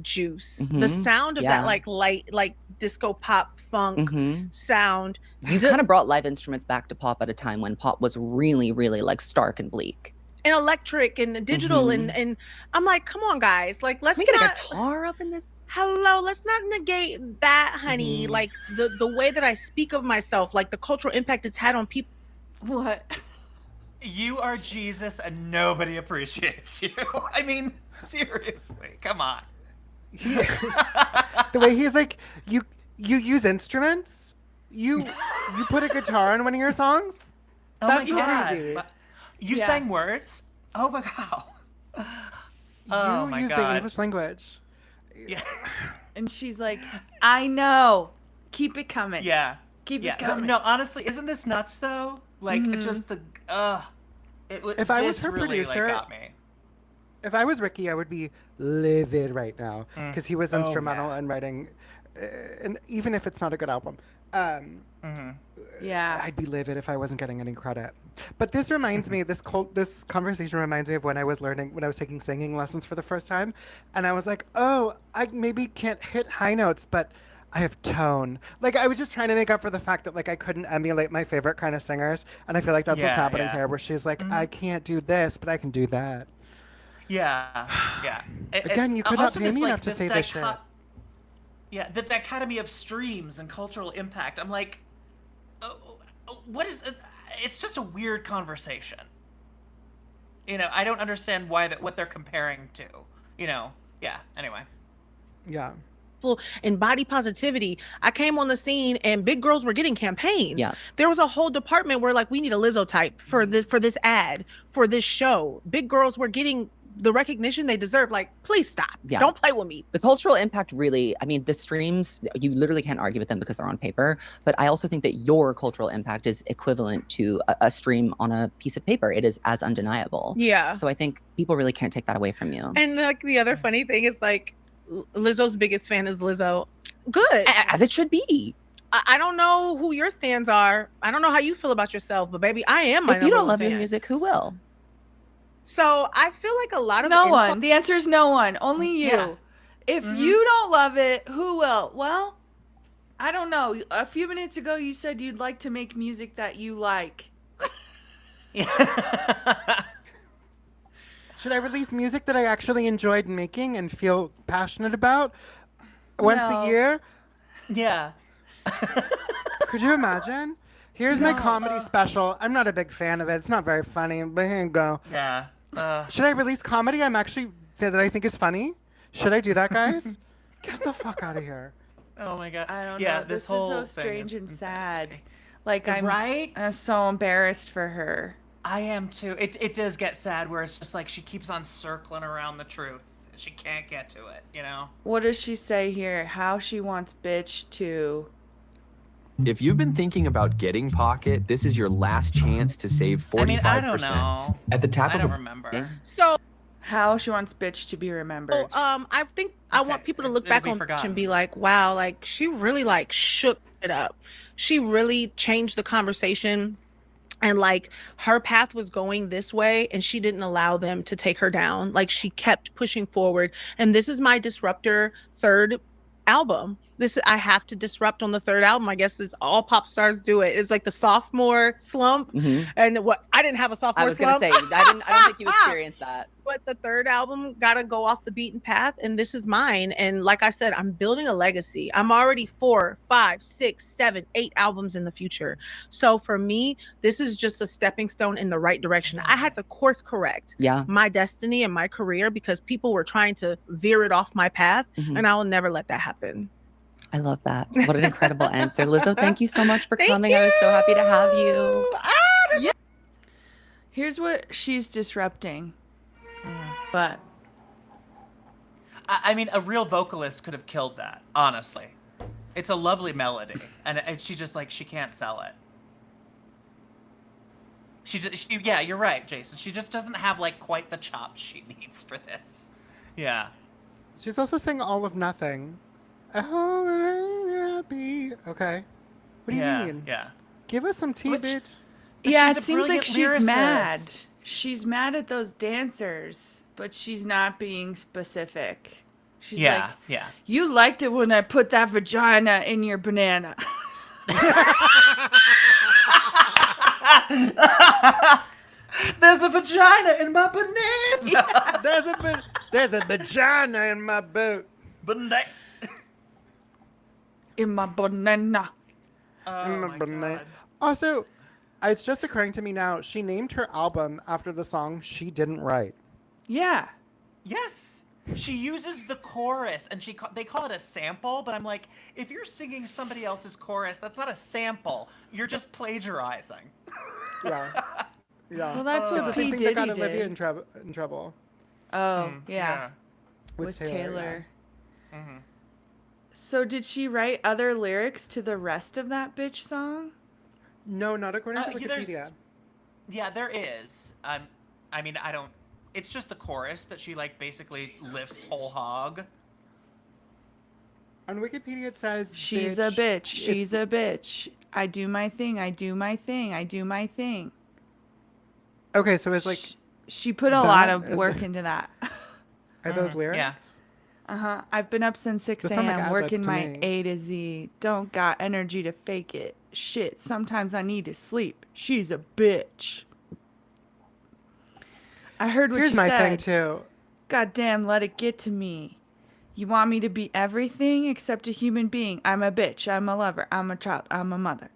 Juice, the sound of that like light, like disco pop funk sound. You kind of brought live instruments back to pop at a time when pop was really, really like stark and bleak. And electric and digital and I'm like, come on, guys, like let's Can we get a guitar up in this? Hello, let's not negate that, honey. Like the way that I speak of myself, like the cultural impact it's had on people. What? You are Jesus and nobody appreciates you. I mean, seriously, come on. The way he's like, you use instruments? You put a guitar on one of your songs? Oh That's my God. crazy. You sang words? Oh my God. Oh my use God. the English language. Yeah. And she's like, I know. Keep it coming. Yeah. Keep it coming. No, honestly, isn't this nuts though? Like just the If I was her really, producer, got me. If I was Ricky, I would be livid right now because he was instrumental in writing, and even if it's not a good album, yeah, I'd be livid if I wasn't getting any credit. But this reminds me, this conversation reminds me of when I was taking singing lessons for the first time, and I was like, oh, I maybe can't hit high notes, but I have tone. Like I was just trying to make up for the fact that like I couldn't emulate my favorite kind of singers, and I feel like that's what's happening here, where she's like, I can't do this, but I can do that. Yeah. Again, you could not pay me enough to say this shit. Yeah, the dichotomy of streams and cultural impact. I'm like, what is? It's just a weird conversation. You know, I don't understand what they're comparing to. You know, yeah. Anyway. Yeah. In body positivity, I came on the scene and big girls were getting campaigns. Yeah. There was a whole department where like we need a Lizzo type for this ad, for this show. Big girls were getting the recognition they deserve. Like, please stop. Yeah. Don't play with me. The cultural impact really, I mean, the streams, you literally can't argue with them because they're on paper. But I also think that your cultural impact is equivalent to a stream on a piece of paper. It is as undeniable. Yeah. So I think people really can't take that away from you. And like the other funny thing is like Lizzo's biggest fan is Lizzo. Good. As it should be. I don't know who your stands are. I don't know how you feel about yourself, but baby, I am my If you don't number love one your fan. music, who will? So I feel like a lot of no one. The answer is no one. Only you. Yeah. If you don't love it, who will? Well, I don't know. A few minutes ago, you said you'd like to make music that you like. Should I release music that I actually enjoyed making and feel passionate about once a year? Yeah. Could you imagine? Here's my comedy special. I'm not a big fan of it. It's not very funny, but here you go. Yeah. Should I release comedy that I think is funny? Should I do that, guys? Get the fuck out of here. Oh my God. I don't yeah, know. This This whole is so thing strange is and insane. sad. Like I'm right. so embarrassed for her. I am too. It does get sad where it's just like she keeps on circling around the truth. She can't get to it, you know? What does she say here? How she wants bitch to... If you've been thinking about getting Pocket, this is your last chance to save 45%. I mean, I don't know. At the tap I of don't a remember. So how she wants bitch to be remembered. I think I want people to look back on bitch and be like, wow, like she really like shook it up. She really changed the conversation. And like her path was going this way and she didn't allow them to take her down. Like she kept pushing forward. And this is my Disruptor third album. I have to disrupt on the third album. I guess it's all pop stars do it. It's like the sophomore slump. And I didn't have a sophomore I was slump. going to say, I don't think you experienced that. But the third album got to go off the beaten path, and this is mine. And like I said, I'm building a legacy. I'm already 4, 5, 6, 7, 8 albums in the future. So for me, this is just a stepping stone in the right direction. I had to course correct my destiny and my career because people were trying to veer it off my path, and I will never let that happen. I love that. What an incredible answer. Lizzo, thank you so much for coming. I was so happy to have you. Here's what she's disrupting. But I mean, a real vocalist could have killed that, honestly. It's a lovely melody, and she just like, she can't sell it. Yeah, you're right, Jason. She just doesn't have like quite the chops she needs for this. Yeah. She's also saying All of Nothing. Oh, happy. Okay. What do you mean? Yeah. Give us some tea, bitch. yeah, she's it a seems like brilliant she's mad. lyricist. she's mad at those dancers, but she's not being specific. She's Yeah, like, yeah. You liked it when I put that vagina in your banana. There's a vagina in my banana. Yeah. There's a vagina in my boot. In my banana. Oh my God. Also, it's just occurring to me now, she named her album after the song she didn't write. Yeah. Yes. She uses the chorus, and they call it a sample, but I'm like, if you're singing somebody else's chorus, that's not a sample. You're just plagiarizing. Yeah. Yeah. Well, that's what it's the same P. thing that got Diddy Olivia did. in trouble. Oh, yeah. With Taylor. yeah. Mm-hmm. So did she write other lyrics to the rest of that bitch song? No, not according to Yeah, Wikipedia. Yeah, there is. I mean, I don't. It's just the chorus that she like basically lifts whole hog. On Wikipedia it says She's a bitch. She's a bitch. I do my thing. I do my thing. I do my thing. Okay, so it's like she put a lot of work into that. Are those lyrics? Yeah. Uh-huh. I've been up since 6 Those sound like a.m. ad-libs working to my me. A to Z. Don't got energy to fake it. Shit, sometimes I need to sleep. She's a bitch. I heard what Here's you my said. thing too. Goddamn, let it get to me. You want me to be everything except a human being. I'm a bitch. I'm a lover. I'm a child. I'm a mother.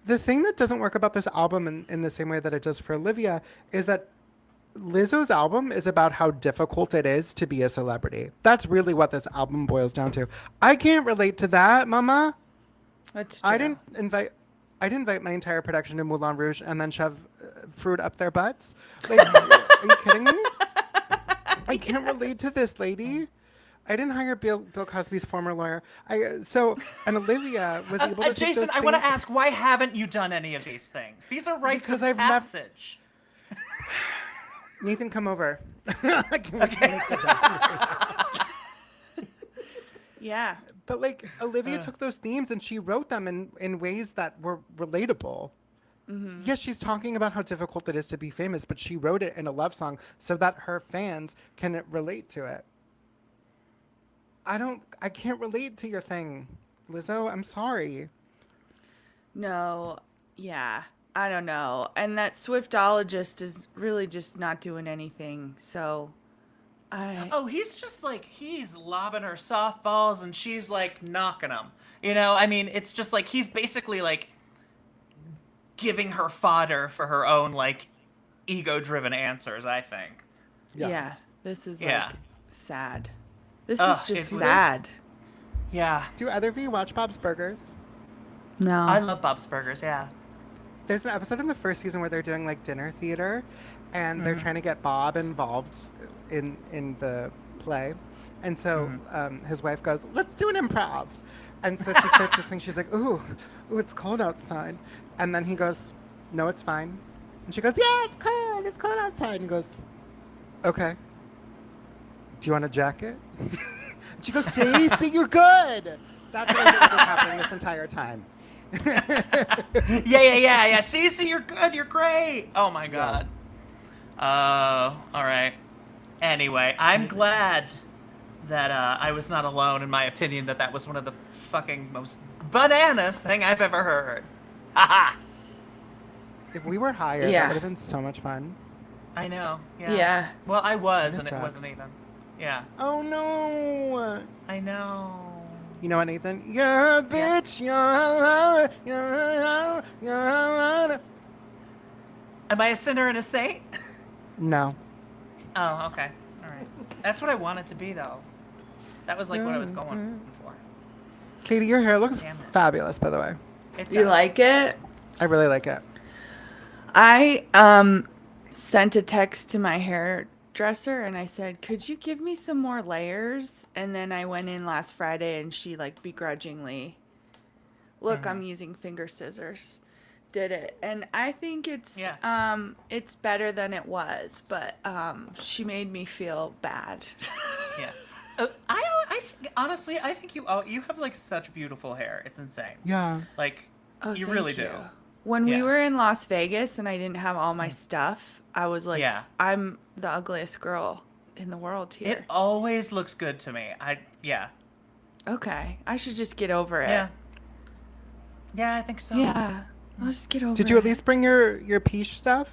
The thing that doesn't work about this album in the same way that it does for Olivia is that Lizzo's album is about how difficult it is to be a celebrity. That's really what this album boils down to. I can't relate to that, Mama. That's true. I didn't invite my entire production to Moulin Rouge and then shove fruit up their butts. Like, are you kidding me? I can't relate to this lady. I didn't hire Bill Cosby's former lawyer. And Olivia was able to take Jason, those I want to same- ask, why haven't you done any of these things? These are rites Because of I've passage. Nathan, come over. Yeah. But like Olivia took those themes and she wrote them in ways that were relatable. Mm-hmm. Yes, she's talking about how difficult it is to be famous, but she wrote it in a love song so that her fans can relate to it. I can't relate to your thing, Lizzo. I'm sorry. No. Yeah. I don't know. And that Swiftologist is really just not doing anything. So Oh, he's just like, he's lobbing her softballs and she's like knocking them. You know, I mean, it's just like he's basically like giving her fodder for her own like ego-driven answers, I think. yeah. This is Yeah. like sad. This Ugh, is just it's- sad. Yeah. Do either of you watch Bob's Burgers? No. I love Bob's Burgers, yeah. There's an episode in the first season where they're doing like dinner theater and they're trying to get Bob involved in the play. And so his wife goes, let's do an improv. And so she starts this thing. She's like, ooh, it's cold outside. And then he goes, no, it's fine. And she goes, yeah, it's cold outside. And he goes, okay. Do you want a jacket? And she goes, see, you're good. That's what I think was happening this entire time. Yeah. See, you're good. You're great. Oh my God. Oh, all right. Anyway, I'm glad that I was not alone in my opinion that was one of the fucking most bananas thing I've ever heard. Haha. If we were higher, Yeah. that would have been so much fun. I know. Yeah. Yeah. Well, I was, miss and it drugs. wasn't even. Yeah. Oh no! I know. You know what, Nathan? You're a bitch. You're a Am I a sinner and a saint? No. Oh, okay. All right. That's what I wanted to be, though. That was like what I was going for. Katie, your hair looks Damn it. fabulous, by the way. It You does. like it? I really like it. I sent a text to my hairdresser and I said, could you give me some more layers? And then I went in last Friday and she like begrudgingly, look, I'm using finger scissors, did it. And I think it's it's better than it was, but she made me feel bad. Yeah. Honestly, I think you have like such beautiful hair. It's insane. Yeah. Like, Oh, you thank really you. do. When we Yeah. were in Las Vegas and I didn't have all my stuff, I was like, Yeah. I'm the ugliest girl in the world here. It always looks good to me. Yeah. Okay. I should just get over it. Yeah. Yeah, I think so. Yeah. I'll just get over it. Did you at least bring your peach stuff?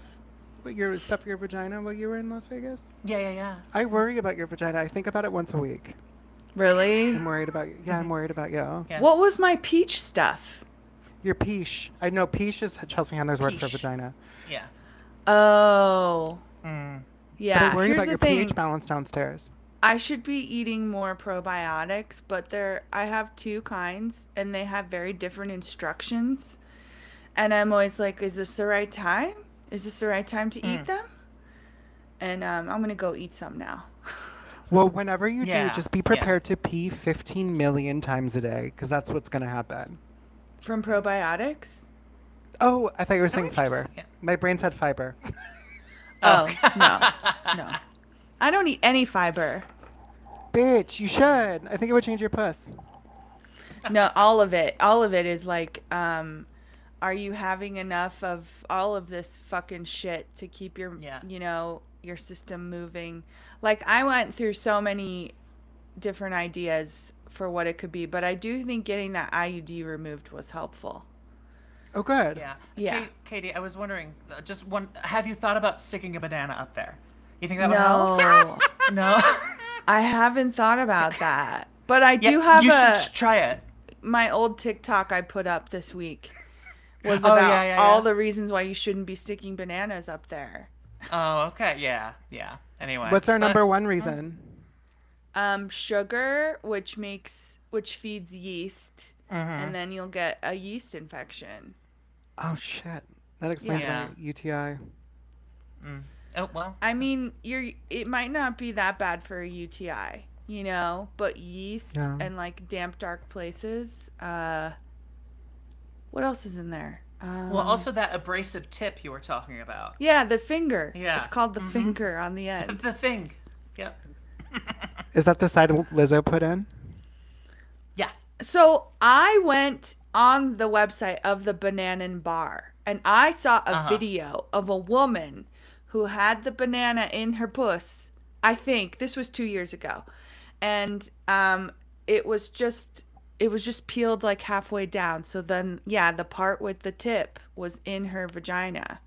Your stuff for your vagina while you were in Las Vegas? Yeah. I worry about your vagina. I think about it once a week. Really? I'm worried about you. Yeah, I'm worried about you. Yeah. What was my peach stuff? Your peach. I know peach is Chelsea Handler's word for Peach. vagina. Yeah. Oh. Mm. Yeah. But I worry Here's about the your thing. pH balance downstairs. I should be eating more probiotics, but I have 2 kinds and they have very different instructions. And I'm always like, is this the right time? Is this the right time to eat them? And I'm going to go eat some now. Well, whenever you Yeah, do, just be prepared to pee 15 million times a day, because that's what's going to happen. From probiotics? Oh, I thought you were saying interesting. fiber. Yeah. My brain said fiber. Oh, no. I don't eat any fiber. Bitch, you should. I think it would change your puss. No, all of it. All of it is like, are you having enough of all of this fucking shit to keep your, your system moving? Like, I went through so many different ideas for what it could be, but I do think getting that IUD removed was helpful. Oh, good. Yeah. Yeah. Katie, I was wondering, have you thought about sticking a banana up there? You think that No. would help? No. I haven't thought about that. But I do have you should try it. My old TikTok I put up this week was Oh, about yeah. all the reasons why you shouldn't be sticking bananas up there. Oh, okay. Yeah. Anyway. What's our number one reason? Sugar, which feeds yeast, Mhm. and then you'll get a yeast infection. Oh, shit. That explains Yeah. my UTI. Oh, well. I mean, it might not be that bad for a UTI, but yeast and like damp, dark places. What else is in there? Well, also that abrasive tip you were talking about. Yeah, the finger. Yeah. It's called the finger on the end. The thing. Yep. Is that the side Lizzo put in? Yeah. So I went on the website of the Bananan Bar and I saw a video of a woman who had the banana in her puss. I think this was 2 years ago. And it was just peeled like halfway down. So then, the part with the tip was in her vagina.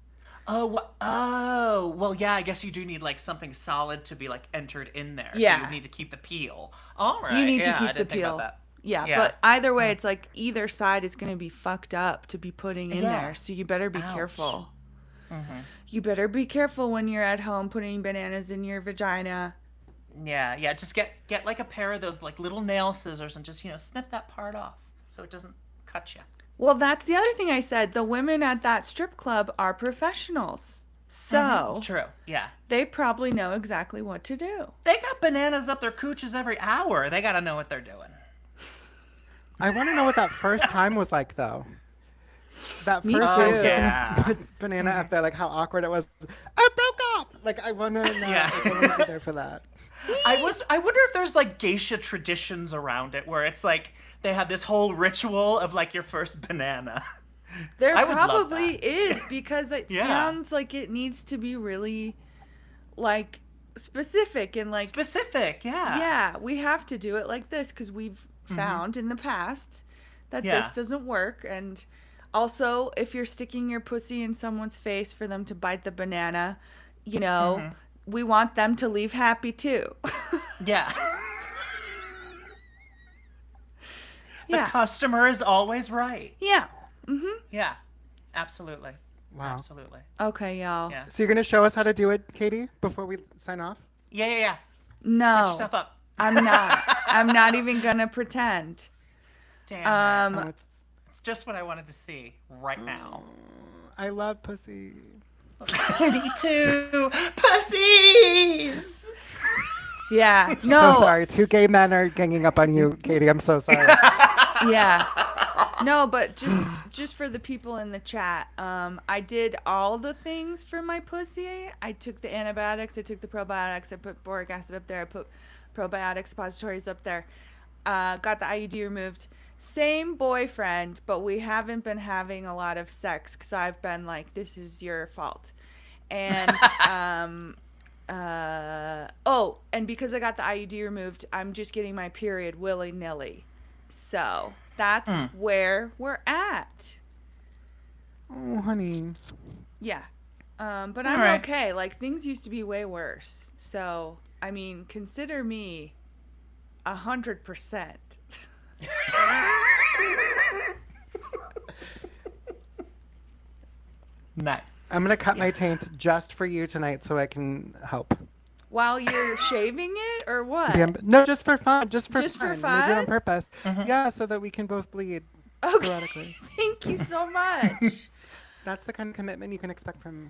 Oh, well, yeah, I guess you do need like something solid to be like entered in there. Yeah. So you need to keep the peel. All right. You need to I keep the didn't think about peel. that. Yeah, but either way, it's like either side is going to be fucked up to be putting in there. So you better be careful. Mm-hmm. You better be careful when you're at home putting bananas in your vagina. Yeah. Just get like a pair of those like little nail scissors and just, snip that part off so it doesn't cut you. Well, that's the other thing I said. The women at that strip club are professionals. So True. Yeah. they probably know exactly what to do. They got bananas up their cooches every hour. They got to know what they're doing. I want to know what that first time was like, though. That Me first too. time sticking Yeah. a banana up there, like how awkward it was. I broke off! Like, I want to know. Yeah. I want to be there for that. I wonder if there's like geisha traditions around it where it's like they have this whole ritual of like your first banana. There I would love probably that. is because it Yeah. sounds like it needs to be really like specific and like Specific, yeah. yeah, we have to do it like this because we've found in the past that Yeah. this doesn't work. And also, if you're sticking your pussy in someone's face for them to bite the banana, we want them to leave happy too. Yeah. The Yeah. customer is always right. Yeah. Yeah. Absolutely. Wow. Absolutely. Okay, y'all. Yeah. So you're going to show us how to do it, Katie, before we sign off? Yeah. No. Set yourself up. I'm not. I'm not even gonna pretend. Damn. Oh, It's just what I wanted to see right now. I love pussy. Me too. Pussies. Yeah. No. So sorry. 2 gay men are ganging up on you, Katie. I'm so sorry. Yeah. No, but just for the people in the chat, I did all the things for my pussy. I took the antibiotics, I took the probiotics, I put boric acid up there, I put probiotic suppositories up there, got the IUD removed. same boyfriend, but we haven't been having a lot of sex because I've been like, this is your fault. And and because I got the IUD removed, I'm just getting my period willy-nilly. So that's where we're at. Oh, honey. Yeah. But I'm right. okay. Like, things used to be way worse. So, I mean, consider me 100%. Nice. I'm going to cut my taint just for you tonight so I can help. While you're shaving it, or what? No, just for fun. Just for Just fun. for I'm gonna do it fun? on purpose. Yeah, so that we can both bleed sporadically. Thank you so much. That's the kind of commitment you can expect from me.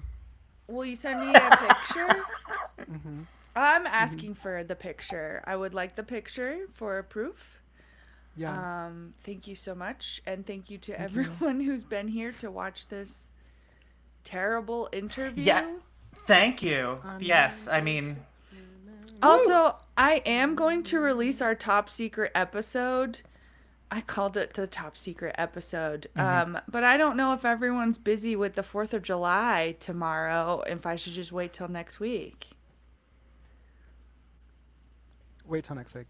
Will you send me a picture? I'm asking for the picture. I would like the picture for proof. Yeah. Thank you so much. And thank you to everyone who's been here to watch this terrible interview. Yeah. Thank you. Yes, I mean... Also, I am going to release our top secret episode. I called it the top secret episode. But I don't know if everyone's busy with the 4th of July tomorrow, if I should just wait till next week. Wait till next week.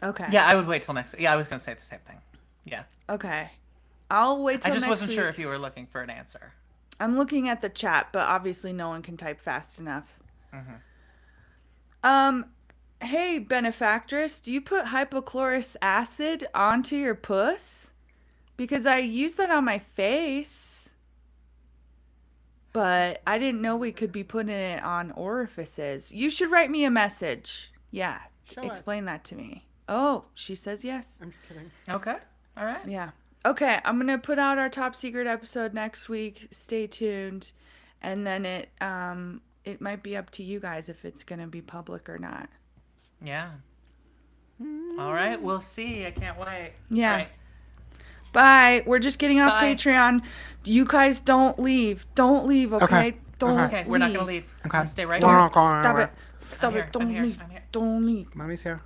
Okay. Yeah, I would wait till next week. Yeah, I was going to say the same thing. Yeah. Okay. I'll wait till I just next wasn't week. sure if you were looking for an answer. I'm looking at the chat, but obviously no one can type fast enough. Hey, benefactress, do you put hypochlorous acid onto your puss? Because I use that on my face, but I didn't know we could be putting it on orifices. You should write me a message. Yeah, explain that to me. Oh, she says yes. I'm just kidding. Okay. All right. Yeah. Okay, I'm going to put out our top secret episode next week. Stay tuned. And then it might be up to you guys if it's going to be public or not. Yeah. All right. We'll see. I can't wait. Yeah. All right. Bye. We're just getting off Bye. Patreon. You guys don't leave. Don't leave, okay? Okay. Don't Okay, we're not going to leave. Okay. I'm gonna stay right Don't here. go Stop anywhere. it. Stop I'm it. Don't here. leave. I'm here. Don't leave. Mommy's here.